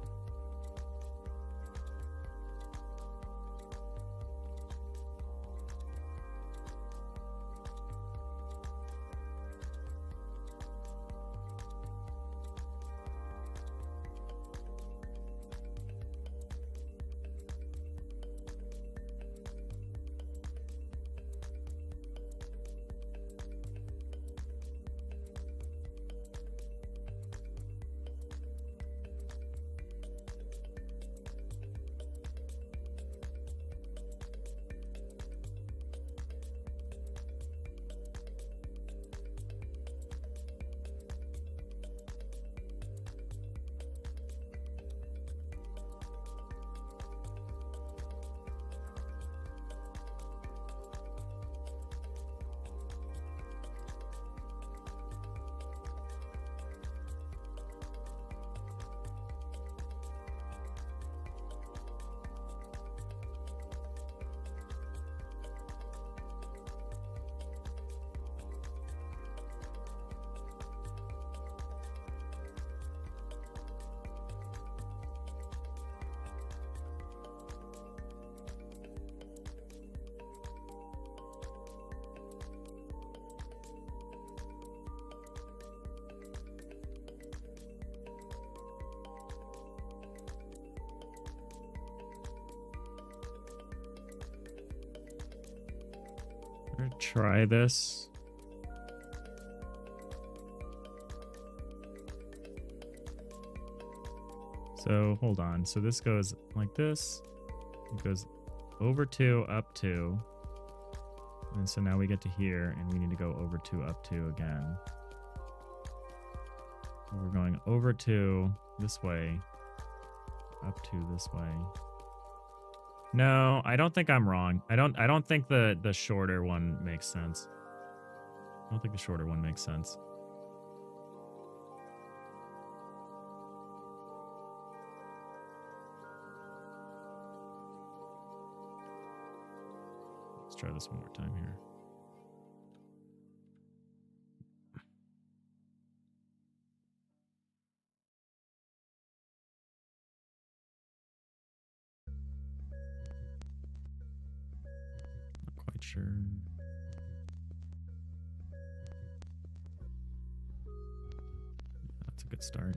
[SPEAKER 1] gonna try this. So hold on. So this goes like this. It goes over 2, up 2. And so now we get to here, and we need to go over 2, up 2 again. So we're going over 2 this way, up 2 this way. No, I don't think I'm wrong. I don't think the shorter one makes sense. I don't think the shorter one makes sense. Let's try this one more time here. Not quite sure. That's a good start.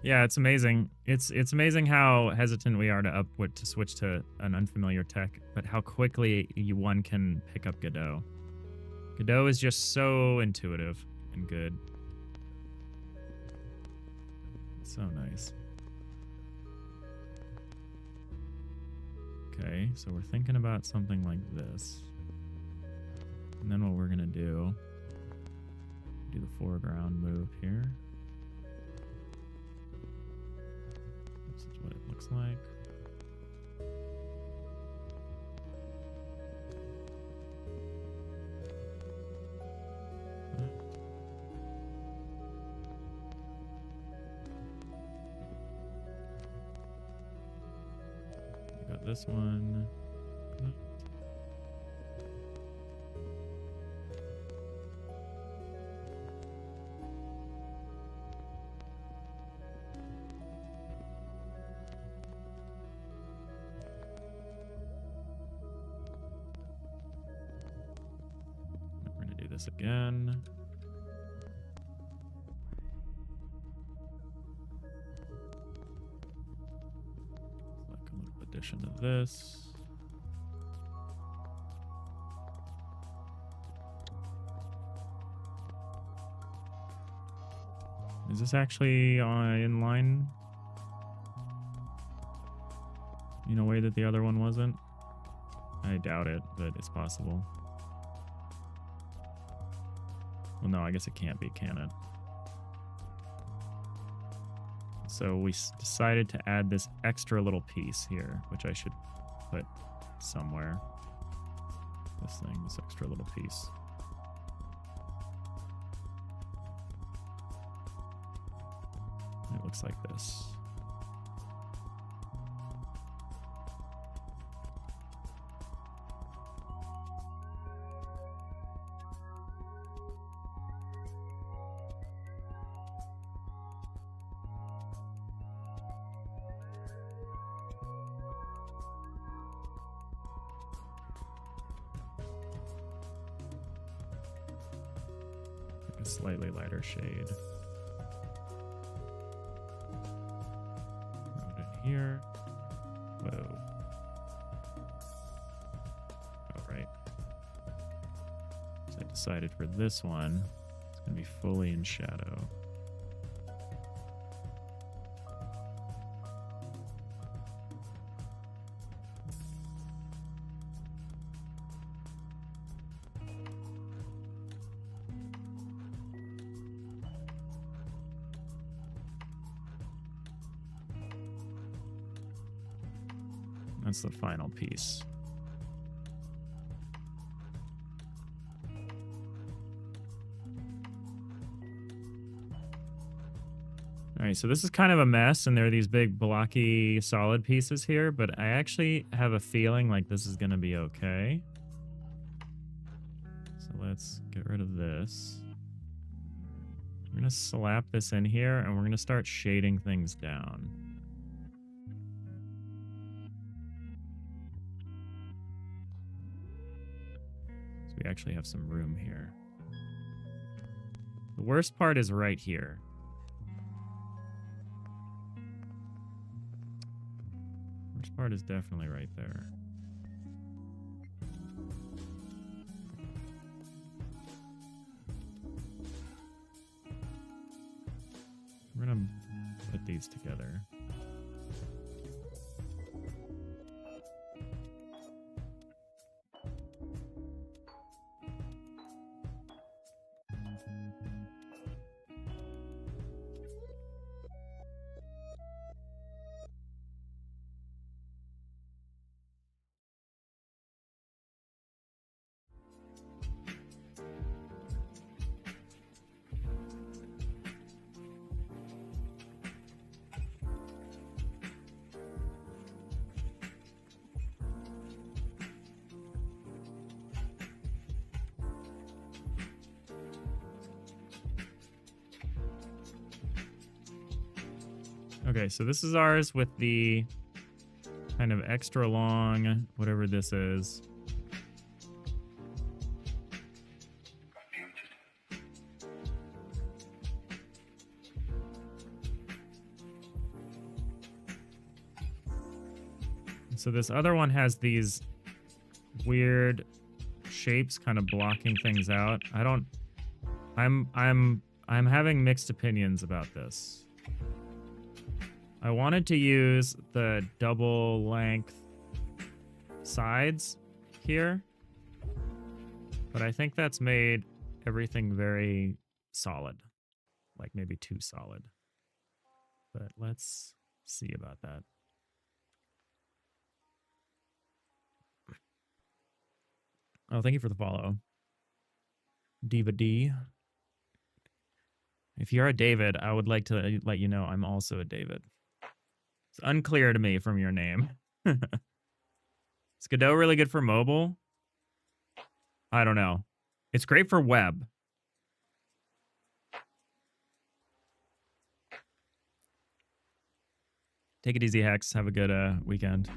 [SPEAKER 1] Yeah, it's amazing. It's amazing how hesitant we are to switch to an unfamiliar tech, but how quickly one can pick up Godot. Godot is just so intuitive and good. So nice. Okay, so we're thinking about something like this. And then what we're gonna do the foreground move here. This is what it looks like. Got this one. We're going to do this again. Like a little addition to this. Is this actually in line in a way that the other one wasn't? I doubt it, but it's possible. Well, no, I guess it can't be, can it? So we decided to add this extra little piece here, which I should put somewhere. This thing, this extra little piece. It looks like this. Like a slightly lighter shade. Here. Whoa. All right. So I decided for this one, it's going to be fully in shadow. That's the final piece. All right, so this is kind of a mess, and there are these big blocky solid pieces here, but I actually have a feeling like this is going to be okay. So let's get rid of this. We're going to slap this in here, and we're going to start shading things down. we actually have some room here. The worst part is right here. Worst part is definitely right there. We're gonna put these together. Okay, so this is ours with the kind of extra long, whatever this is. So this other one has these weird shapes kind of blocking things out. I'm having mixed opinions about this. I wanted to use the double length sides here, but I think that's made everything very solid, like maybe too solid. But let's see about that. Oh, thank you for the follow, Diva D. If you're a David, I would like to let you know I'm also a David. It's unclear to me from your name. Is Godot really good for mobile? I don't know. It's great for web. Take it easy, Hex. Have a good weekend.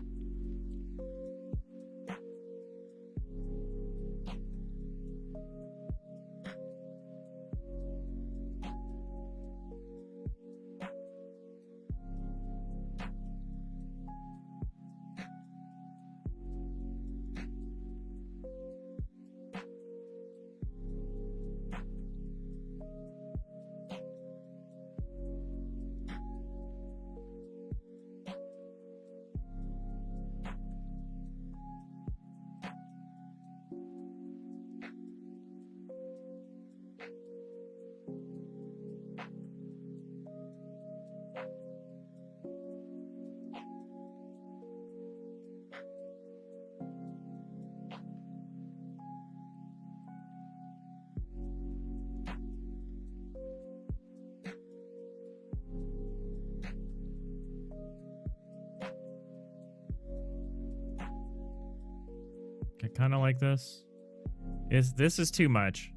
[SPEAKER 1] I kind of like this. This is too much.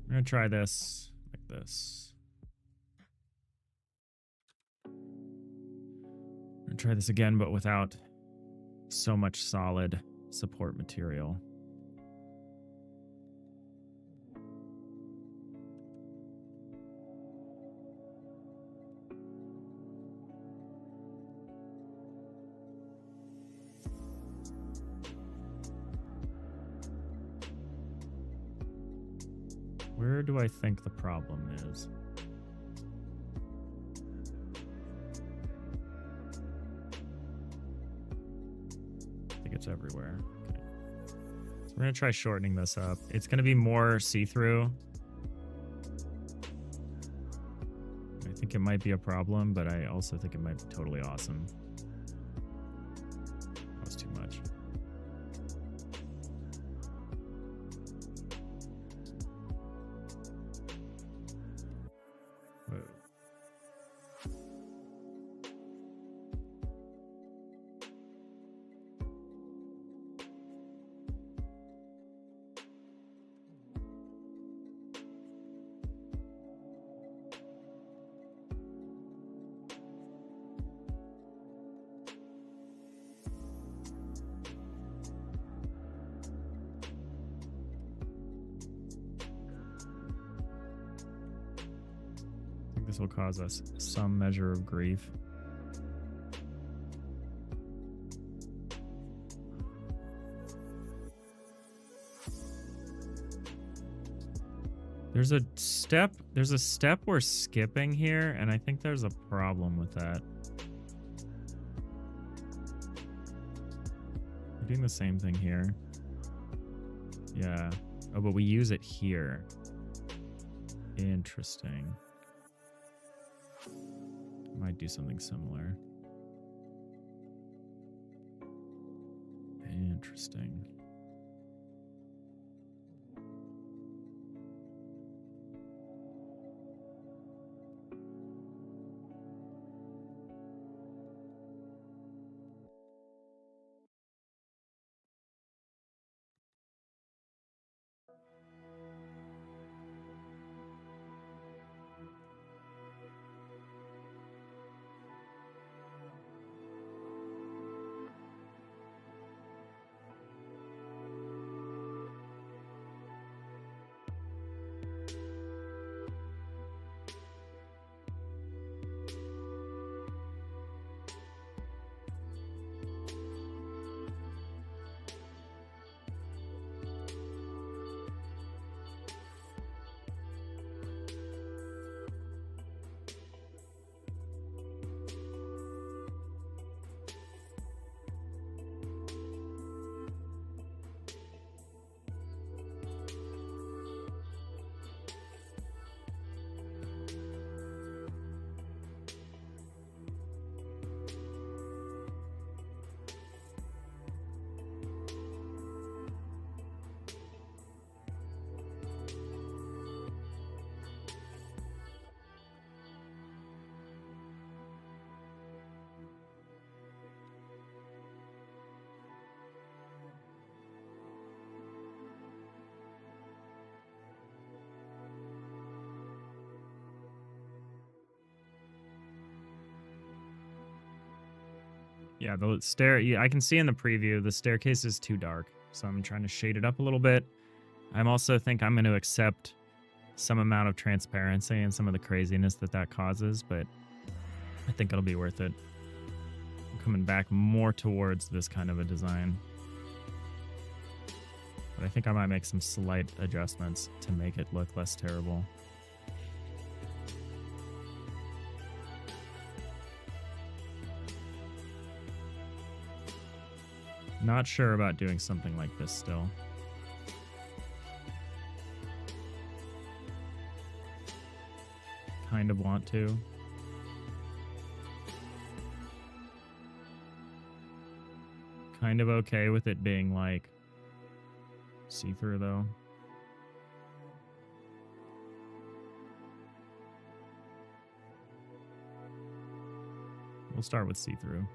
[SPEAKER 1] I'm gonna try this like this. I'm gonna try this again, but without so much solid support material. Where do I think the problem is? I think it's everywhere. Okay. So we're going to try shortening this up. It's going to be more see-through. I think it might be a problem, but I also think it might be totally awesome. That was too much. Whoa. This will cause us some measure of grief. There's a step we're skipping here, and I think there's a problem with that. We're doing the same thing here. Yeah. Oh, but we use it here. Interesting. Might do something similar. Interesting. Yeah, the stair. Yeah, I can see in the preview the staircase is too dark, so I'm trying to shade it up a little bit. I'm also think I'm going to accept some amount of transparency and some of the craziness that causes, but I think it'll be worth it. I'm coming back more towards this kind of a design, but I think I might make some slight adjustments to make it look less terrible. Not sure about doing something like this still. Kind of want to. Kind of okay with it being like see-through though. We'll start with see-through.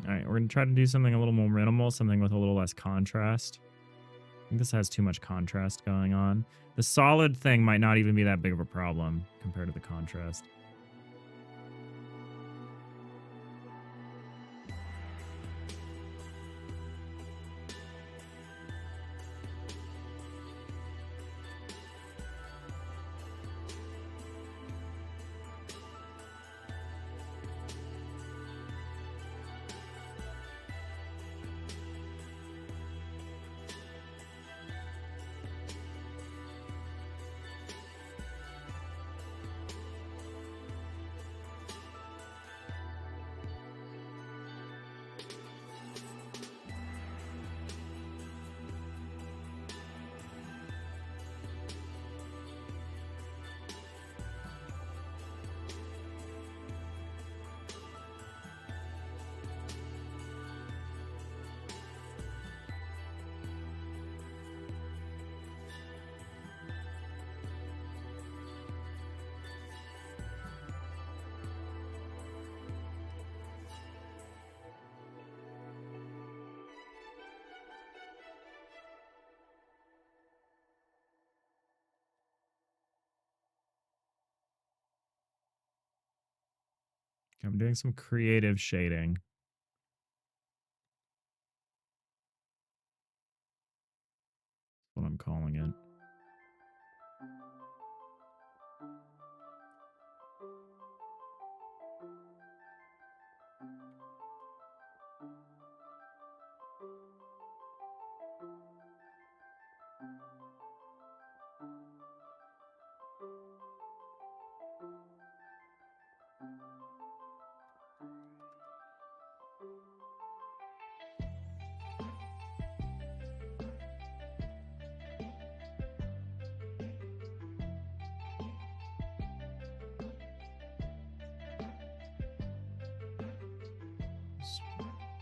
[SPEAKER 1] All right, we're going to try to do something a little more minimal, something with a little less contrast. I think this has too much contrast going on. The solid thing might not even be that big of a problem compared to the contrast. I'm doing some creative shading. That's what I'm calling it.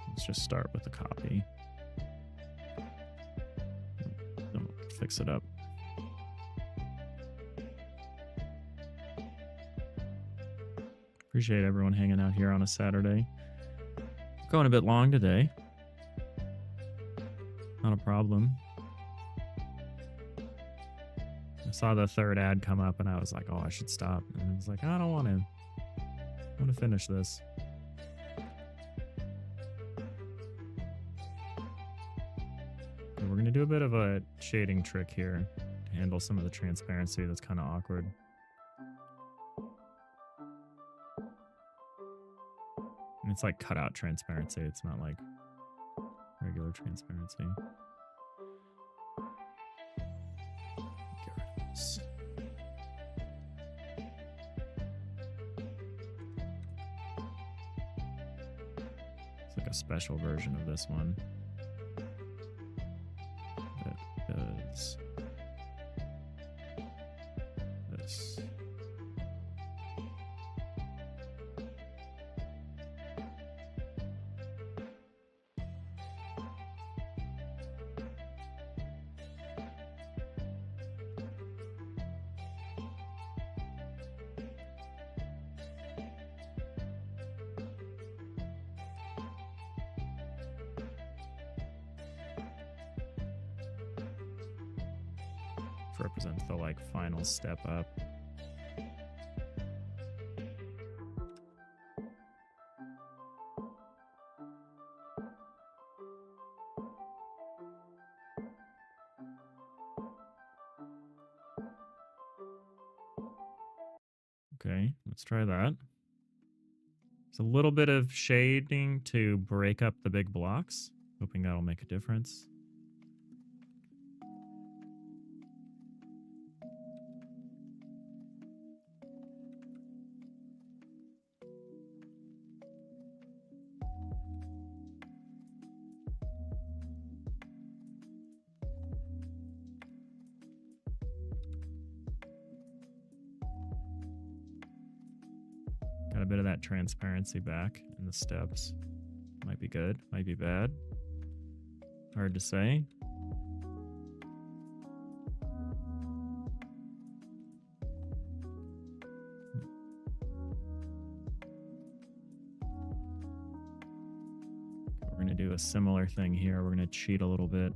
[SPEAKER 1] Let's just start with the copy. Don't fix it up. Appreciate everyone hanging out here on a Saturday. Going a bit long today. Not a problem. I saw the third ad come up and I was like, oh, I should stop. And I was like, I don't want to. I want to finish this. And we're going to do a bit of a shading trick here to handle some of the transparency that's kind of awkward. And it's like cutout transparency. It's not like regular transparency. Get rid of this. It's like a special version of this one that does this. Represents the like final step up. Okay, let's try that. It's a little bit of shading to break up the big blocks. Hoping that'll make a difference. Got a bit of that transparency back in the steps. Might be good, might be bad. Hard to say. We're going to do a similar thing here. We're going to cheat a little bit.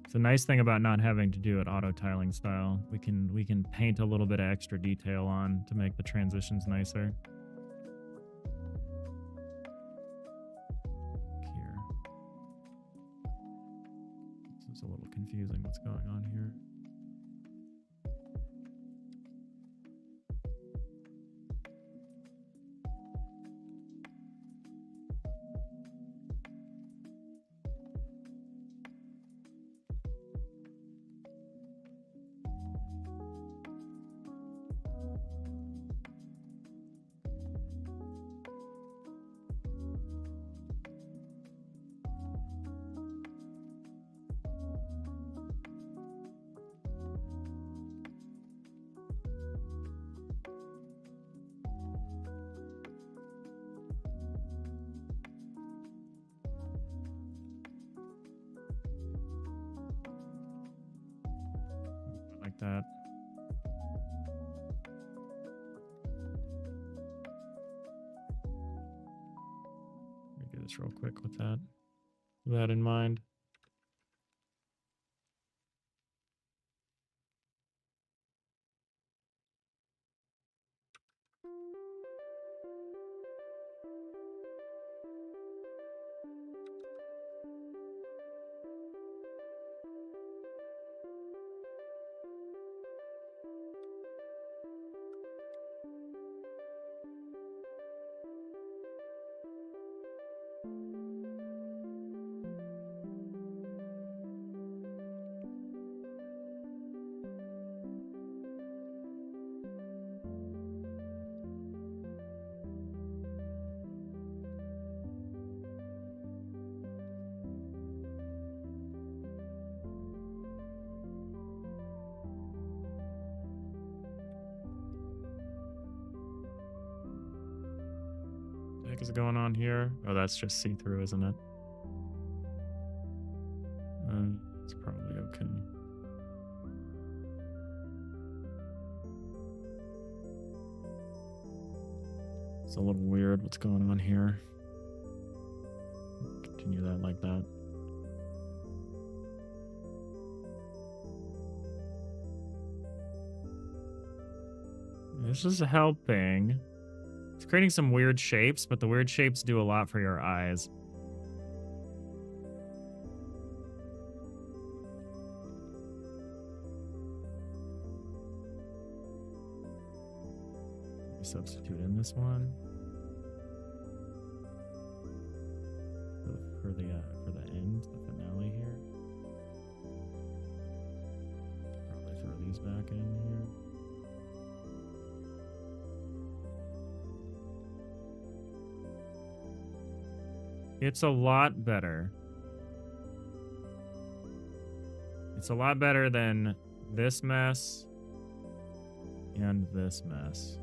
[SPEAKER 1] It's a nice thing about not having to do it auto tiling style. We can paint a little bit of extra detail on to make the transitions nicer. Here. This is a little confusing what's going on here. Like that. Let me do this real quick with that in mind. What the heck is going on here? Oh, that's just see-through, isn't it? It's probably okay. It's a little weird what's going on here. Continue that like that. This is helping. It's creating some weird shapes, but the weird shapes do a lot for your eyes. Substitute in this one for the end, the finale here. Probably throw these back in here. It's a lot better. It's a lot better than this mess and this mess.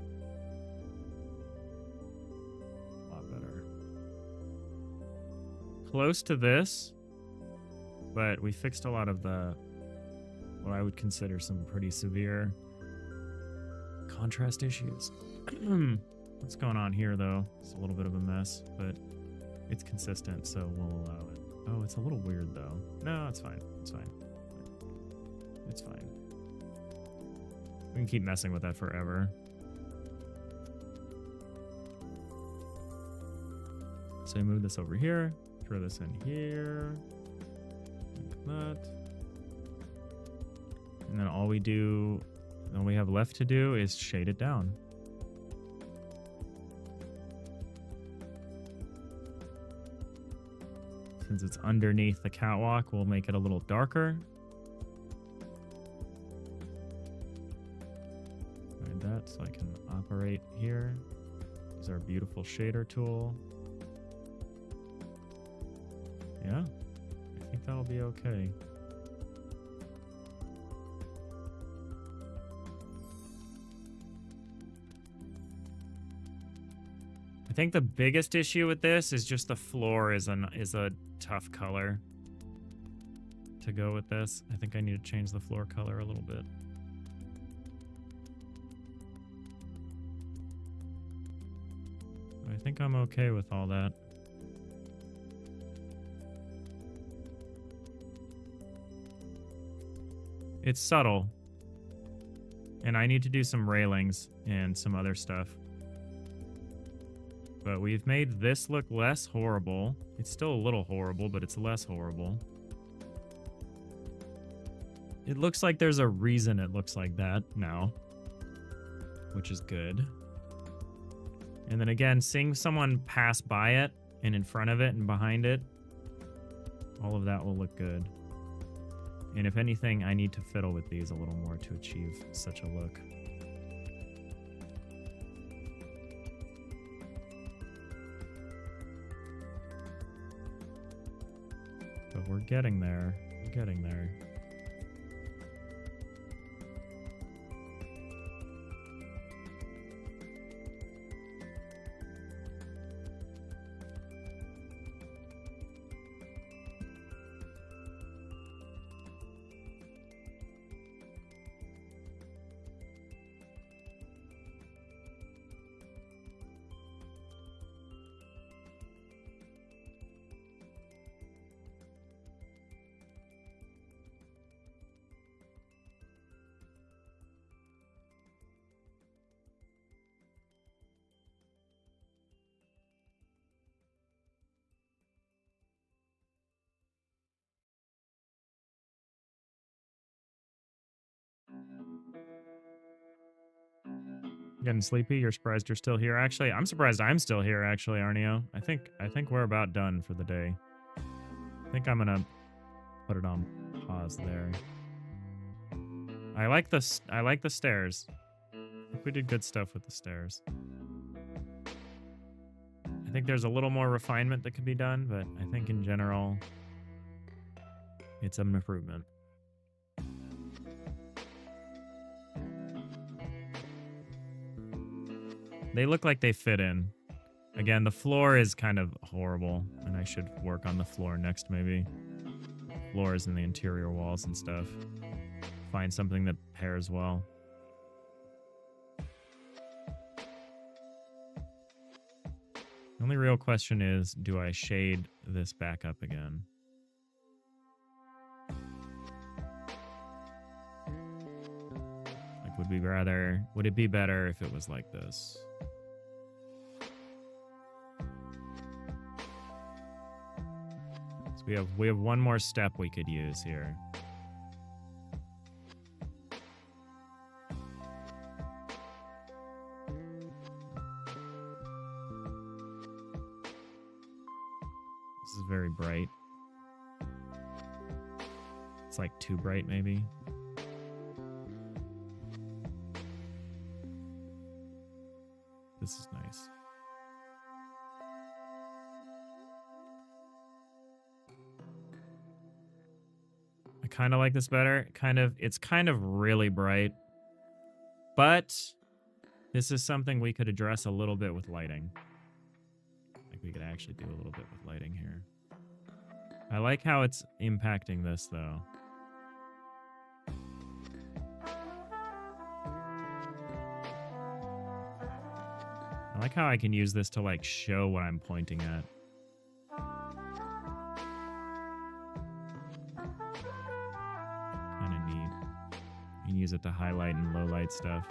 [SPEAKER 1] Close to this, but we fixed a lot of what I would consider some pretty severe contrast issues. What's going on here, though? It's a little bit of a mess, but it's consistent, so we'll allow it. Oh, it's a little weird, though. No, it's fine. It's fine. It's fine. We can keep messing with that forever. So I move this over here. Throw this in here, like that. And then all we have left to do is shade it down. Since it's underneath the catwalk, we'll make it a little darker. Like that, so I can operate here. Use our beautiful shader tool. Yeah, I think that'll be okay. I think the biggest issue with this is just the floor is a tough color to go with this. I think I need to change the floor color a little bit. I think I'm okay with all that. It's subtle. And I need to do some railings and some other stuff. But we've made this look less horrible. It's still a little horrible, but it's less horrible. It looks like there's a reason it looks like that now, which is good. And then again, seeing someone pass by it and in front of it and behind it, all of that will look good. And if anything, I need to fiddle with these a little more to achieve such a look. But we're getting there. We're getting there. Getting sleepy? You're surprised you're still here? Actually, I'm surprised I'm still here, actually, Arneo. I think we're about done for the day. I think I'm gonna put it on pause there. I like the stairs. I think we did good stuff with the stairs. I think there's a little more refinement that could be done, but I think in general, it's an improvement. They look like they fit in. Again, the floor is kind of horrible, and I should work on the floor next, maybe. Floors and the interior walls and stuff. Find something that pairs well. The only real question is, do I shade this back up again? Like, would it be better if it was like this? So we have one more step we could use here. This is very bright. It's like too bright, maybe. This is nice. I kind of like this better. It's kind of really bright. But this is something we could address a little bit with lighting. Like we could actually do a little bit with lighting here. I like how it's impacting this though. I like how I can use this to like show what I'm pointing at. Kind of neat. You can use it to highlight and low light stuff.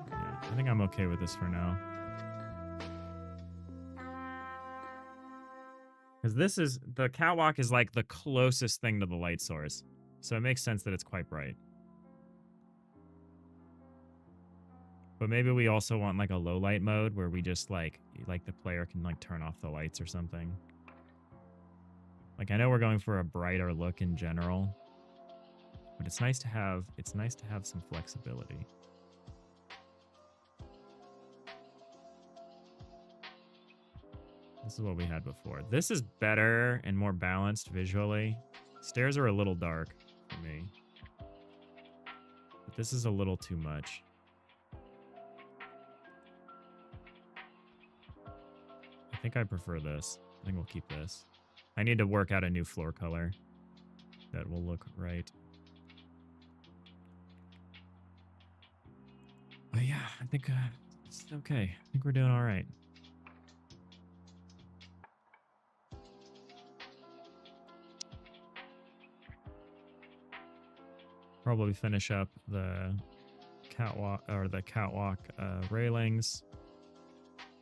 [SPEAKER 1] Yeah, I think I'm okay with this for now. Because the catwalk is like the closest thing to the light source. So it makes sense that it's quite bright. But maybe we also want like a low light mode where we just like the player can like turn off the lights or something. Like I know we're going for a brighter look in general, but it's nice to have some flexibility. This is what we had before. This is better and more balanced visually. Stairs are a little dark for me. But this is a little too much. I think I prefer this. I think we'll keep this. I need to work out a new floor color that will look right. But yeah, I think it's okay. I think we're doing all right. Probably finish up the catwalk railings.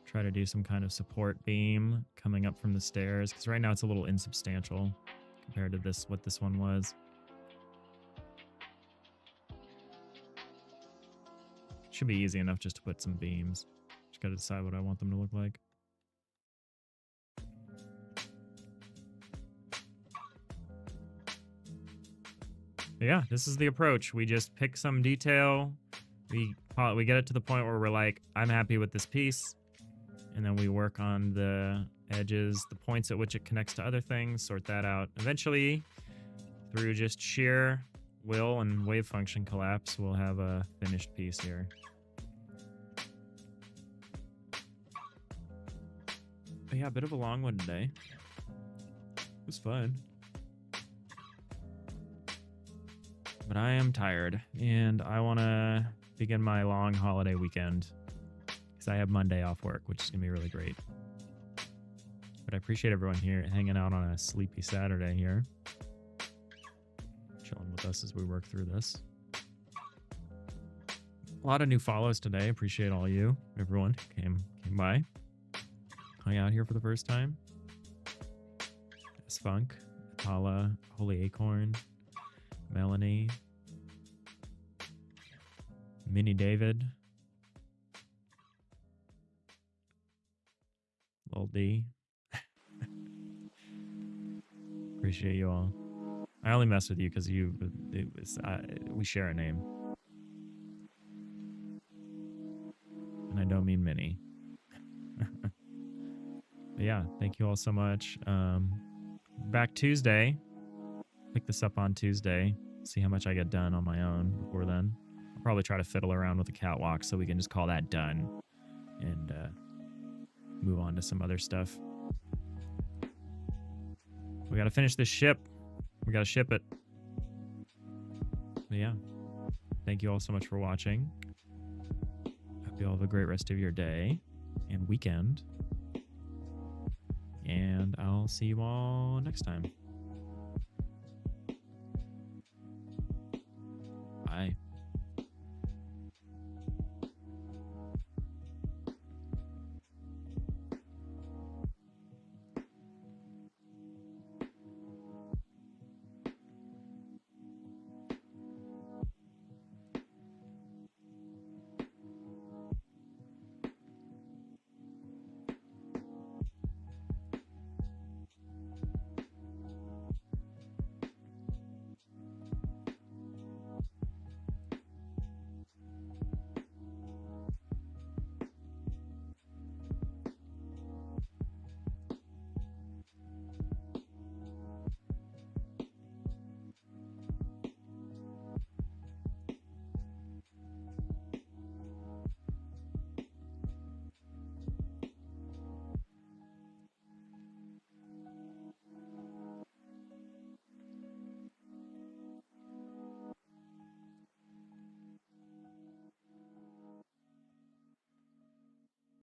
[SPEAKER 1] Try to do some kind of support beam coming up from the stairs because right now it's a little insubstantial compared to what this one was. Should be easy enough just to put some beams. Just gotta decide what I want them to look like. But yeah, this is the approach. We just pick some detail. We get it to the point where we're like, I'm happy with this piece. And then we work on the edges, the points at which it connects to other things, sort that out. Eventually, through just sheer will and wave function collapse, we'll have a finished piece here. But yeah, a bit of a long one today. It was fun. But I am tired, and I want to begin my long holiday weekend because I have Monday off work, which is going to be really great. But I appreciate everyone here hanging out on a sleepy Saturday here. Chilling with us as we work through this. A lot of new follows today. Appreciate all you, everyone who came Bye. Hung out here for the first time. Spunk, Paula, Holy Acorn, Melanie, Minnie David, Lil D. Appreciate you all. I only mess with you because we share a name. And I don't mean Minnie. But yeah, thank you all so much. Back Tuesday. Pick this up on Tuesday. See how much I get done on my own before then. I'll probably try to fiddle around with the catwalk so we can just call that done and move on to some other stuff. We got to finish this ship. We got to ship it. But yeah. Thank you all so much for watching. Hope you all have a great rest of your day and weekend. And I'll see you all next time.